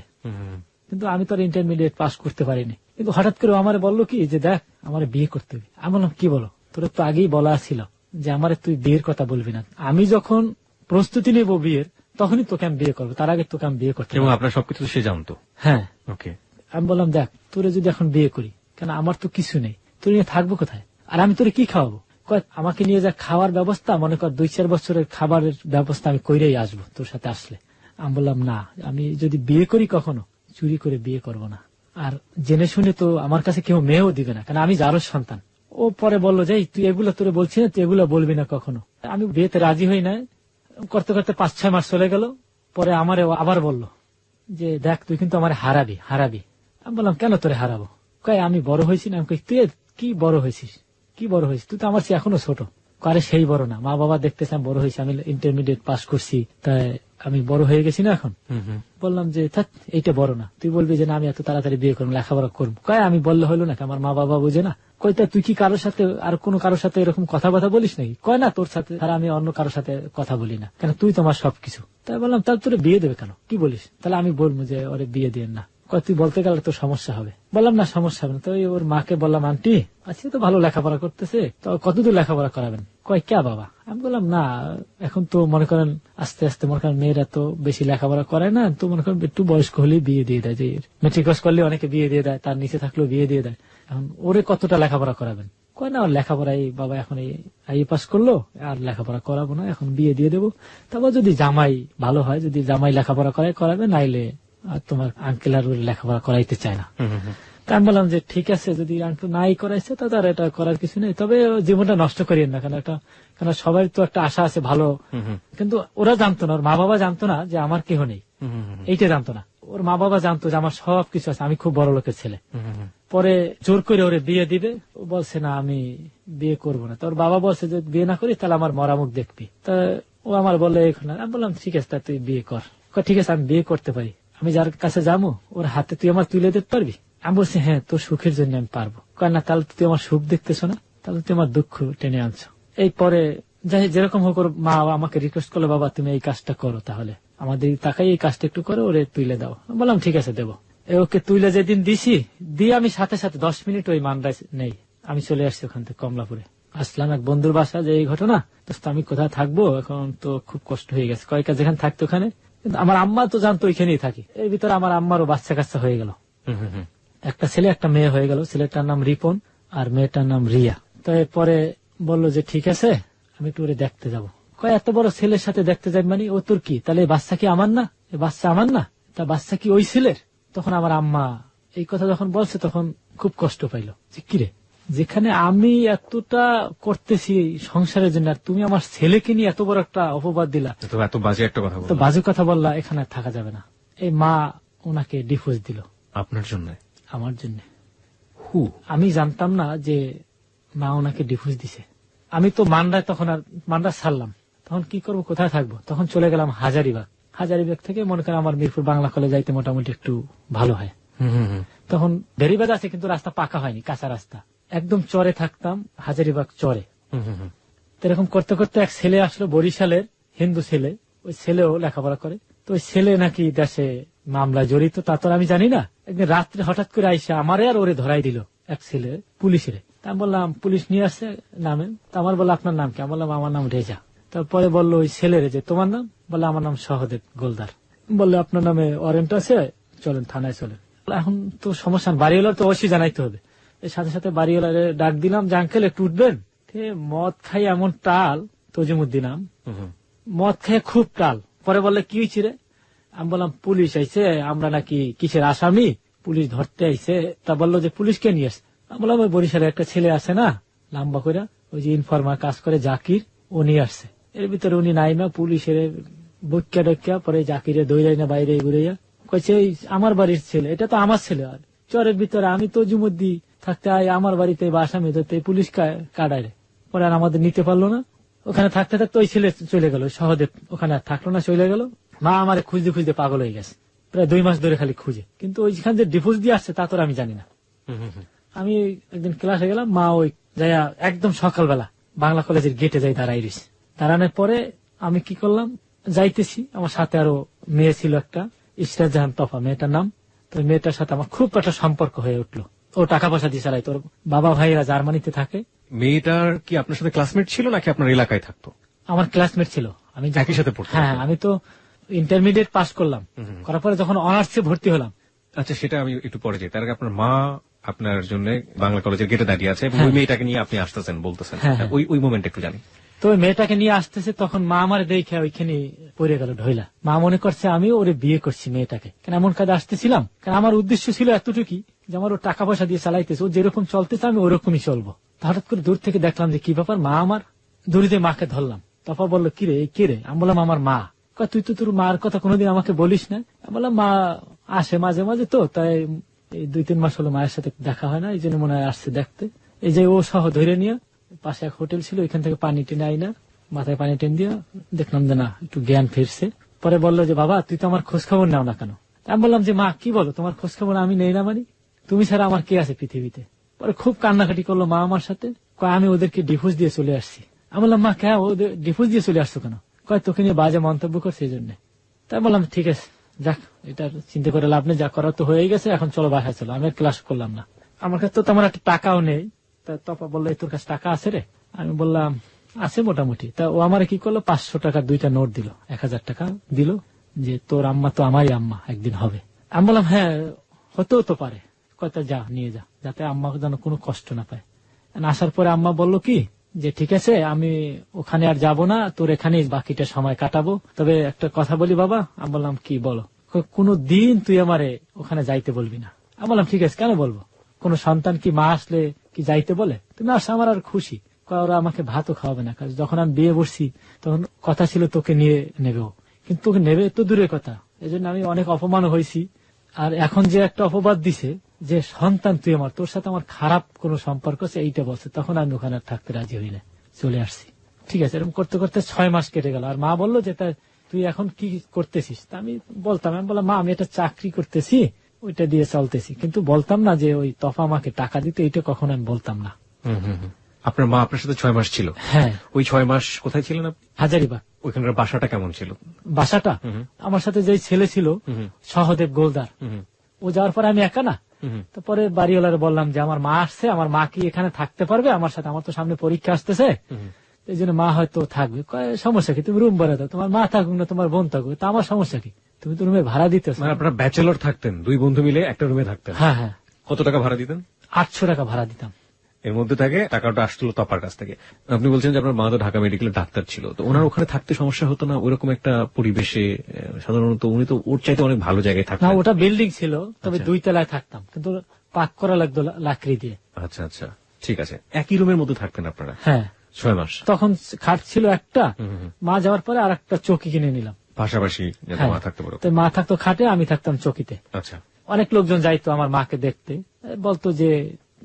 কিন্তু আমি তো ইন্টারমিডিয়েট পাস করতে পারিনি। কিন্তু হঠাৎ করে আমার বললো কি যে দেখ আমার বিয়ে করতে হবে। আমি বললাম কি বলো, তোর তো আগেই বলা ছিল যে আমার তুই বিয়ের কথা বলবি না। আমি যখন প্রস্তুতি নেব বিয়ের, তখনই তোকে আমি বিয়ে করবো, তার আগে তোকে আমি বিয়ে করতে। এবং আপনার সবকিছু সে জানতো? হ্যাঁ। ওকে। আমি বললাম দেখ, তোরে যদি এখন বিয়ে করি, কেন আমার তো কিছু নেই, তোর নিয়ে থাকবো কোথায়, আর আমি তোরে কি খাওয়াবো? আমাকে নিয়ে যা খাওয়ার ব্যবস্থা, মনে কর 2-4 বছরের খাবারের ব্যবস্থা আমি কইরেই আসবো তোর সাথে আসলে। আমি বললাম না, আমি যদি বিয়ে করি কখনো চুরি করে বিয়ে করব না, আর জেনে শুনে তো আমার কাছে কেউ মেয়েও দিবে না, কারণ আমি যারও সন্তান। ও পরে বললো যে তুই এগুলো তোরে বলছি না, তুই এগুলো বলবি না কখনো। আমি বিয়েতে রাজি হই না। করতে করতে 5-6 মাস চলে গেল। পরে আমারে আবার বলল যে দেখ তুই কিন্তু আমার হারাবি। আমি বললাম কেন তোরে হারাবো? কয় আমি বড় হয়েছি না। আমি কই তুই কি বড় হয়েছিস, কি বড় হয়েছিস, তুই তো আমার চেয়ে এখনো ছোট। আরে সেই বড় না, মা বাবা দেখতেছে আমি বড় হয়েছি, আমি ইন্টারমিডিয়েট পাস করছি, তাই আমি বড় হয়ে গেছি না এখন। বললাম যে থাক, এইটা বড় না, তুই বলবি যে না আমি এত তাড়াতাড়ি বিয়ে করবো, লেখাপড়া করবো। কয় আমি বললে হলো না, আমার মা বাবা বুঝে না। কই তা তুই কি কারোর সাথে আর কোনো কারোর সাথে এরকম কথা বলিস নাকি? কয় না, তোর সাথে আর আমি অন্য কারোর সাথে কথা বলি না, কেন তুই তোমার সবকিছু। তাই বললাম তাহলে তোরে বিয়ে দেবে কেন, কি বলিস? তাহলে আমি বলবো যে ওরে বিয়ে দিয়ে না। তুই বলতে গেলে তো সমস্যা হবে। বললাম না সমস্যা হবে না। তো ওর মাকে বললাম আন্টি আজকে তো ভালো লেখাপড়া করতেছে, তো কতদূর লেখাপড়া করাবেন? কয় কে বাবা? আমি বললাম না এখন তো মনে করেন আস্তে আস্তে মনে করেন মেয়েরা তো বেশি লেখাপড়া করে না, তো মনে করেন একটু বয়স্ক হলেই বিয়ে দিয়ে দেয়, যে মেট্রিক পাস করলে অনেকে বিয়ে দিয়ে দেয়, তার নিচে থাকলেও বিয়ে দিয়ে দেয়। এখন ওরে কতটা লেখাপড়া করাবেন? কয় না লেখাপড়া এই বাবা এখন এই পাস করলো, আর লেখাপড়া করাবো না, এখন বিয়ে দিয়ে দেবো। তারপর যদি জামাই ভালো হয়, যদি জামাই লেখাপড়া করাবে, নাইলে আর তোমার আঙ্কেল আর লেখাপড়া করাইতে চায় না। তা আমি বললাম যে ঠিক আছে, যদি আঙ্কেল নাই করাইছে তো তার এটা করার কিছু নেই, তবে জীবনটা নষ্ট করিয়েন না, কেন সবাই তো একটা আশা আছে ভালো। কিন্তু ওরা জানতো না, ওর মা বাবা জানতো না যে আমার কেহ নেই, এইটা জানতো না। ওর মা বাবা জানতো যে আমার সব কিছু আছে, আমি খুব বড় লোকের ছেলে। পরে জোর করে ওরে বিয়ে দিবে, ও বলছে না আমি বিয়ে করবো না। তোর বাবা বলছে যে বিয়ে না করি তাহলে আমার মরামুখ দেখবি। তা ও আমার বলে এখন। আমি বললাম ঠিক আছে, তুই বিয়ে কর। ঠিক আছে আমি বিয়ে করতে পারি, আমি যার কাছে যাবো ওর হাতে তুই আমার তুলে দিতে পারবি? আমি বলছি হ্যাঁ, তোর সুখের জন্য আমি পারবো। কয় না তাহলে তুই আমার সুখ দেখতেছো না, তাহলে তুই আমার দুঃখ টেনে আনছো। এই পরে যাই যেরকম হোক, ওর মা আমাকে রিকোয়েস্ট করলো বাবা তুমি এই কাজটা করো, তাহলে আমাদের তাকাই এই কাজটা একটু করে ওরে তুলে দাও। বললাম ঠিক আছে দেবো। ওকে তুইলে যেদিন দিছি, দিয়ে আমি সাথে সাথে 10 মিনিট ওই মান্দায় নেই, আমি চলে আসছি ওখান থেকে কমলাপুরে। আসলাম এক বন্ধুর বাসা, যে এই ঘটনা, তো আমি কোথায় থাকবো, এখন তো খুব কষ্ট হয়ে গেছে। কয়েকটা যেখানে থাকতো ওখানে, কিন্তু আমার আম্মা তো জানতো ওইখানেই থাকি। এর ভিতরে আমার আম্মারও বাচ্চা কাচ্চা হয়ে গেল, একটা ছেলে একটা মেয়ে হয়ে গেল। ছেলেটার নাম রিপন আর মেয়েটার নাম রিয়া। তো এরপরে বললো যে ঠিক আছে আমি একটু ওরে দেখতে যাবো। কয় এত বড় ছেলের সাথে দেখতে যাই মানে? ও তোর কি, তাহলে বাচ্চা কি আমার না? বাচ্চা আমার না, তা বাচ্চা কি ওই ছেলের? তখন আমার আম্মা এই কথা যখন বলছে তখন খুব কষ্ট পাইল, যে কিরে যেখানে আমি এতটা করতেছি সংসারের জন্য, আর তুমি আমার ছেলেকে নিয়ে এত বড় একটা অপবাদ দিলা, তো এত বাজে একটা কথা তো বললেন বাজে কথা বললা, এখানে আর থাকা যাবে না। এই মা ওনাকে ডিভোর্স দিল আপনার জন্য। আমার জন্য। হু আমি জানতাম না যে মা ওনাকে ডিভোর্স দিছে। আমি তো মান্ডায় তখন আর মান্ডা ছাড়লাম, তখন কি করব, কোথায় থাকবো, তখন চলে গেলাম হাজারিবাগ। হাজারিবাগ থেকে মনে করেন আমার মিরপুর বাংলা কলেজ যাইতে মোটামুটি একটু ভালো হয়। তখন বেরিবাদ আছে কিন্তু রাস্তা পাকা হয়নি, কাঁচা রাস্তা, একদম চরে থাকতাম, হাজারিবাগ চরে। তো এরকম করতে করতে এক ছেলে আসলো বরিশালের, হিন্দু ছেলে, ওই ছেলেও লেখাপড়া করে। তো ওই ছেলে নাকি দেশে মামলা জড়িত, তা তো আমি জানি না। একদিন রাত্রে হঠাৎ করে আইসা আমারে আর ওরে ধরাই দিল এক ছেলে পুলিশের। তা আমি বললাম পুলিশ নিয়ে আসছে নামে। তা আমার বললো আপনার নাম কি? আমি বললাম আমার নাম রেজা। তারপরে বললো ওই ছেলেরে যে তোমার নাম? বললো আমার নাম সহদেব গোলদার। বললো আপনার নামে ওয়ারেন্ট আছে, চলেন থানায় চলেন। এখন তো সমস্যা, বাড়িওয়ালার তো অবশ্যই জানাইতে হবে। এর সাথে সাথে বাড়িওয়ালার ডাক দিলাম যে আঙ্কেল একটু উঠবেন। মদ খাই এমন টাল, তজিমুদ্দিন নাম, মদ খেয়ে খুব টাল। পরে বললে কি হয়েছে রে? আমি বললাম পুলিশ আইছে, আমরা নাকি কিসের আসামি, পুলিশ ধরতে আইছে। তা বললো যে পুলিশকে নিয়ে আসছে। আমি বললাম ওই বরিশালের একটা ছেলে আছে না লম্বা করে, ওই যে ইনফরমার কাজ করে জাকির, ও নিয়ে আসছে। এর ভিতরে উনি নাই না, পুলিশের বক্কা ডক্কা, পরে জাকিরে দৌড়াই না বাইরে ঘুরাইয়া কইছে আমার বাড়ির ছেলে, এটা তো আমার ছেলে। আর চরের ভিতরে আমি তো জুমুদ্দি থাকতে আমার বাড়িতে বা আসামি ধরতে পুলিশ কাটায়। পরে আর আমাদের নিতে পারলো না। ওখানে থাকতে থাকতে ওই ছেলে চলে গেল, সহদেব ওখানে আর থাকলো না, চলে গেল। মা আমার খুঁজতে খুঁজতে পাগল হয়ে গেছে, প্রায় 2 মাস ধরে খালি খুঁজে। কিন্তু ওইখান যে ডিভোর্স দিয়ে আসছে তা তো আমি জানি না। আমি একদিন ক্লাসে গেলাম, মা ওই যাইয়া একদম সকালবেলা বাংলা কলেজের গেটে যাই দাঁড়াই রয়েছে। দাঁড়ানোর পরে আমি কি করলাম, যাইতেছি, আমার সাথে আরো মেয়ে ছিল একটা, ইশরাত জাহান তফা মেয়েটার নাম। তো মেয়েটার সাথে আমার খুব একটা সম্পর্ক হয়ে উঠলো। ও টাকা পয়সা দিয়ে চালাই, তোর বাবা ভাইরা জার্মানিতে থাকে। মেয়েটার কি আপনার সাথে ক্লাসমেট ছিল নাকি আপনার এলাকায় থাকতো? আমার ক্লাসমেট ছিল। আমি একই সাথে পড়তাম? হ্যাঁ, আমি তো ইন্টারমিডিয়েট পাস করলাম, করার পরে যখন অনার্সে ভর্তি হলাম। আচ্ছা, সেটা আমি একটু পরে যাই। তার আগে আপনার মা আপনার জন্য বাংলা কলেজের গেটে দাঁড়িয়ে আছে এবং ওই মেয়েটাকে নিয়ে আপনি আসতেছেন বলতেছেন, ওই মোমেন্ট একটু জানি। তো ওই মেয়েটাকে নিয়ে আসতেছে, তখন মা আমার দেখে ওইখানে পড়ে গেল ঢইলা। মা মনে করছে আমি ওরে বিয়ে করছি মেয়েটাকে, কেন এমন কাজে আসতেছিলাম। কারণ আমার উদ্দেশ্য ছিল এতটুকুই যে আমার ও টাকা পয়সা দিয়ে চালাইতেছে, ও যেরকম চলতেছে আমি ওরকমই চলবো। হঠাৎ করে দূর থেকে দেখলাম যে কি ব্যাপার, মা আমার দূরে মাকে ধরলাম। তারপর বললো কিরে এই কিরে? আমি বললাম আমার মা। তুই তো তোর মার কথা কোনোদিন আমাকে বলিস না। আমি বললাম মা আসে মাঝে মাঝে, তো তাই এই 2-3 মাস হলো মায়ের সাথে দেখা হয় না, এই জন্য মনে হয় আসছে দেখতে। এই যে ও সহ ধরে নিয়ে পাশে এক হোটেল ছিল, ওইখান থেকে পানি টেনে আই না, মাথায় পানি টেনে দিয়ে দেখলাম যে না একটু জ্ঞান ফিরছে। পরে বললো যে বাবা তুই তো আমার খোঁজ খবর নাও না কেন? আমি বললাম যে মা কি বলো, তোমার খোঁজ খবর আমি নেই না, মানে তুমি ছাড়া আমার কে আছে পৃথিবীতে? পরে খুব কান্নাকাটি করলো মা আমার সাথে, কয় আমি ওদেরকে ডিভোর্স দিয়ে চলে আসছি। আমি বললাম মা কে ওদের ডিভোর্স দিয়ে চলে আসছো কেন? কয় তোকে নিয়ে বাজে মন্তব্য করছে এই জন্য। তাই বললাম ঠিক আছে, যাক এটা চিন্তা করে লাভ নেই, যা করার তো হয়ে গেছে, এখন চলো বাসায় চলো। আমি ক্লাস করলাম না, আমার কাছে তো তেমন একটা টাকাও নেই। তপা বললো তোর কাছে টাকা আছে রে? আমি বললাম আছে মোটামুটি। তা ও আমার কি করলো, 500 টাকার 2টা নোট দিল, 1000 টাকা দিল, যে তোর আম্মা তো আমারই আম্মা, একদিন হবে। আমি বললাম হ্যাঁ হতেও তো পারে, কয়টা যা নিয়ে যা, যাতে আম্মা যেন কোনো কষ্ট না পায়। আসার পরে আম্মা বললো কি যে ঠিক আছে আমি ওখানে আর যাব না, তোর এখানেই বাকিটা সময় কাটাবো, তবে একটা কথা বলি বাবা। আমি বললাম কি বলো? কোনো দিন তুই আমারে ওখানে যাইতে বলবি না। আমি বললাম ঠিক আছে, কেন বলবো? কোন সন্তান কি মা আসলে কি যাইতে বলে? তুমি আসলে আমার আর খুশি। ওরা আমাকে ভাতও খাওয়াবে না, কারণ যখন আমি বিয়ে বসছি তখন কথা ছিল তোকে নিয়ে নেবেও, কিন্তু তোকে নেবে তো দূরের কথা। এই জন্য আমি অনেক অপমান হয়েছি। আর এখন যে একটা অপবাদ দিছে যে সন্তান তুই আমার, তোর সাথে আমার খারাপ কোন সম্পর্ক আছে এইটা বলছে, তখন আমি ওখানে থাকতে রাজি হই না, চলে আসছি। ঠিক আছে, এরকম করতে করতে 6 মাস কেটে গেল। আর মা বললো যে তুই এখন কি করতেছিস? তা আমি বলতাম, আমি বললাম মা আমি একটা চাকরি করতেছি, ওইটা দিয়ে চলতেছি, কিন্তু বলতাম না যে ওই তফা আমাকে টাকা দিতে, এইটা কখনো আমি বলতাম না। আপনার মা আপনার সাথে 6 মাস ছিল? হ্যাঁ। ওই 6 মাস কোথায় ছিলেন আপনি? হাজারিবাগ। ওইখানকার বাসাটা কেমন ছিল? বাসাটা আমার সাথে যে ছেলে ছিল সহদেব গোলদার, ও যাওয়ার পরে আমি একা না। তারপরে বাড়িওয়ালার বললাম যে আমার মা আসছে, আমার মা কি এখানে থাকতে পারবে আমার সাথে? আমার তো সামনে পরীক্ষা আসতেছে, এই জন্য মা হয়তো থাকবে। সমস্যা কি, তুমি রুম ভাড়া দাও, তোমার মা থাকুক না তোমার বোন থাকুক, তা আমার সমস্যা কি? তুমি তো রুমে ভাড়া দিতে। আপনারা ব্যাচেলর থাকতেন, 2 বন্ধু মিলে একটা রুমে থাকতেন? হ্যাঁ হ্যাঁ। কত টাকা ভাড়া দিতেন? 800 টাকা ভাড়া দিতাম। এর মধ্যে থেকে টাকাটা আসছিল তপার কাছ থেকে। আপনি বলছেন যে আপনার মা তো ঢাকা মেডিকেলের ডাক্তার ছিল, তো ওনার ওখানে থাকতে সমস্যা হতো না? ওইরকম একটা পরিবেশে সাধারণত উনি তো ওর চাইতে অনেক ভালো জায়গায় থাকতেন। না, ওটা বিল্ডিং ছিল, তবে 2 তলায় থাকতাম, কিন্তু পাক করা লাগতো লাকড়ি দিয়ে। আচ্ছা আচ্ছা। ঠিক আছে, একই রুমের মধ্যে থাকতেন আপনারা হ্যাঁ 6 মাস? তখন খাট ছিল একটা, মা যাওয়ার পরে আর একটা চৌকি কিনে নিলাম পাশাপাশি যাতে হ্যাঁ। মা থাকতে পারো। তো মা থাকতো খাটে, আমি থাকতাম চৌকিতে। আচ্ছা। অনেক লোকজন যাইতো আমার মাকে দেখতে, বলতো যে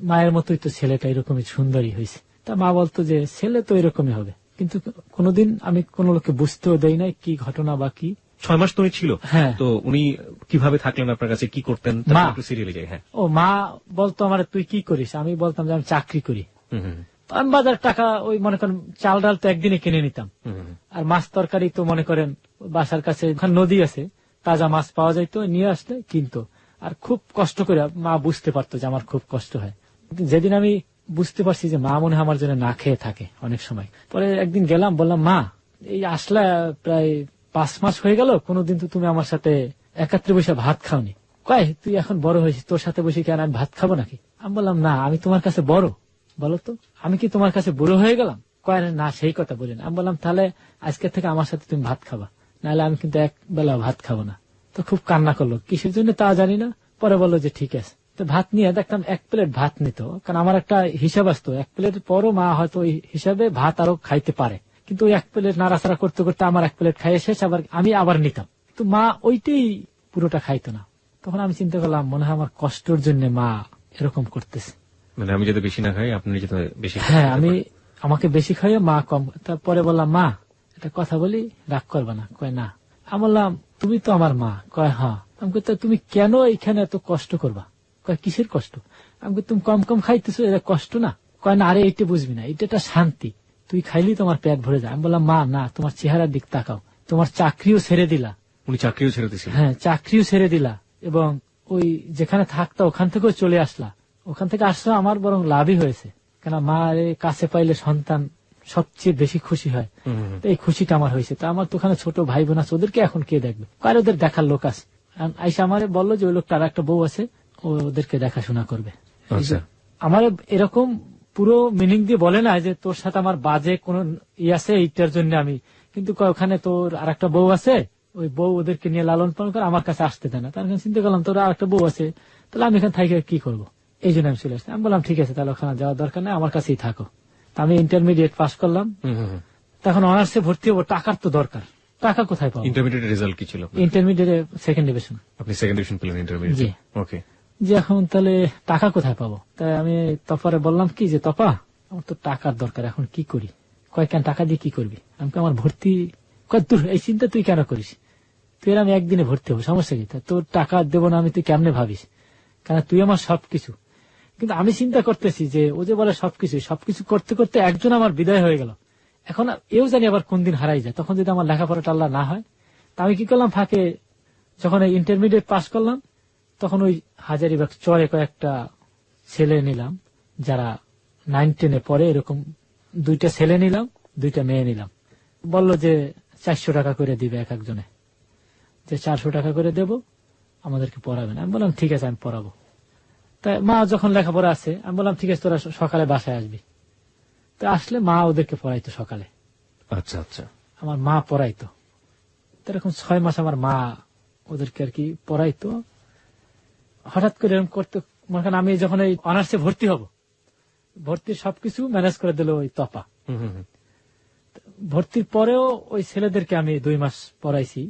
মায়ের মতোই তো ছেলেটা এরকমই সুন্দরী হয়েছে। তা মা বলতো যে ছেলে তো এরকমই হবে, কিন্তু কোনোদিন আমি কোনো লোককে বুঝতেও দেই নাই কি ঘটনা বা কি। 6 মাস তো উনি ছিল। হ্যাঁ। তো উনি কিভাবে থাকলেন আপনার কাছে, কি করতেন? মা একটু সিরিয়ালে যাই। হ্যাঁ। ও মা বলতো আমার তুই কি করিস, আমি বলতাম যে আমি চাকরি করি। হুম হুম আমি বাজার টাকা ওই মনে করেন চাল ডাল তো একদিনে কিনে নিতাম, হুম আর মাছ তরকারি তো মনে করেন বাসার কাছে ওখানে নদী আছে, তাজা মাছ পাওয়া যাইতো, নিয়ে আসলে কিনতো। আর খুব কষ্ট করে মা বুঝতে পারতো যে আমার খুব কষ্ট হয়। যেদিন আমি বুঝতে পারছি যে মা মনে হয় আমার জন্য না খেয়ে থাকে অনেক সময়, পরে একদিন গেলাম, বললাম মা এই আসলা প্রায় 5 মাস হয়ে গেল, কোনোদিন তো তুমি আমার সাথে একাত্রে বসে ভাত খাওনি। কয় তুই এখন বড় হয়েছিস, তোর সাথে বসে কেন আমি ভাত খাবো নাকি? আমি বললাম না, আমি তোমার কাছে বড়, বলো তো আমি কি তোমার কাছে বুড়ো হয়ে গেলাম? কয় না, সেই কথা বলি না। আমি বললাম তাহলে আজকে থেকে আমার সাথে তুমি ভাত খাবা, নাহলে আমি কিন্তু এক বেলা ভাত খাবো না। তো খুব কান্না করলো, কিসের জন্য তা জানি না। পরে বললো যে ঠিক আছে। তো ভাত নিয়ে দেখতাম 1 প্লেট ভাত নিত, কারণ আমার একটা হিসাব আসতো 1 প্লেটের পরও মা হয়তো ওই হিসাবে ভাত আরো খাইতে পারে, কিন্তু ওই 1 প্লেট নাড়াচাড়া করতে করতে আমার 1 প্লেট খাইয়ে শেষ, আবার আমি আবার নিতাম। তো মা ওইটাই পুরোটা খাইতো না। তখন আমি চিন্তা করলাম মনে হয় আমার কষ্টের জন্য মা এরকম করতেছে। মানে আমি যাতে বেশি না খাই, আপনি যাতে বেশি খান। হ্যাঁ, আমি আমাকে বেশি খাইয়ে মা কম। তারপরে বললাম মা একটা কথা বলি, রাগ করবে না? কয় না। আমি বললাম তুমি তো আমার মা। কয় হ্যাঁ। আমি কই তুমি কেন এইখানে এত কষ্ট করবা? কয় কিসের কষ্ট? আমি কই তুমি কম কম খাইতেছো, এটা কষ্ট না? কয় না, আরে এইটা বুঝবি না, এটা একটা শান্তি, তুই খাইলেই তোমার পেট ভরে যায়। আমি বললাম মা না, তোমার চেহারার দিক তাকাও, তোমার চাকরিও ছেড়ে দিলা। উনি চাকরিও ছেড়ে দিয়েছিলেন? হ্যাঁ, চাকরিও ছেড়ে দিলা, এবং ওই যেখানে থাকতা ওখান থেকেও চলে আসলা। ওখান থেকে আসলে আমার বরং লাভই হয়েছে, কেন মা কাছে পাইলে সন্তান সবচেয়ে বেশি খুশি হয়। তো এই খুশিটা আমার হয়েছে। তো আমার তো ওখানে ছোট ভাই বোন আছে, ওদেরকে এখন কে দেখবে? কার ওদের দেখার লোক আছে? আইসা আমারে বললো যে ওই লোকটা আর একটা বউ আছে, ওদেরকে দেখাশোনা করবে। আমার এরকম পুরো মিনিং দিয়ে বলে না যে তোর সাথে আমার বাজে কোন আছে এইটার জন্য আমি, কিন্তু ওখানে তোর আর একটা বউ আছে, ওই বউ ওদেরকে নিয়ে লালন পালন করে, আমার কাছে আসতে দেয় না। তার কারণে চিন্তা করলাম তোর আর একটা বউ আছে, তাহলে আমি এখানে থাকি কি করবো? এই জন্য আমি চলে আসছি। আমি বললাম ঠিক আছে, তাহলে ওখানে যাওয়ার দরকার নেই, আমার কাছেই থাকো। আমি ইন্টারমিডিয়েট পাস করলাম, তখন অনার্সে ভর্তি হবো, টাকার তো দরকার, টাকা কোথায় পাবো? ইন্টারমিডিয়েট রেজাল্ট কি ছিল? ইন্টারমিডিয়েটে 2nd ডিভিশন। আপনি 2nd ডিভিশন পেলেন ইন্টারমিডিয়েট? জি। ওকে। যে এখন তাহলে টাকা কোথায় পাবো? তাই আমি তপারে বললাম কি যে তপা আমার তো টাকার দরকার, এখন কি করি? কয় কেন টাকা দিয়ে কি করবি? আমি আমার ভর্তি, কয় তোর এই চিন্তা তুই কেন করিস? তুই আমি একদিনে ভর্তি হবো, সমস্যা কি? তোর টাকা দেবো না আমি, তুই কেমনে ভাবিস? কারণ তুই আমার সবকিছু। কিন্তু আমি চিন্তা করতেছি যে ও যে বলে সবকিছু করতে করতে একজন আমার বিদায় হয়ে গেল, এখন এও জানি আবার কোন দিন হারাই যায়, তখন যদি আমার লেখাপড়াটা আল্লাহ না হয়। তা আমি কি করলাম, ফাঁকে যখন ইন্টারমিডিয়েট পাস করলাম, তখন ওই হাজারিবাগ চরে কয়েকটা ছেলে নিলাম যারা 9-10-এ পড়ে, এরকম 2টা ছেলে নিলাম, 2টা মেয়ে নিলাম। বলল যে 400 টাকা করে দিবে এক একজনে, যে 400 টাকা করে দেব, আমাদেরকে পড়াবেন। আমি বললাম ঠিক আছে, আমি পড়াবো। তাই মা যখন লেখাপড়া আছে, আমি বললাম ঠিক আছে তোরা সকালে বাসায় আসবি। তো আসলে মা ওদেরকে পড়াইতো সকালে। আচ্ছা আচ্ছা। আমার মা পড়াইতো। তো এরকম 6 মাস আমার মা ওদেরকে আর কি পড়াইতো। হঠাৎ করে এরকম করতে, মনে করেন আমি যখন এই অনার্সে ভর্তি হব, ভর্তির সবকিছু ম্যানেজ করে দিল ওই তপা। ভর্তির পরেও ওই ছেলেদেরকে আমি 2 মাস পড়াইছি,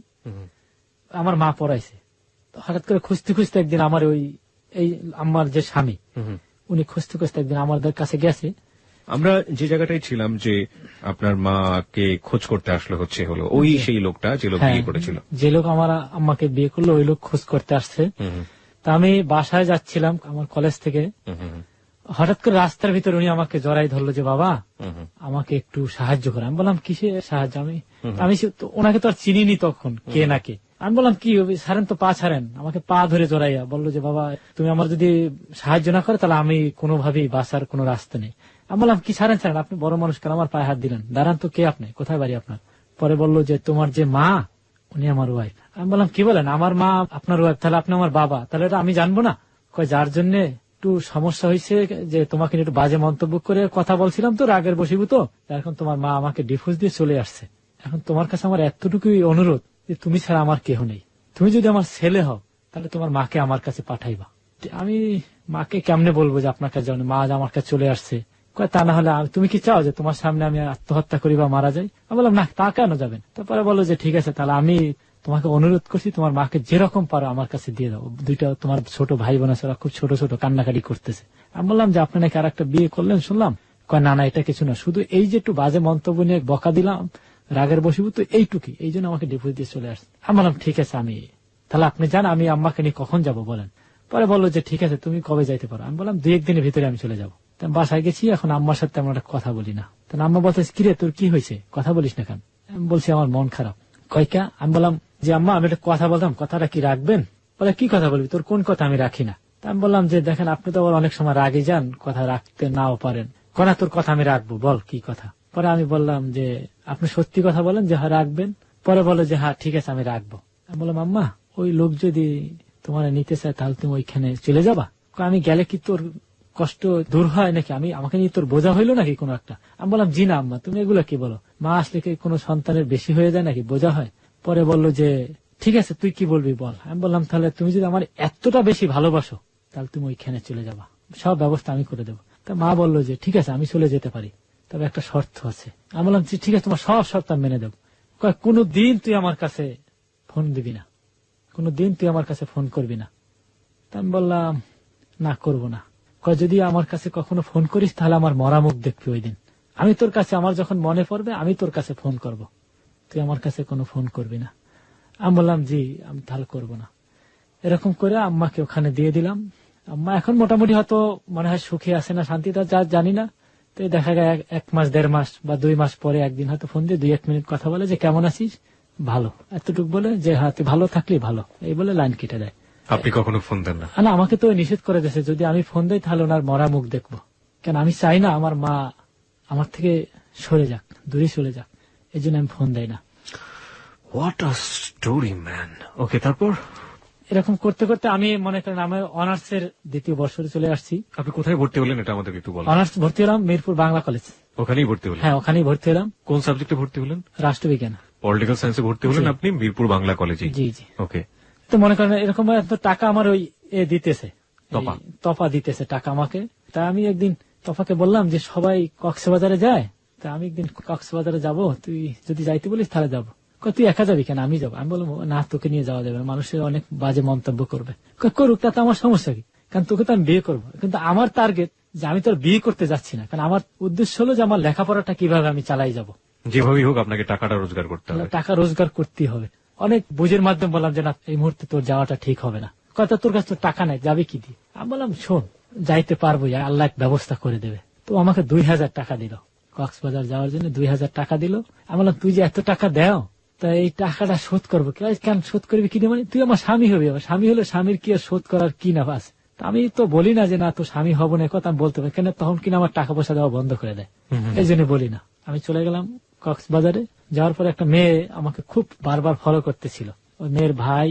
আমার মা পড়াইছে। হঠাৎ করে খুঁজতে খুঁজতে একদিন আমার ওই এই আমার যে স্বামী, উনি খুঁজতে খুঁজতে একদিন আমাদের কাছে গেছে। আমরা যে জায়গাটায় ছিলাম, যে আপনার মাকে খোঁজ করতে আসলো হচ্ছে হলো ওই সেই লোকটা যে লোক বিয়ে করেছিল, যে লোক আমার আম্মাকে বিয়ে করলো, ওই লোক খোঁজ করতে আসছে। তা আমি বাসায় যাচ্ছিলাম আমার কলেজ থেকে, হঠাৎ করে রাস্তার ভিতরে উনি আমাকে জড়াই ধরলো যে বাবা আমাকে একটু সাহায্য করে। আমি বললাম কিসে সাহায্য? আমি ওনাকে তো আর চিনিনি তখন কে না কে। আমি বললাম কি ছাড়েন তো, পা ছাড়েন। আমাকে পা ধরে জড়াইয়া বললো যে বাবা তুমি আমার যদি সাহায্য না করে তাহলে আমি কোনোভাবেই বাঁচার কোনো রাস্তা নেই। আমি বললাম কি ছাড়েন, আপনি বড় মানুষ কেন আমার পায়ে হাত দিলেন? দাঁড়ান তো, কে আপনি, কোথায় বাড়ি আপনার? পরে বললো যে তোমার যে মা উনি আমার ওয়াইফ। আমি বললাম কি বলেন, আমার মা আপনার ওয়াইফ, তাহলে আপনি আমার বাবা, তাহলে এটা আমি জানবো না? কয় যার জন্য একটু সমস্যা হয়েছে, যে তোমাকে একটু বাজে মন্তব্য করে কথা বলছিলাম তো রাগের বশীভূত, এখন তোমার মা আমাকে ডিভোর্স দিয়ে চলে আসছে। এখন তোমার কাছে আমার এতটুকুই অনুরোধ যে তুমি ছাড়া আমার কেহ নেই, তুমি যদি আমার ছেলে হও তাহলে তোমার মাকে আমার কাছে পাঠাইবা। আমি মাকে কেমনে বলবো যে আপনার কাছে যাও, মা আজ আমার কাছে চলে আসছে। কয় তা না হলে তুমি কি চাও যে তোমার সামনে আমি আত্মহত্যা করি বা মারা যাই? আমি বললাম না, তা কেন যাবেন? তারপরে বললো যে ঠিক আছে, তাহলে আমি তোমাকে অনুরোধ করছি, তোমার মাকে যেরকম পারো আমার কাছে দিয়ে দাও। দুইটা তোমার ছোট ভাই বোন আছে, ওরা খুব ছোট ছোট কান্নাকাটি করতেছে। আমি বললাম যে আপনি নাকি আর একটা বিয়ে করলেন শুনলাম। কয় না না, এটা কিছু না, শুধু এই যে একটু বাজে মন্তব্য নিয়ে বকা দিলাম, রাগের বশীভূত এইটুকুই, এই জন্য আমাকে ডিভোর্স দিয়ে চলে আসছে। আমি বললাম ঠিক আছে, আমি তাহলে আপনি জান আমি আম্মাকে নিয়ে কখন যাব বলেন? পরে বললো যে ঠিক আছে, তুমি কবে যাইতে পারো? আমি বললাম 2-1 দিনের ভিতরে আমি চলে যাবো। বাসায় গেছি, এখন আম্মার সাথে আমরা কথা বলি না। তখন আম্মা বলতেছে কিরে তোর কি হয়েছে, কথা বলিস না কেন? আমি বলছি আমার মন খারাপ। কয়কা? আমি বললাম যে আম্মা আমি একটা কথা বলতাম, কথাটা কি রাখবেন? বলে কি কথা বলবি, তোর কোন কথা আমি রাখি না? আমি বললাম যে দেখেন আপনি তো অনেক সময় রাগে যান, কথা রাখতে নাও পারেন। কনা তোর কথা আমি রাখবো, বল কি কথা? পরে আমি বললাম যে আপনি সত্যি কথা বলেন যে হ্যাঁ রাখবেন। পরে বলো যে হ্যাঁ ঠিক আছে আমি রাখবো। আমি বললাম আম্মা ওই লোক যদি তোমার নিতে চায় তাহলে তুমি ওইখানে চলে যাবা? আমি গেলে কি তোর কষ্ট দূর হয় নাকি? আমাকে নিয়ে তোর বোঝা হইলো নাকি কোনো একটা? আমি বললাম জি না আম্মা, তুমি এগুলো কি বলো, মা আসলে কি কোনো সন্তানের বেশি হয়ে যায় নাকি, বোঝা হয়? পরে বললো যে ঠিক আছে তুই কি বলবি বল। আমি বললাম তাহলে তুমি যদি আমার এতটা বেশি ভালোবাসো তাহলে তুমি ওইখানে চলে যাবা, সব ব্যবস্থা আমি করে দেবো। তা মা বললো যে ঠিক আছে আমি চলে যেতে পারি, তবে একটা শর্ত আছে। আমি বললাম ঠিক আছে তোমার সব শর্ত আমি মেনে দেবো। কোনো দিন তুই আমার কাছে ফোন দিবি না, কোনো দিন তুই আমার কাছে ফোন করবি না। তা আমি বললাম না করবো না। যদি আমার কাছে কখনো ফোন করিস তাহলে আমার মরা মুখ দেখবি ওই দিন। আমি তোর কাছে আমার যখন মনে পড়বে আমি তোর কাছে ফোন করব, তুই আমার কাছে কোনো ফোন করবি না। আমি বললাম জি আমি তাহলে করবো না। এরকম করে আম্মাকে ওখানে দিয়ে দিলাম। আম্মা এখন মোটামুটি হয়তো মনে হয় সুখে আছে না শান্তিতে যা জানি না। তো দেখা যায় 1 মাস 1.5 মাস বা 2 মাস পরে একদিন হয়তো ফোন দিয়ে 2-1 মিনিট কথা বলে যে কেমন আছিস, ভালো, এতটুকু বলে যে হ্যাঁ তুই ভালো থাকলি ভালো, এই বলে লাইন কেটে দেয়। আপনি কখনো ফোন দেন না? না, আমাকে তো নিষেধ করে দিয়েছে, যদি আমি ফোন দেই তাহলে ওনার মরা মুখ দেখবো। কেন আমি চাই না আমার মা আমার থেকে সরে যাক, দূরে চলে যাক, এই জন্য আমি ফোন দেই না। What a story man. Okay, তারপর? এরকম করতে করতে আমি মনে করেন আমার অনার্সের 2য় বর্ষে চলে আসছি। আপনি কোথায় ভর্তি হলেন এটা আমাদের একটু বলেন। অনার্স ভর্তি হলাম মিরপুর বাংলা কলেজ। ওখানেই ভর্তি হলেন? হ্যাঁ ওখানেই ভর্তি হলাম। কোন সাবজেক্টে ভর্তি হলেন? রাষ্ট্রবিজ্ঞান। পলিটিক্যাল সায়েন্সে ভর্তি হলেন আপনি মিরপুর বাংলা কলেজে? জি জি। ওকে। তো মনে করেন এরকম টাকা আমার ওই দিতেছে, তপা তপা দিতেছে টাকা আমাকে। তা আমি একদিন তপাকে বললাম যে সবাই কক্সবাজারে যায়, তা আমি একদিন কক্সবাজারে যাব, তুই যদি যাইতে বলিস তাহলে যাবো। তুই একা যাবি কেন, আমি যাবো। আমি বলবো না তোকে নিয়ে যাওয়া যাবে না, মানুষের অনেক বাজে মন্তব্য করবে। করুক, তাতে আমার সমস্যা কি, কারণ তোকে তো আমি বিয়ে করবো। কিন্তু আমার টার্গেট যে আমি তোর বিয়ে করতে যাচ্ছি না, কারণ আমার উদ্দেশ্য হলো যে আমার লেখাপড়াটা কিভাবে আমি চালাই যাব। যেভাবেই হোক আপনাকে টাকাটা রোজগার করতে হবে। টাকা রোজগার করতেই হবে। অনেক বুঝের মাধ্যমে বললাম যে না এই মুহূর্তে তোর যাওয়াটা ঠিক হবে না। কথা তোর কাছে তো টাকা নাই, যাবে কি দিয়ে? আমি বললাম শোন যাইতে পারবো, আল্লাহ এক ব্যবস্থা করে দেবে। তো আমাকে 2000 টাকা দিল কক্সবাজার যাওয়ার জন্য, 2000 টাকা দিল। আমি বললাম তুই যে এত টাকা দেও, তা এই টাকাটা শোধ করবো কেন, শোধ করবি কি? মানে তুই আমার স্বামী হবি, আমার স্বামী হলে স্বামীর কি আর শোধ করার কি না আছে? আমি তো বলি না যে না তো স্বামী হবো না, কথা আমি বলতে পারি, কেন তখন কিনা আমার টাকা পয়সা দেওয়া বন্ধ করে দেয়, এই জন্য বলি না। আমি চলে গেলাম কক্সবাজারে। যাওয়ার পরে একটা মেয়ে আমাকে খুব বারবার ফলো করতেছিল। ওই মেয়ের ভাই,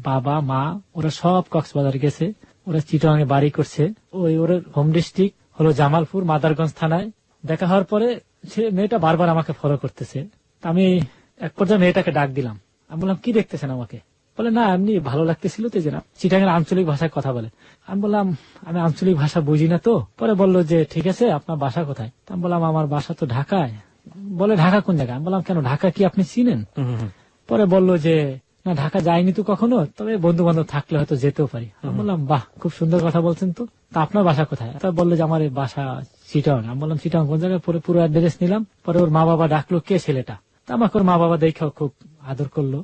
বাবা, মা ওরা সব কক্সবাজার গেছে, ওরা চিটাগাঙে বাড়ি করছে। ওই ওর হোম ডিস্ট্রিক্ট হলো জামালপুর, মাদারগঞ্জ থানায়। দেখা হওয়ার পরে সে মেয়েটা বারবার আমাকে ফলো করতেছে। আমি এক পর্যায়ে মেয়েটাকে ডাক দিলাম। আমি বললাম কি দেখতেছেন আমাকে? বলে না এমনি ভালো লাগতেছিল তো, যে না চিটাগাঙের আঞ্চলিক ভাষায় কথা বলে। আমি বললাম আমি আঞ্চলিক ভাষা বুঝি না তো। পরে বললো যে ঠিক আছে আপনার বাসা কোথায়? আমি বললাম আমার বাসা তো ঢাকায়। বলে ঢাকা কোন জায়গায়? আমি বললাম কেন ঢাকা কি আপনি চিনেন? পরে বললো যে না ঢাকা যাইনি তো কখনো, তবে বন্ধু বান্ধব থাকলে হয়তো যেতেও পারি। আমি বললাম বাহ খুব সুন্দর কথা বলছেন তো, তা আপনার বাসা কোথায়? তা বললো যে আমার বাসা চিটাগাং। আমি বললাম চিটাগাং কোন জায়গায়? পরে পুরো অ্যাড্রেস নিলাম। পরে ওর মা বাবা ডাকলো কে ছেলেটা? তা আমাকে ওর মা বাবা দেখেও খুব আদর করলো,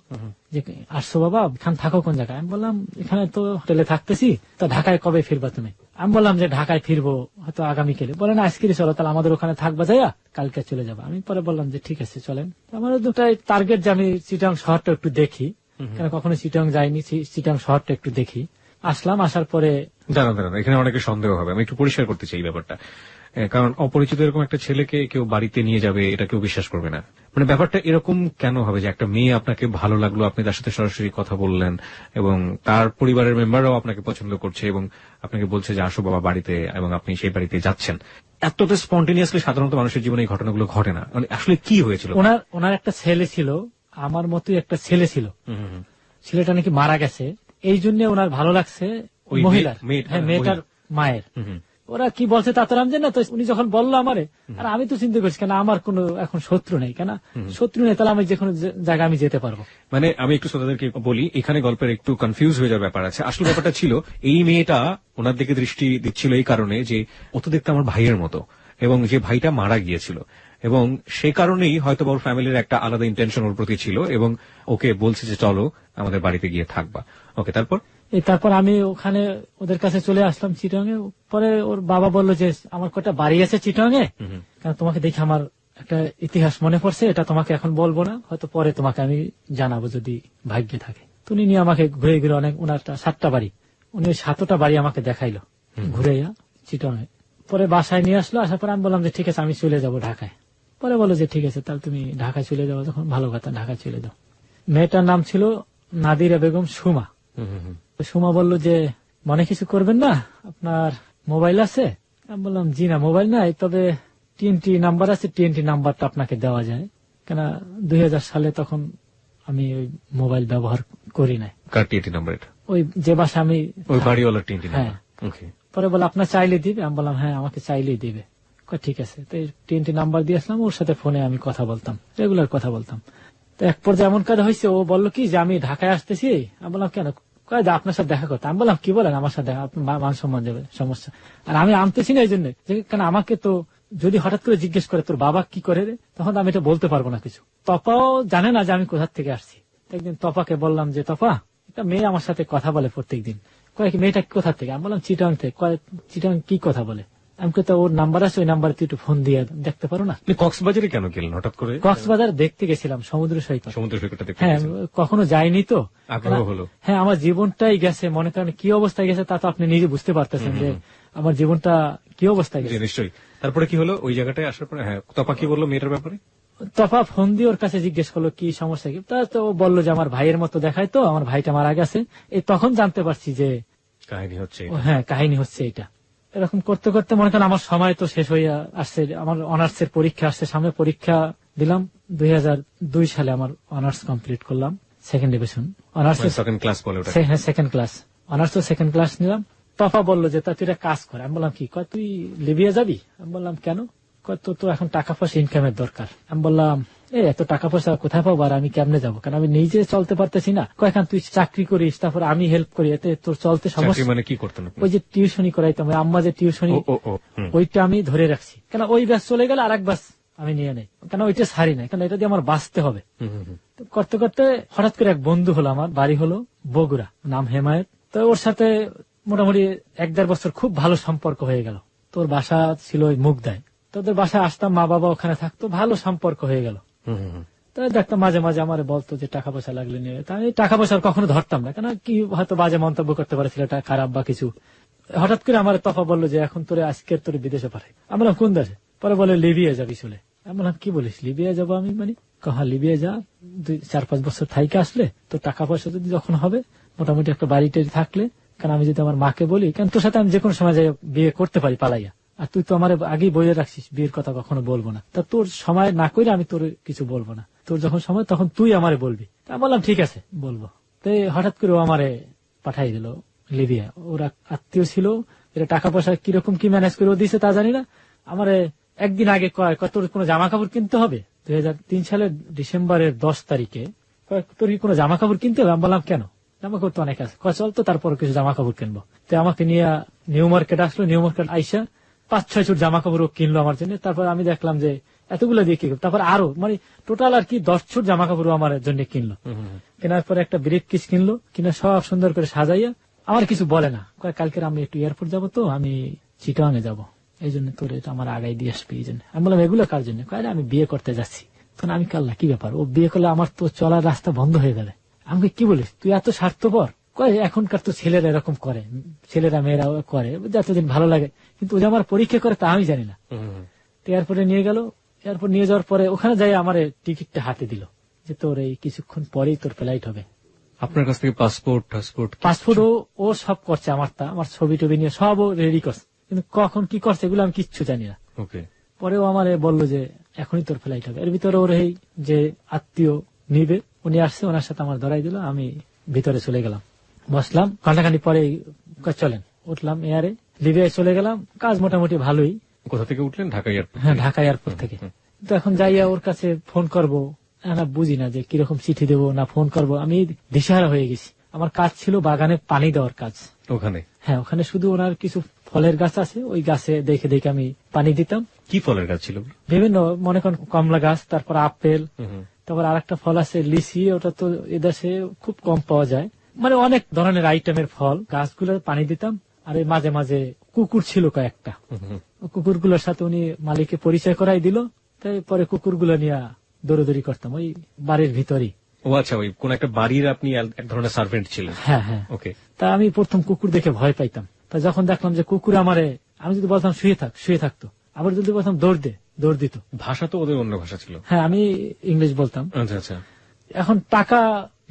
যে আসছো বাবা, এখানে থাকো কোন জায়গায়? আমি বললাম এখানে তো হোটেলে থাকতেছি। তা ঢাকায় কবে ফিরবা তুমি? আমি বললাম যে ঢাকায় ফিরবো হয়তো আগামীকালে। বলে না আজকে চলো, তাহলে আমাদের ওখানে থাকবা যাইয়া কালকে চলে যাবো। আমি পরে বললাম যে ঠিক আছে চলেন। আমার দুটাই টার্গেট যে আমি চিটাগাং শহরটা একটু দেখি, কেন কখনো চিটাগাং যাইনি, চিটাগাং শহরটা একটু দেখি। আসলাম, আসার পরে দাঁড়ান, এখানে অনেকে সন্দেহ হবে, আমি একটু পরিষ্কার করতে চাই এই ব্যাপারটা। কারণ অপরিচিত এরকম একটা ছেলেকে কেউ বাড়িতে নিয়ে যাবে এটা কেউ বিশ্বাস করবে না। মানে ব্যাপারটা এরকম কেন হবে যে একটা মেয়ে আপনাকে ভালো লাগলো, আপনি তার সাথে সরাসরি কথা বললেন এবং তার পরিবারের মেম্বাররাও আপনাকে পছন্দ করছে এবং আপনাকে বলছে যে আসো বাবা বাড়িতে, এবং আপনি সেই বাড়িতে যাচ্ছেন। এতটা স্পন্টেনিয়াসলি সাধারণত মানুষের জীবনে এই ঘটনাগুলো ঘটে না। মানে আসলে কি হয়েছিল? ওনার একটা ছেলে ছিল, আমার মতোই একটা ছেলে ছিল। ছেলেটা নাকি মারা গেছে, এই জন্য ওনার ভালো লাগছে। মহিলার, হ্যাঁ মেয়েটার মায়ের। হুম। ওরা কি বলছে তা তো আমি জানি না। তো উনি যখন বললো আমারে, আর আমি তো চিন্তা করছি কেন আমার কোনো এখন শত্রু নেই, কেন শত্রু নেই তাহলে আমি যে কোনো জায়গায় আমি যেতে পারবো। মানে আমি একটু শ্রোতাদেরকে বলি, এখানে গল্পের একটু কনফিউজ হয়ে যাওয়ার ব্যাপার আছে। আসল ব্যাপারটা ছিল এই মেয়েটা ওনার দিকে দৃষ্টি দিচ্ছিল এই কারণে যে ও তো দেখতে আমার ভাইয়ের মতো, এবং যে ভাইটা মারা গিয়েছিল, এবং সে কারণেই হয়তো ওর ফ্যামিলির একটা আলাদা ইন্টেনশন ওর প্রতি ছিল, এবং ওকে বলছে যে চলো আমাদের বাড়িতে গিয়ে থাকবা। ওকে, তারপর আমি ওখানে ওদের কাছে চলে আসলাম চিটাঙে। পরে ওর বাবা বলল যে আমার কটা বাড়ি আছে চিটাঙে, কারণ তোমাকে দেখে আমার একটা ইতিহাস মনে পড়ছে, এটা তোমাকে এখন বলবো না, হয়তো পরে তোমাকে আমি জানাবো যদি ভাগ্যে থাকে। তো উনি নিয়ে আমাকে ঘুরে ঘুরে অনেক, ওনার 7টা বাড়ি, উনি 7টা বাড়ি আমাকে দেখাইলো ঘুরেইয়া চিটাঙে। পরে বাসায় নিয়ে আসলো, আসার পর আমি বললাম যে ঠিক আছে আমি চলে যাব ঢাকায়। পরে বলো যে ঠিক আছে তাহলে তুমি ঢাকায় চলে যাবো, যখন ভালো কথা ঢাকায় চলে যাও। মেয়েটার নাম ছিল নাদিরা বেগম সুমা। সুমা বলল যে মনে কিছু করবেন না, আপনার মোবাইল আছে? আমি বললাম জি না, মোবাইল নাই, তবে TNT নাম্বার আছে, TNT নাম্বারটা আপনাকে দেওয়া যায়, কেন 2000 সালে তখন আমি ওই মোবাইল ব্যবহার করি নাই। কার TNT নাম্বার এটা? ওই যে বাসা আমি, ওই বাড়িওয়ালার TNT নাম্বার। হ্যাঁ। পরে বলে আপনার চাইলে দিবে? আমি বললাম হ্যাঁ আমাকে চাইলেই দিবে। ঠিক আছে, তো TNT নাম্বার দিয়ে আসলাম, ওর সাথে ফোনে আমি কথা বলতাম, রেগুলার কথা বলতাম। তো এক পর্যায়ে এমন কাজ হয়েছে, ও বললো কি যে আমি ঢাকায় আসতেছি। আমি বললাম কেন? আপনার সাথে দেখা করতে। আমি বললাম কি বলেন, আমার সাথে মান সম্মান যাবে, সমস্যা। আর আমি আনতেছি না এই জন্য, কেন আমাকে তো যদি হঠাৎ করে জিজ্ঞেস করে তোর বাবা কি করে রে, তখন আমি এটা বলতে পারবো না কিছু। তপাও জানে না যে আমি কোথা থেকে আসছি। একদিন তপাকে বললাম যে তপা, একটা মেয়ে আমার সাথে কথা বলে প্রত্যেকদিন। মেয়েটা কোথা থেকে? আমি বললাম চিটাং থেকে। চিটাং কি কথা বলে? আমি তো ওর নাম্বার আছে, ওই নাম্বারে তুই একটু ফোন দিয়ে দেখতে পারো না। কক্সবাজারে কেন গেলেন হঠাৎ করে? কক্সবাজার দেখতে গেছিলাম, সমুদ্র সৈকত। হ্যাঁ, দেখতে কখনো যাইনি তো আগ্রহ হলো। হ্যাঁ, আমার জীবনটাই গেছে, মনে করেন কি অবস্থায় গেছে তা তো আপনি নিজে বুঝতে পারতেছেন যে আমার জীবনটা কি অবস্থায় গেছে। নিশ্চয়ই। তারপরে কি হলো ওই জায়গাটায় আসার পরে? হ্যাঁ, তপা কি বললো মেয়েটার ব্যাপারে? তপা ফোন দিয়ে ওর কাছে জিজ্ঞেস করলো কি সমস্যা কি। তা তো ও বললো যে আমার ভাইয়ের মতো দেখায়, তো আমার ভাইটা মারা গেছে। এই তখন জানতে পারছি যে কাহিনী হচ্ছে। হ্যাঁ, কাহিনী হচ্ছে এটা। এরকম করতে করতে মনে করেন আমার সময় তো শেষ হয়ে আসছে, আমার অনার্সের পরীক্ষা আসছে সামনে। পরীক্ষা দিলাম 2002 সালে, আমার অনার্স কমপ্লিট করলাম, 2nd division honours, second class বলে ওটা। হ্যাঁ 2nd class honours, 2nd class নিলাম। তফা বললো যে তা তুই একটা কাজ কর। আমি বললাম কি? তুই লিবিয়া যাবি? আমি বললাম কেন? তো এখন টাকা পয়সা ইনকামের দরকার। আমি বললাম এত টাকা পয়সা কোথায় পাবো, আর আমি কেমনে যাবো, কারণ আমি নিজে চলতে পারতেছি না। কয়েকখান তুই চাকরি করিস, তারপর আমি হেল্প করি, এতে তোর চলতে সমস্যা। মানে কি করতেন? ওই যে টিউশনি করাইতাম, আম্মা যে টিউশনি, ওইটা আমি ধরে রাখছি, কেন ওই ব্যাস চলে গেলে আর এক ব্যাস আমি নিয়ে নেই, কেন ওইটা ছাড়ি নাই, কেন এটা দিয়ে আমার বাঁচতে হবে। করতে করতে হঠাৎ করে এক বন্ধু হলো, আমার বাড়ি হলো বগুড়া, নাম হেমায়েত। তো ওর সাথে মোটামুটি 1-1.5 বছর খুব ভালো সম্পর্ক হয়ে গেল। তোর বাসা ছিল ওই মুগদায়, তোদের বাসায় আসতাম, মা বাবা ওখানে থাকতো, ভালো সম্পর্ক হয়ে গেল। তো দেখতাম মাঝে মাঝে আমার বলতো যে টাকা পয়সা লাগলে নিয়ে। তা আমি টাকা পয়সা কখনো ধরতাম না, কেন কি হয়তো বাজে মন্তব্য করতে পারে ছেলেটা খারাপ বা কিছু। হঠাৎ করে আমার তফা বললো যে এখন তোরে আজকের তোরে বিদেশে পাঠাই। আমি বললাম কোন দেশে? পরে বলে লিবিয়া যাবি চলে। আমি বললাম কি বলিস, লিবিয়া যাবো আমি? মানে হ্যাঁ লিবিয়া যা, 2-4-5 বছর থাইকে আসলে তো টাকা পয়সা যদি যখন হবে, মোটামুটি একটা বাড়িতে থাকলে, কারণ আমি যদি আমার মাকে বলি, কারণ তোর সাথে আমি যে কোনো সময় যাই বিয়ে করতে পারি পালাইয়া, আর তুই তো আমার আগেই বইয়ে রাখছিস বিয়ের কথা কখনো বলবো না, তা তোর সময় না করে আমি তোর কিছু বলবো না, তোর যখন সময় তখন তুই আমারে বলবি। তা বললাম ঠিক আছে বলবো। তো হঠাৎ করে ও আমারে পাঠাই দিল লিবিয়া। ওরা আত্মীয় ছিল, এটা টাকা পয়সা কিরকম কি ম্যানেজ করে ও দিছে তা জানি না। আমারে একদিন আগে তোর কোনো জামা কাপড় কিনতে হবে, 2003 সালের ডিসেম্বরের 10 তারিখে তোর কি কোনো জামা কাপড় কিনতে হবে? আমি বললাম কেন, জামা কাপড় তো অনেক আছে। চল তো তারপর কিছু জামা কাপড় কিনবো। তো আমাকে নিয়ে নিউ মার্কেট আসলো, নিউ মার্কেট আইসা 5-6 ছুট জামা কাপড় কিনলো আমার জন্য। তারপর আমি দেখলাম যে এতগুলো দিয়ে কি, তারপর আরো মানে টোটাল আর কি 10 ছুট জামা কাপড় আমার জন্য কিনলো। কেনার পরে একটা ব্রিফ কেস কিনলো, কিনা সব সুন্দর করে সাজাইয়া আমার কিছু বলে না, কালকে আমি একটু এয়ারপোর্ট যাবো, তো আমি চিটাং এ যাবো, এই জন্য তোর এটা আমার আগাই দিয়ে আসবি। এই জন্য আমি বললাম এগুলো কার জন্য? আমি বিয়ে করতে যাচ্ছি। তখন আমি কাল্লা কি ব্যাপার, ও বিয়ে করলে আমার তো চলার রাস্তা বন্ধ হয়ে যাবে। আমি কি বলিস তুই এত স্বার্থপর? এখনকার তো ছেলেরা এরকম করে, ছেলেরা মেয়েরা করে যতদিন ভালো লাগে, কিন্তু ও যে আমার পরীক্ষা করে তা আমি জানি না। এয়ারপোর্টে নিয়ে গেল, এয়ারপোর্ট নিয়ে যাওয়ার পরে ওখানে যাই আমার টিকিটটা হাতে দিল যে তোর এই কিছুক্ষণ পরেই তোর ফ্লাইট হবে। আপনার কাছ থেকে পাসপোর্ট ও সব করছে, আমার ছবি টবি নিয়ে সব রেডি করছে, কিন্তু কখন কি করছে এগুলো আমি কিচ্ছু জানি না। পরেও আমার বললো যে এখনই তোর ফ্লাইট হবে। এর ভিতরে ওর এই যে আত্মীয় নিবে উনি আসছে, ওনার সাথে আমার ধরাই দিল। আমি ভিতরে চলে গেলাম, বসলাম, ঘন্টাখানি পরে চলেন উঠলাম এয়ারে। লিবিয়ায় চলে গেলাম। কাজ মোটামুটি ভালোই। কোথা থেকে উঠলেন? ঢাকা এয়ারপোর্ট? হ্যাঁ, ঢাকা এয়ারপোর্ট থেকে। তো এখন যাইয়া ওর কাছে ফোন করব, না বুঝি না যে কিরকম চিঠি দেবো না ফোন করব। আমি দিশেহারা হয়ে গেছি। আমার কাজ ছিল বাগানে পানি দেওয়ার কাজ। ওখানে? হ্যাঁ, ওখানে শুধু ওনার কিছু ফলের গাছ আছে, ওই গাছে দেখে দেখে আমি পানি দিতাম। কি ফলের গাছ ছিল? বিভিন্ন, মনে করেন কমলা গাছ, তারপর আপেল, তারপর আরেকটা ফল আছে লিচি, ওটা তো এদেশে খুব কম পাওয়া যায়। মানে অনেক ধরনের আইটেমের ফল। গাছগুলো পানি দিতাম। আর এই মাঝে মাঝে কুকুর ছিল কয়েকটা, কুকুরগুলোর সাথে উনি মালিককে পরিচয় করাই দিল। তাই পরে কুকুরগুলো নিয়ে দৌড়দৌড়ি করতাম ওই বাড়ির ভিতরেই। ও আচ্ছা, ওই কোন একটা বাড়ির আপনি এক ধরনের সার্ভেন্ট ছিলেন? হ্যাঁ হ্যাঁ। ওকে। তা আমি প্রথম কুকুর দেখে ভয় পাইতাম। তা যখন দেখলাম যে কুকুর আমারে, আমি যদি বলতাম শুয়ে থাকতো, আবার যদি বলতাম দৌড় দিত। ভাষা তো ওদের অন্য ভাষা ছিল? হ্যাঁ, আমি ইংলিশ বলতাম। আচ্ছা আচ্ছা। এখন টাকা,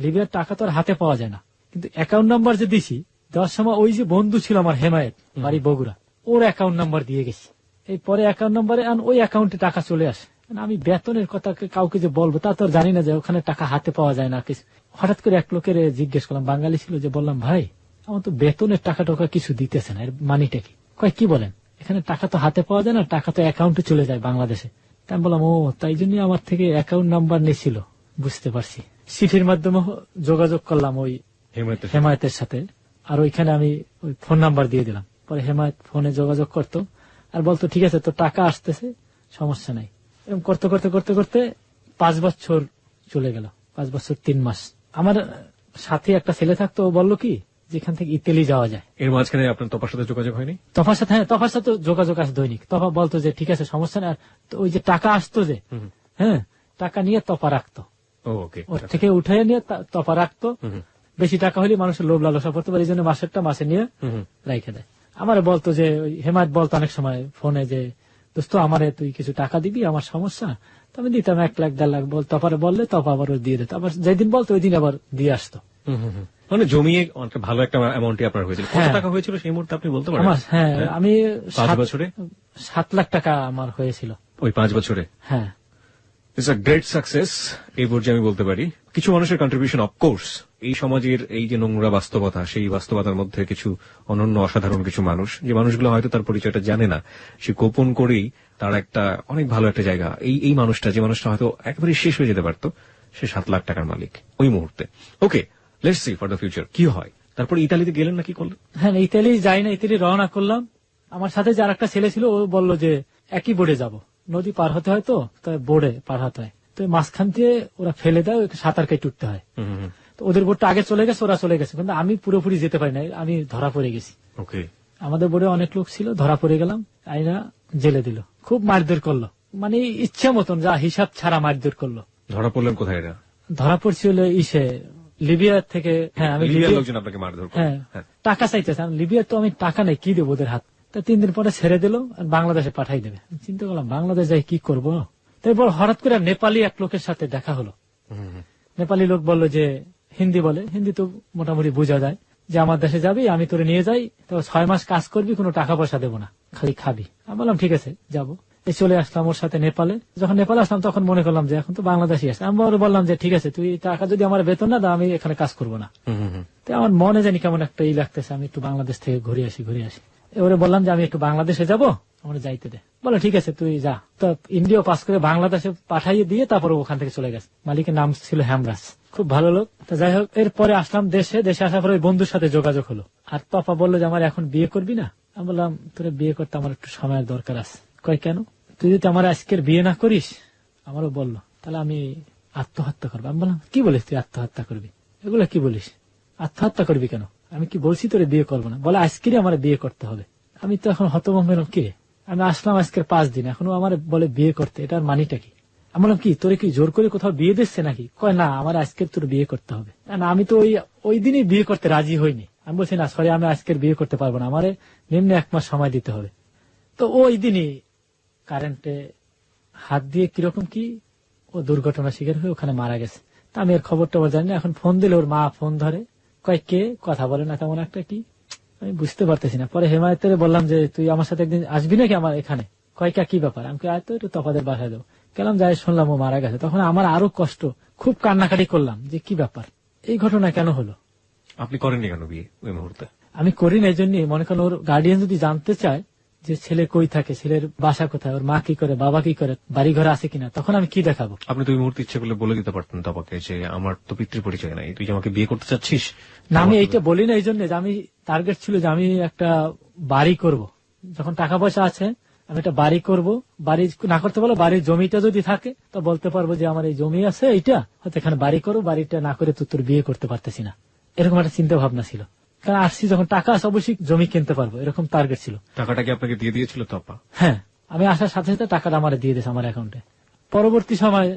লিবিয়ার টাকা তো আর হাতে পাওয়া যায় না, কিন্তু অ্যাকাউন্ট নাম্বার যে দিছি, দেওয়ার সময় ওই যে বন্ধু ছিল আমার হেমায়েত, বাড়ি বগুড়া, ওর অ্যাকাউন্ট নাম্বার দিয়ে গেছি। এই পরে অ্যাকাউন্ট নাম্বারে ওই অ্যাকাউন্টে টাকা চলে আসে। আমি বেতনের কথা কাউকে যে বলবো তা তো আর জানি না যে ওখানে টাকা হাতে পাওয়া যায় না কিছু। হঠাৎ করে এক লোকের জিজ্ঞেস করলাম, বাঙালি ছিল, যে বললাম ভাই আমার তো বেতনের টাকা কিছু দিতেছে না, এর মানিটা কি? কয় কি বলেন, এখানে টাকা তো হাতে পাওয়া যায় না, টাকা তো অ্যাকাউন্টে চলে যায় বাংলাদেশে। তাই আমি বললাম, ও তাই জন্যই আমার থেকে অ্যাকাউন্ট নাম্বার নিয়েছিল, বুঝতে পারছি। চিঠির মাধ্যমে যোগাযোগ করলাম ওই হেমায়েতের সাথে, আর ওইখানে আমি ওই ফোন নাম্বার দিয়ে দিলাম। পরে হেমায়েত ফোনে যোগাযোগ করতো আর বলতো ঠিক আছে তো টাকা আসতেছে, সমস্যা নাই। এরকম করতে করতে করতে করতে 5 বছর চলে গেল, 5 বছর 3 মাস। আমার সাথে একটা ছেলে থাকতো, ও বললো কি যেখান থেকে ইতালি যাওয়া যায়। এর মাঝখানে আপনার তোপার সাথে যোগাযোগ হয়নি? তোফার সাথে, হ্যাঁ তোফার সাথে যোগাযোগ আছে দৈনিক। তোফা বলতো যে ঠিক আছে সমস্যা না, ওই যে টাকা আসতো যে, হ্যাঁ টাকা নিয়ে তোফা রাখতো, ওর থেকে উঠে নিয়ে তোফা রাখতো। বেশি টাকা হলে মানুষের লোভ লালসা করতে পারে, এই জন্য মাসে নিয়ে রেখে দেয়। আমার বলতো যে হেমায়ত বলতো অনেক সময় ফোনে যে দোস্ত আমারে তুই কিছু টাকা দিবি, আমার সমস্যা। তো আমি দিতাম 1 লাখ 1.5 লাখ, তপারে বললে তপা আবার দিয়ে দিত। আবার যেদিন বলতো ওই দিন আবার দিয়ে আসতো। মানে জমিয়ে ভালো একটা অ্যামাউন্ট আপনার হয়েছিল। কত টাকা হয়েছিল সেই মুহূর্তে আপনি বলতে পারেন? হ্যাঁ, আমি 5 বছরে 7 লাখ টাকা আমার হয়েছিল ওই 5 বছরে। হ্যাঁ, ইটস আ গ্রেট সাকসেস এই পর্যায়ে আমি বলতে পারি। কিছু মানুষের কন্ট্রিবিউশন অফকোর্স, এই সমাজের এই যে নোংরা বাস্তবতা, সেই বাস্তবতার মধ্যে কিছু অনন্য অসাধারণ কিছু মানুষ, যে মানুষগুলো হয়তো তার পরিচয়টা জানে না, সে গোপন করেই তার একটা অনেক ভালো একটা জায়গা। এই মানুষটা, যে মানুষটা হয়তো একেবারে শেষ হয়ে যেতে পারতো, সে 7 লাখ টাকার মালিক ওই মুহূর্তে। Okay, let's see for the future কি হয়। তারপর ইতালিতে গেলেন না, কি করলেন? হ্যাঁ, ইতালি যাই না, ইতালি রওনা করলাম। আমার সাথে যে আরেকটা ছেলে ছিল, ও বলল যে একই বোর্ডে যাব, নদী পার হতে হয় তো, তাই বোর্ডে পার হতে হয়। তো মাঝখান দিয়ে ওরা ফেলে দেয়, সাঁতার কেটে উঠতে হয়। তো ওদের বোর্ডটা আগে চলে গেছে, ওরা চলে গেছে, কিন্তু আমি পুরোপুরি যেতে পারি না, আমি ধরা পড়ে গেছি। ওকে, আমাদের বোর্ডে অনেক লোক ছিল, ধরা পড়ে গেলাম। আইনা জেলে দিল, খুব মারধর করলো, মানে ইচ্ছা মতন যা হিসাব ছাড়া মারধর করলো। ধরা পড়লেন কোথায়? এটা ধরা পড়ছিল লিবিয়া থেকে। হ্যাঁ, আমি লিবিয়ার লোকজন আপনাকে মারধর করে? হ্যাঁ, টাকা চাইতেছে। লিবিয়া তো আমি টাকা নেই, কি দেবো ওদের হাত। তা 3 দিন পরে ছেড়ে দিল, আর বাংলাদেশে পাঠাই দেবে। চিন্তা করলাম বাংলাদেশ যাই কি করবো। তারপর হঠাৎ করে নেপালি এক লোকের সাথে দেখা হলো। নেপালি লোক বললো যে হিন্দি বলে, হিন্দি তো মোটামুটি বোঝা যায়, যে আমার দেশে যাবি, আমি তোরে নিয়ে যাই, তো 6 মাস কাজ করবি, কোনো টাকা পয়সা দেবো না, খালি খাবি। আমি বললাম ঠিক আছে যাবো। চলে আসলাম ওর সাথে নেপালে। যখন নেপালে আসলাম তখন মনে করলাম যে এখন তো বাংলাদেশে আসছে। আমি বললাম যে ঠিক আছে তুই টাকা যদি আমার বেতন না দাও, আমি এখানে কাজ করবো না। তো আমার মনে জানি কেমন একটা লাগতেছে, আমি একটু বাংলাদেশ থেকে ঘুরে আসি। এবারে বললাম যে আমি একটু বাংলাদেশে যাবো, আমার যাইতে দে। বলো ঠিক আছে তুই যা। তো ইন্ডিয়া পাস করে বাংলাদেশে পাঠাইয়ে দিয়ে তারপর ওখান থেকে চলে গেছে। মালিকের নাম ছিল হেমরাজ, খুব ভালো লোক। তো যাই হোক, এরপরে আসলাম দেশে আসার পরে ওই বন্ধুর সাথে যোগাযোগ হলো। আর তপা বললো যে আমার এখন বিয়ে করবি না। আমি বললাম তোর বিয়ে করতে আমার একটু সময়ের দরকার আছে। কয় কেন? তুই যদি আমার আজকের বিয়ে না করিস, আমারও বললো, তাহলে আমি আত্মহত্যা করবো। আমি বললাম কি বলিস তুই আত্মহত্যা করবি? এগুলো কি বলিস, আত্মহত্যা করবি কেন? আমি কি বলছি তোরে বিয়ে করবো না? বলে আজকেরই আমার বিয়ে করতে হবে। আমি তো এখন হতভম্ব হলাম, কি আমি আসলাম আজকের 5 দিন, এখনো আমার বলে বিয়ে করতে, এটার মানিটা কি? আমি বললাম কি তোরে কি জোর করে কোথাও বিয়ে দিচ্ছে নাকি? কয় না, আমার আজকের তোর বিয়ে করতে হবে। না, আমি তো ওই দিনই বিয়ে করতে রাজি হইনি। আমি বলছি না সরি, আমি আজকের বিয়ে করতে পারবো না, আমার নিম্ন 1 মাস সময় দিতে হবে। তো ওই দিনই কারেন্টে হাত দিয়ে কিরকম কি ও দুর্ঘটনা শিকার হয়ে ওখানে মারা গেছে। তা আমি এর খবরটা জানি না। এখন ফোন দিলে ওর মা ফোন ধরে, কয় কে, কথা বলে না তেমন একটা, কি আমি বুঝতে পারতেছি না। পরে হেমায়েতের বললাম যে তুই আমার সাথে একদিন আসবি নাকি আমার এখানে? কয়কা কি ব্যাপার? আমি তো একটু তফাদের বাসায় দেবো। গেলাম, যাই শুনলাম ও মারা গেছে। তখন আমার আরো কষ্ট, খুব কান্নাকাটি করলাম যে কি ব্যাপার, এই ঘটনা কেন হলো। আপনি করেননি কেন বিয়ে ওই মুহূর্তে? আমি করি না, এই জন্য মনে করেন ওর গার্ডিয়ান যদি জানতে চায় যে ছেলে কই থাকে, ছেলের বাসা কোথায়, ওর মা কি করে, বাবা কি করে, বাড়ি ঘর আছে কিনা, তখন আমি কি দেখাবো? আপনি তো এই মুহূর্তে ইচ্ছে করলে বলে দিতে পারতেন তবাকে যে আমার তো পিতৃ পরিচয় নাই, তুই যে আমাকে বিয়ে করতে চাচ্ছিস। না, আমি এইটা বলি না এই জন্য যে আমি টার্গেট ছিল যে আমি একটা বাড়ি করব, যখন টাকা পয়সা আছে আমি একটা বাড়ি করব। বাড়ি না করতে পারলে বাড়ির জমিটা যদি থাকে তো বলতে পারবো যে আমার এই জমি আছে এইটা, হয়তো এখানে বাড়ি করবো, বাড়িটা না করে তোর বিয়ে করতে পারতেছি না, এরকম একটা চিন্তা ভাবনা ছিল। কারণ আসছি যখন টাকা আছে অবশ্যই জমি কিনতে পারবো, এরকম টার্গেট ছিল। টাকাটা কি আপনাকে দিয়ে দিয়েছিল তপা? হ্যাঁ, আমি আসার সাথে সাথে টাকাটা আমার দিয়ে দিয়েছে আমার অ্যাকাউন্টে। পরবর্তী সময়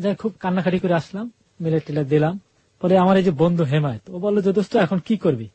যাই খুব কান্নাকাটি করে আসলাম, মিলে টিলে দিলাম। পরে আমার এই যে বন্ধু হেমায়ত, ও বললো যে দোস্ত এখন কি করবি?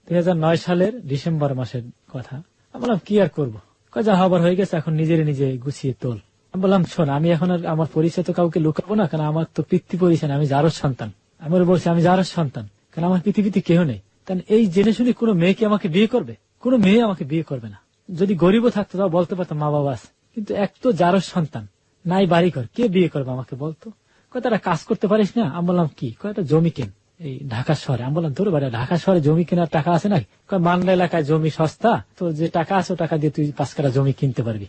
2009 সালের ডিসেম্বর মাসের কথা। আমি বললাম কি আর করবো, যা হবার হয়ে গেছে, এখন নিজের নিজে গুছিয়ে তোল। আমি বললাম শোন, আমি এখন আর আমার পরিচয় তো কাউকে লুকাবো না, কারণ আমার তো পিতৃ পরিচয়, আমি যারও সন্তান। আমি বলছি আমি যারও সন্তান, কারণ আমার পৃথিবীতে কেউ নেই। কারণ এই জেনে শুনে কোনো মেয়েকে আমাকে বিয়ে করবে? কোনো মেয়ে আমাকে বিয়ে করবে না। যদি গরিবও থাকতো তাও বলতে পারতাম মা বাবা আছে, কিন্তু এক তো যারও সন্তান, নাই বাড়ি ঘর, কে বিয়ে করবে আমাকে বলতো? কয়টা কাজ করতে পারিস না? আমি বললাম কি, কয়টা জমি কেন এই ঢাকা শহরে। আমি বললাম তোর বাড়ি ঢাকা শহরে জমি কেনার টাকা আছে না? মানলা এলাকায় জমি সস্তা, তো যে টাকা আছে ও টাকা দিয়ে তুই 5 কাঠা জমি কিনতে পারবি।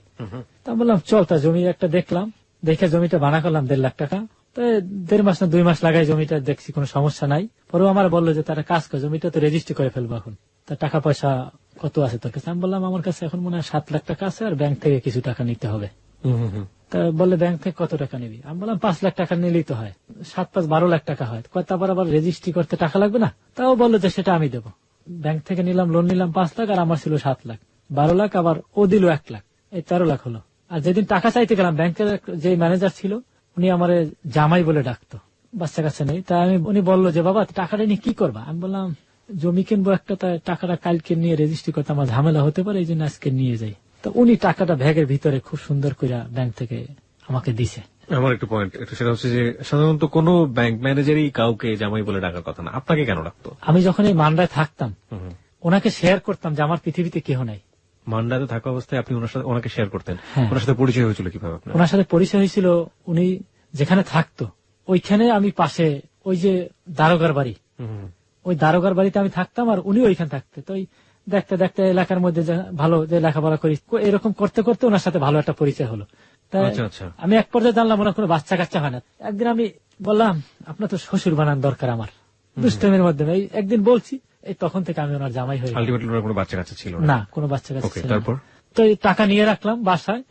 তা আমি বললাম চল, তা জমি একটা দেখলাম, দেখে জমিটা ভাড়া করলাম 1.5 লাখ টাকা। তো 1.5 মাস না 2 মাস লাগাই জমিটা দেখছি কোনো সমস্যা নাই। পরে আমার বললো যে তারা কাজ করে জমিটা তো রেজিস্ট্রি করে ফেলবো এখন, তা টাকা পয়সা কত আছে তোর কাছে? আমি বললাম আমার কাছে এখন মনে হয় 7 লাখ টাকা আছে, আর ব্যাংক থেকে কিছু টাকা নিতে হবে। তা বললে ব্যাংক থেকে কত টাকা নিবি? আমি বললাম 5 লাখ টাকা নিলেই তো হয়, 7-5 12 লাখ টাকা হয়। তারপর আবার রেজিস্ট্রি করতে টাকা লাগবে না? তাও বললো যে সেটা আমি দেবো। ব্যাংক থেকে নিলাম, লোন নিলাম 5 লাখ, আর আমার ছিল 7 লাখ, 12 লাখ, আবার ও দিল 1 লাখ, এই 13 লাখ হলো। আর যেদিন টাকা চাইতে গেলাম, ব্যাংকের যে ম্যানেজার ছিল উনি আমার জামাই বলে ডাকতো, বাচ্চা কাছে নেই। তা উনি বললো যে বাবা টাকাটা নিয়ে কি করবা? আমি বললাম জমি কিনবো একটা, তাই টাকাটা কালকে নিয়ে রেজিস্ট্রি করতে আমার ঝামেলা হতে পারে, এই জন্য আজকে নিয়ে যাই। তো উনি টাকাটা ব্যাগের ভিতরে খুব সুন্দর করে ব্যাংক থেকে আমাকে দিছে। আমার একটু পয়েন্ট, সেটা হচ্ছে যে সাধারণত কোনো ব্যাংক ম্যানেজারই কাউকে জামাই বলে ডাকার কথা না, আপনাকে কেন ডাকতো? আমি যখন এই মান্ডায় থাকতাম ওনাকে শেয়ার করতাম যে আমার পৃথিবীতে কেহ নাই। মান্ডাতে থাকা অবস্থায় আপনি ওনাকে শেয়ার করতেন? হ্যাঁ। ওনার সাথে পরিচয় হয়েছিল কিভাবে আপনার? ওনার সাথে পরিচয় হয়েছিল, উনি যেখানে থাকতো ওইখানে আমি পাশে, ওই যে দারোগার বাড়ি, ওই দারোগার বাড়িতে আমি থাকতাম, আর উনি ওইখানে থাকতে। তো দেখতে দেখতে এলাকার মধ্যে ভালো যে লেখাপড়া করি, এরকম করতে করতে ওনার সাথে ভালো একটা পরিচয় হলো। তাই আমি এক পর্যায়ে জানলাম ওনার কোনো বাচ্চা কাচ্চা হয় না। একদিন আমি বললাম আপনার তো শ্বশুর বানান দরকার আমার, দুষ্টামির মধ্যে একদিন বলছি, এই তখন থেকে আমি ওনার জামাই হয়ে। আলটিমেটলি ওনার কোনো বাচ্চা কাচ্চা ছিল না? কোনো বাচ্চা কাচ্চা ছিল না। তারপর তো টাকা নিয়ে রাখলাম বাসায়,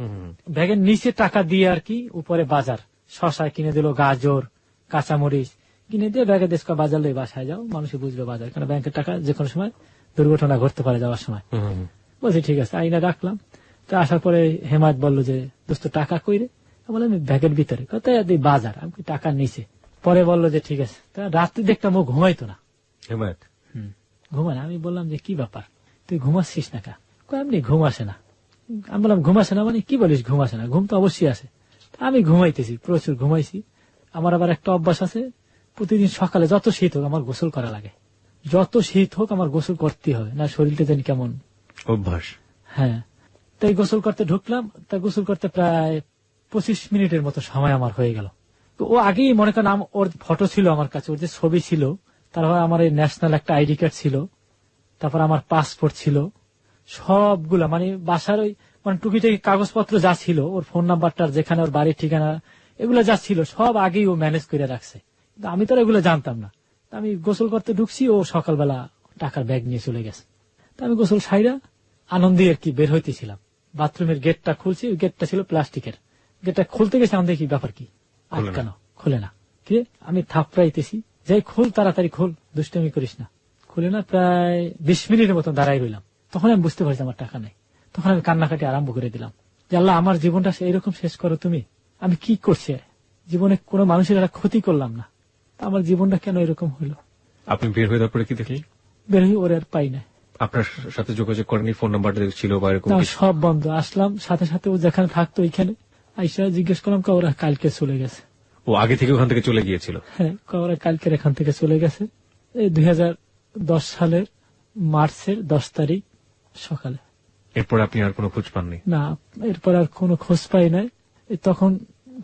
ব্যাগের নিচে টাকা দিয়ে আর কি, উপরে বাজার, শশা কিনে দিল, গাজর, কাঁচামরিচ কিনে দিয়ে ব্যাগে দেশ বাজার লই বাসায় যাও, মানুষই বুঝবে বাজার, কারণ ব্যাংকের টাকা যে কোনো সময় দুর্ঘটনা ঘটতে পারে যাওয়ার সময়। বলছি ঠিক আছে, আইনা রাখলাম। তো আসার পরে হেমায়ত বললো যে দোস্ত টাকা কইরে? বললাম ব্যাগের ভিতরে। কোথায়? বাজার। আমি টাকা নিচে। পরে বললো যে ঠিক আছে। রাত্রি দেখতাম ও ঘুমাইতো না, হেমায়ত ঘুমায় না। আমি বললাম যে কি ব্যাপার, তুই ঘুমাচ্ছিস না? এমনি ঘুম আসে না। আমি বললাম ঘুম আসে না মানে কি বলিস? ঘুম আসে না? ঘুম তো অবশ্যই আসে। আমি ঘুমাইতেছি, প্রচুর ঘুমাইছি। আমার আবার একটা অভ্যাস আছে, প্রতিদিন সকালে যত শীত হোক আমার গোসল করা লাগে, যত শীত হোক আমার গোসল করতে হবে, না শরীরটা যেন কেমন অভ্যাস। হ্যাঁ, তাই গোসল করতে ঢুকলাম। তা গোসল করতে প্রায় 25 মিনিটের মতো সময় আমার হয়ে গেল। তো ও আগেই মনে করেন ওর ফটো ছিল আমার কাছে, ওর যে ছবি ছিল, তারপর আমার এই ন্যাশনাল একটা আইডি কার্ড ছিল, তারপর আমার পাসপোর্ট ছিল, সবগুলা মানে বাসার ওই মানে টুকিটাকি কাগজপত্র যা ছিল, ওর ফোন নাম্বারটা, যেখানে ওর বাড়ির ঠিকানা, এগুলো যা ছিল সব আগেই ও ম্যানেজ করে রাখছে। আমি তো এগুলো জানতাম না। আমি গোসল করতে ঢুকছি, ও সকালবেলা টাকার ব্যাগ নিয়ে চলে গেছে। তা আমি গোসল সাইরা আনন্দে আর কি বের হইতেছিলাম, বাথরুমের গেটটা খুলছি, ওই গেটটা ছিল প্লাস্টিকের, গেটটা খুলতে গেছে, আমি দেখি ব্যাপার কি, আটকানো, খুলে না। কি আমি থাপড়াইতেছি, যাই খোল, তাড়াতাড়ি খোল, দুষ্টামি করিস না। খুলে না, প্রায় 20 মিনিটের মতো দাঁড়াই রইলাম। তখন আমি বুঝতে পারছি আমার টাকা নেই। তখন আমি কান্নাকাটি আরম্ভ করে দিলাম যে আল্লাহ আমার জীবনটা এইরকম শেষ করো তুমি, আমি কি করছি জীবনে, কোনো মানুষের একটা ক্ষতি করলাম না, আমার জীবনটা কেন এরকম হলো। আপনি বের হয়ে তারপরে কি দেখলেন? বের হয়ে ওর আর পাই না। আপনার সাথে যোগাযোগ করেনি? ফোন নাম্বারটা ছিল বা এরকম? সব বন্ধ। আসলাম সাথে সাথে, ও যেখানে থাকতো ওইখানে আইসা জিজ্ঞেস করলাম, ওরা কালকে চলে গেছে। ও আগে থেকে ওখান থেকে চলে গিয়েছিল? হ্যাঁ, ওরা কালকের এখান থেকে চলে গেছে, এই 2010 সালের মার্চের 10 তারিখ সকালে। এরপর আপনি আর কোনো খোঁজ পাননি? না, এরপর আর কোনো খোঁজ পাই নাই। তখন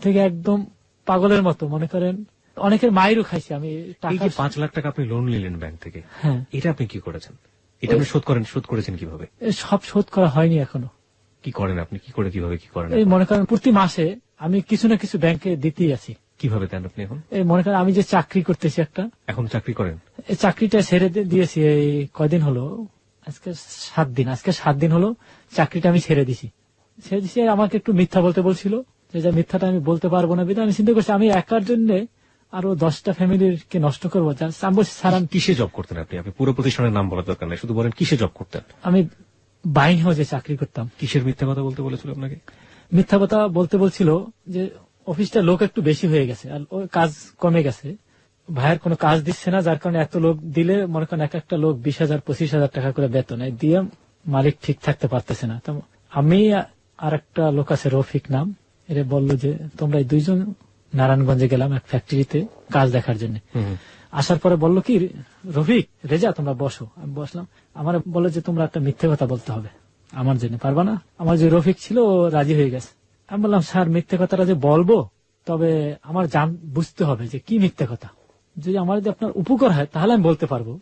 থেকে একদম পাগলের মতো, মনে করেন অনেকের মায়েরও খাইছি আমি। টাকা 5 লাখ টাকা আপনি লোন নিলেন ব্যাংক থেকে, হ্যাঁ, এটা আপনি কি করেছেন? এটা আপনি শোধ করেছেন কিভাবে? সব শোধ করা হয়নি এখনো। কি করেন আপনি? কি করে কিভাবে কি করেন? এই মনে করেন প্রতি মাসে আমি কিছু না কিছু ব্যাংকে দিতেই আছি। কিভাবে দেন আপনি এখন? এই মনে করেন আমি যে চাকরি করতেছি একটা, এখন চাকরি করেন? এই চাকরিটা ছেড়ে দিয়েছি। এই কয়দিন হলো, আজকে 7 দিন হলো চাকরিটা আমি ছেড়ে দিছি। আমাকে একটু মিথ্যা বলতে বলছিল, যে মিথ্যাটা আমি বলতে পারবো না। বিধায় আমি চিন্তা করছি আমি একার জন্য আরো 10টা ফ্যামিলির কে নষ্ট করবো। আমি বলছি স্যার, কিসে জব করতেন আপনি? আপনি পুরো প্রতিষ্ঠানের নাম বলার দরকার নেই, শুধু বলেন কিসে জব করতেন। আমি বাইন হাউসে চাকরি করতাম। কিসের মিথ্যা কথা বলতে বলেছিল আপনাকে? মিথ্যা কথা বলতে বলছিল যে অফিসটা লোক একটু বেশি হয়ে গেছে আর ওই কাজ কমে গেছে, ভাইয়ের কোনো কাজ দিচ্ছে না, যার কারণে এত লোক দিলে মনে করেন এক একটা লোক 20,000 25,000 টাকা করে বেতন দিয়ে মালিক ঠিক থাকতে পারতেছে না। তো আমি আর একটা লোক আছে রফিক নাম, এরা বললো যে তোমরা এই 2 জন নারায়ণগঞ্জে গেলাম এক ফ্যাক্টরিতে কাজ দেখার জন্য। আসার পরে বললো কি, রফিক রেজা তোমরা বসো। আমি বসলাম। আমার বললো যে তোমরা একটা মিথ্যে কথা বলতে হবে আমার জন্য, পারবা না? আমার যে রফিক ছিল ও রাজি হয়ে গেছে। আমি বললাম স্যার মিথ্যে কথাটা যে বলবো, তবে আমার বুঝতে হবে যে কি মিথ্যে কথা। যদি আমার যদি আপনার উপকার হয় তাহলে আমি বলতে পারবো,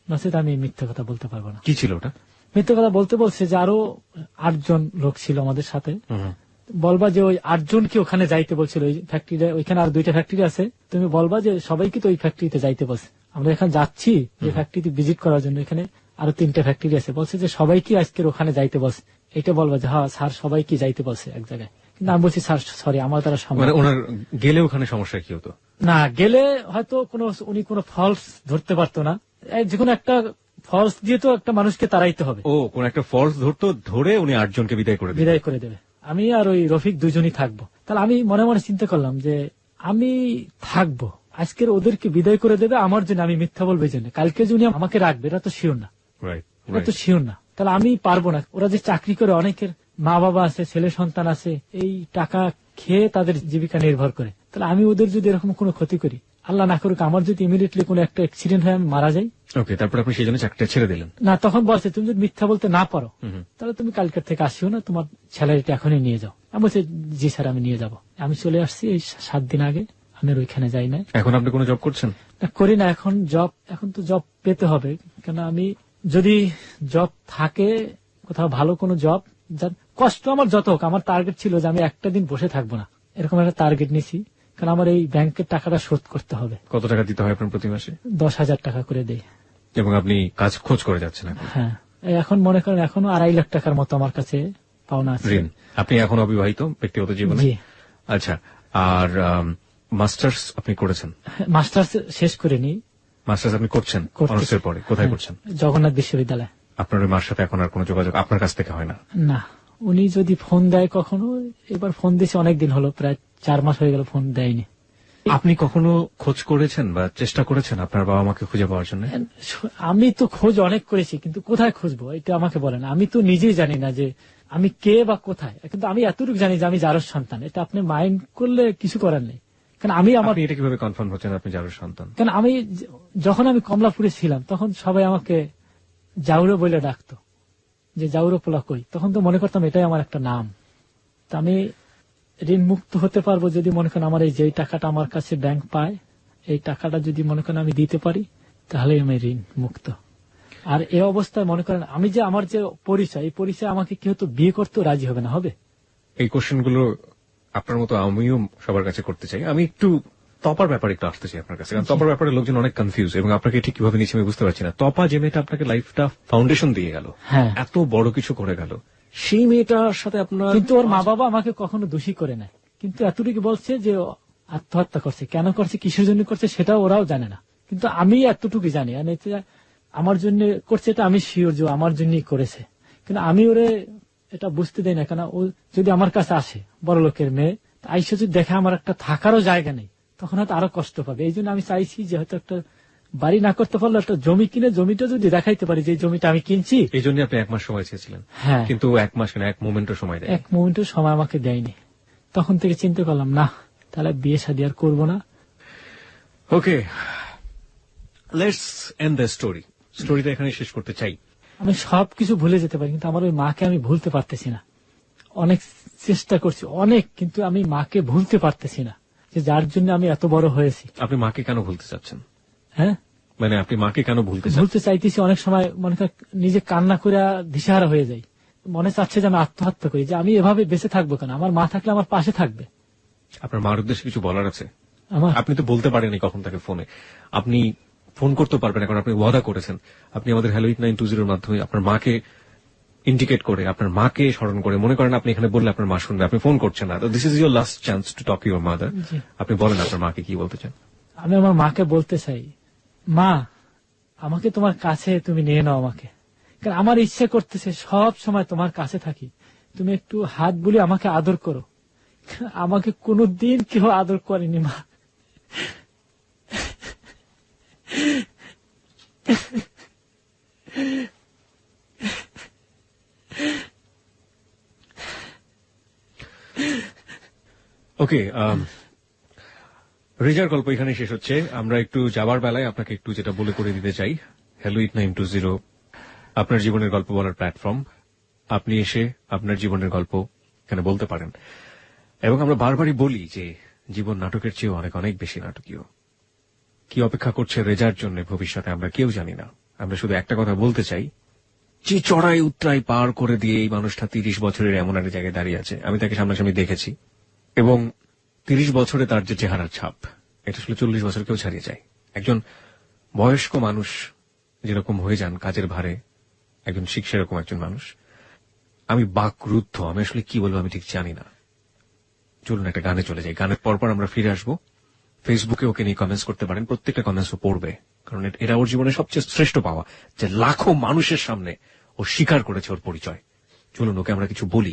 নচেত আমি মিথ্যে কথা বলতে পারবো না। কি ছিল ওটা? মিথ্যে কথা বলতে বলছে যে আরো 8 জন লোক ছিল আমাদের সাথে, বলবা যে ওই 8 জনকে ওখানে যাইতে বলছিল ওই ফ্যাক্টরিতে। ওইখানে আর 2টা ফ্যাক্টরি আছে, তুমি বলবা যে সবাইকে তো ওই ফ্যাক্টরিতে যাইতে বলছে। আমরা এখানে যাচ্ছি যে ফ্যাক্টরিতে ভিজিট করার জন্য, এখানে আরো 3টা ফ্যাক্টরি আছে, বলছে যে সবাইকে আজকের ওখানে যাইতে বলছে। এটা বলবা যে হ্যাঁ স্যার সবাইকে যাইতে বলছে এক জায়গায়। কিন্তু আমি বলছি স্যার সরি আমার দ্বারা সম্ভব। ওনার গেলে ওখানে সমস্যা কি হতো? না গেলে হয়তো উনি কোনো ফলস ধরতে পারতো না, যে কোনো একটা ফলস দিয়ে তো একটা মানুষকে তাড়াইতে হবে। ও কোন একটা ফলস ধরতো, ধরে উনি 8 জনকে বিদায় করে দেবে। আমি আর ওই রফিক 2 জনই থাকবো। তাহলে আমি মনে মনে চিন্তা করলাম যে আমি থাকবো, আজকের ওদেরকে বিদায় করে দেবে আমার জন্য, আমি মিথ্যা বলবো এই জন্য। কালকে যদি আমাকে রাখবে এটা তো শিওর না, এটা তো শিওর না। তাহলে আমি পারবো না। ওরা যে চাকরি করে, অনেকের মা বাবা আছে, ছেলে সন্তান আছে, এই টাকা খেয়ে তাদের জীবিকা নির্ভর করে। তাহলে আমি ওদের যদি এরকম কোনো ক্ষতি করি, আল্লাহ না করুক আমার যদি ইমিডিয়েটলি কোনো একটা অ্যাক্সিডেন্ট হয়ে আমি মারা যাই। ওকে, তারপর আপনি সেই জন্য চাকরিটা ছেড়ে দিলেন? না, তখন বলছে তুমি যদি মিথ্যা বলতে না পারো তাহলে তুমি কালকের থেকে আসিও না, তোমার স্যালারিটা এখনই নিয়ে যাও। আমি বলছি জি স্যার আমি নিয়ে যাব। আমি চলে আসছি এই 7 দিন আগে, আমি আর ওইখানে যাই না। এখন আপনি কোনো জব করছেন? করি না এখন তো জব পেতে হবে। কেন আমি যদি জব থাকে কোথাও ভালো কোনো জব, যার কষ্ট আমার যত হোক, আমার টার্গেট ছিল যে আমি একটা দিন বসে থাকবো না, এরকম একটা টার্গেট নিছি। কারণ আমার এই ব্যাংকের টাকাটা শোধ করতে হবে। কত টাকা দিতে হয় আপনার প্রতি মাসে? 10,000 টাকা করে দেয়। এবং আপনি কাজ খোঁজ করে যাচ্ছেন? হ্যাঁ, এখন মনে করেন এখনো 2.5 লাখ টাকার মতো আমার কাছে পাওনা আছে। আপনি এখন অবিবাহিত ব্যক্তিগত জীবনে? আচ্ছা, আর মাস্টার্স আপনি করেছেন? মাস্টার্স শেষ করিনি। মাস্টার্স আপনি করছেন অনার্সের পরে? কোথায় করছেন? জগন্নাথ বিশ্ববিদ্যালয়। আপনার মার সাথে এখন আর কোনো যোগাযোগ আপনার কাছ থেকে হয় না? না, উনি যদি ফোন দেয় কখনো, এবার ফোন দিয়েছে অনেকদিন হলো, প্রায় 4 মাস হয়ে গেল ফোন দেয়নি। আপনি কখনো খোঁজ করেছেন বা চেষ্টা করেছেন আপনার বাবা মাকে খুঁজে পাওয়ার জন্য? আমি তো খোঁজ অনেক করেছি, কিন্তু কোথায় খুঁজবো এটা আমাকে বলেন। আমি তো নিজেই জানি না যে আমি কে বা কোথায়, কিন্তু আমি এতটুকু জানি যে আমি জারোর সন্তান। এটা আপনি মাইন্ড করলে কিছু করার নেই। কারণ আমি এটা কিভাবে কনফার্ম হচ্ছেন আপনি জারোর সন্তান? কারণ আমি যখন আমি কমলাপুরে ছিলাম তখন সবাই আমাকে জাউরো বলে ডাকতো, যে জাউরো পোলা কই। তখন তো মনে করতাম এটাই আমার একটা নাম। তা আমি ঋণ মুক্ত হতে পারবো যদি মনে করেন আমার এই যে টাকাটা আমার কাছে ব্যাংক পায়, এই টাকাটা যদি মনে করেন আমি দিতে পারি, তাহলে আমি ঋণ মুক্ত। আর এই অবস্থায় মনে করেন আমি যে আমার যে পরিচয়, এই পরিচয় আমাকে কেউ তো বিয়ে করতেও রাজি হবে না। হবে এই কোশ্চেনগুলো আপনার মতো আমিও সবার কাছে করতে চাই। আমি একটু তপার ব্যাপারে একটু আসতে চাই আপনার কাছে, কারণ তপার ব্যাপারে লোকজন অনেক কনফিউজ, এবং আপনাকে ঠিক কিভাবে নিচ্ছে আমি বুঝতে পারছি না। তপা যে মেয়েটা আপনাকে লাইফটা ফাউন্ডেশন দিয়ে গেল, এত বড় কিছু করে গেল, সেই মেয়েটার সাথে আপনার, কিন্তু ওর মা বাবা আমাকে কখনো দোষী করে নাই, কিন্তু এতটুকু বলছে যে আত্মহত্যা করছে। কেন করছে, কিসের জন্য করছে সেটা ওরাও জানে না, কিন্তু আমি এতটুকু জানি। আমার জন্য করছে, এটা আমি শিওর যে আমার জন্যই করেছে। কিন্তু আমি ওরে এটা বুঝতে দেই না, কেন ও যদি আমার কাছে আসে, বড় লোকের মেয়ে, আইসা যদি দেখে আমার একটা থাকারও জায়গা নেই, তখন হয়তো আরো কষ্ট পাবে। এই জন্য আমি চাইছি যে হয়তো একটা বাড়ি না করতে পারলে একটা জমি কিনে জমিটা যদি দেখাইতে পারি যে জমিটা আমি কিনছি। এই জন্য আপনি 1 মাস সময় চেয়েছিলেন? হ্যাঁ, কিন্তু 1 মাস না, 1 মোমেন্টও সময় দেয়? 1 মোমেন্টও সময় আমাকে দেয়নি। তখন থেকে চিন্তা করলাম না, তাহলে বিয়ে শাদী আর করবো না। ওকে, লেটস এন্ড দ্য স্টোরি। স্টোরিটা এখানে শেষ করতে চাই। আমি সবকিছু ভুলে যেতে পারি, কিন্তু আমার ওই মাকে আমি ভুলতে পারতেছি না। অনেক চেষ্টা করছি, অনেক, কিন্তু আমি মাকে ভুলতে পারতেছি না, যে যার জন্য আমি এত বড় হয়েছি। আপনি মাকে কেন ভুলতে চাচ্ছেন? হ্যাঁ, মানে আপনি মাকে কেন ভুলতে চান? ভুলতে চাইতেছি, অনেক সময় মনে কর নিজে কান্না করে দিশেহারা হয়ে যাই, মনে চাচ্ছে যে আমি আত্মহত্যা করি, যে আমি এভাবে বেঁচে থাকবো কেন, আমার মা থাকলে আমার পাশে থাকবে। আপনার মার উদ্দেশ্যে কিছু বলার আছে? আমার আপনি তো বলতে পারেননি কখন তাকে ফোনে, আপনি ফোন করতে পারবেন, এখন আপনি ওয়াদা করেছেন আপনি আমাদের হ্যালো 8920 এর মাধ্যমে আপনার মাকে ইন্ডিকেট করে, আপনার মাকে স্মরণ করে, মনে করেন আপনি এখানে বললে আপনার মা শুনবে, আপনি ফোন করছেন না, তো this is your last chance to talk your mother. আপনি বলেন আপনার মাকে কি বলতে চান। আমি আমার মাকে বলতে চাই, মা আমাকে তোমার কাছে তুমি নিয়ে নাও আমাকে, কারণ আমার ইচ্ছে করতেছে সব সময় তোমার কাছে থাকি, তুমি একটু হাত বুলি আমাকে আদর করো, আমাকে কোনোদিন কেউ আদর করেনি মা। ওকে, রেজার গল্প এখানে শেষ হচ্ছে। আমরা একটু যাবার বেলায় আপনাকে একটু যেটা বলে করে দিতে চাই, হ্যালো 8920 আপনার জীবনের গল্প বলার প্ল্যাটফর্ম। আপনি এসে আপনার জীবনের গল্প এখানে বলতে পারেন, এবং আমরা বারবারই বলি যে জীবন নাটকের চেয়েও অনেক অনেক বেশি নাটকীয়। কি অপেক্ষা করছে রেজার জন্য ভবিষ্যতে আমরা কেউ জানি না। আমরা শুধু একটা কথা বলতে চাই, যে চড়াই উত্তরাই পার করে দিয়ে এই মানুষটা 30 বছরের এমন একটা জায়গায় দাঁড়িয়ে আছে, আমি তাকে সামনাসামনি দেখেছি, এবং 30 বছরে তার যে চেহারার ছাপ, এটা আসলে 40 বছর কেউ ছাড়িয়ে যায়। একজন বয়স্ক মানুষ যেরকম হয়ে যান কাজের ভারে, একজন শিখ সেরকম একজন মানুষ। আমি বাকরুদ্ধ, আমি আসলে কি বলবো আমি ঠিক জানি না। চলুন একটা গানে চলে যাই, গানের পরপর আমরা ফিরে আসবো। ফেসবুকে ওকে নিয়ে কমেন্টস করতে পারেন, প্রত্যেকটা কমেন্টস ও পড়বে, কারণ এটা ওর জীবনের সবচেয়ে শ্রেষ্ঠ পাওয়া, যে লাখো মানুষের সামনে ও স্বীকার করেছে ওর পরিচয়। চলুন ওকে আমরা কিছু বলি।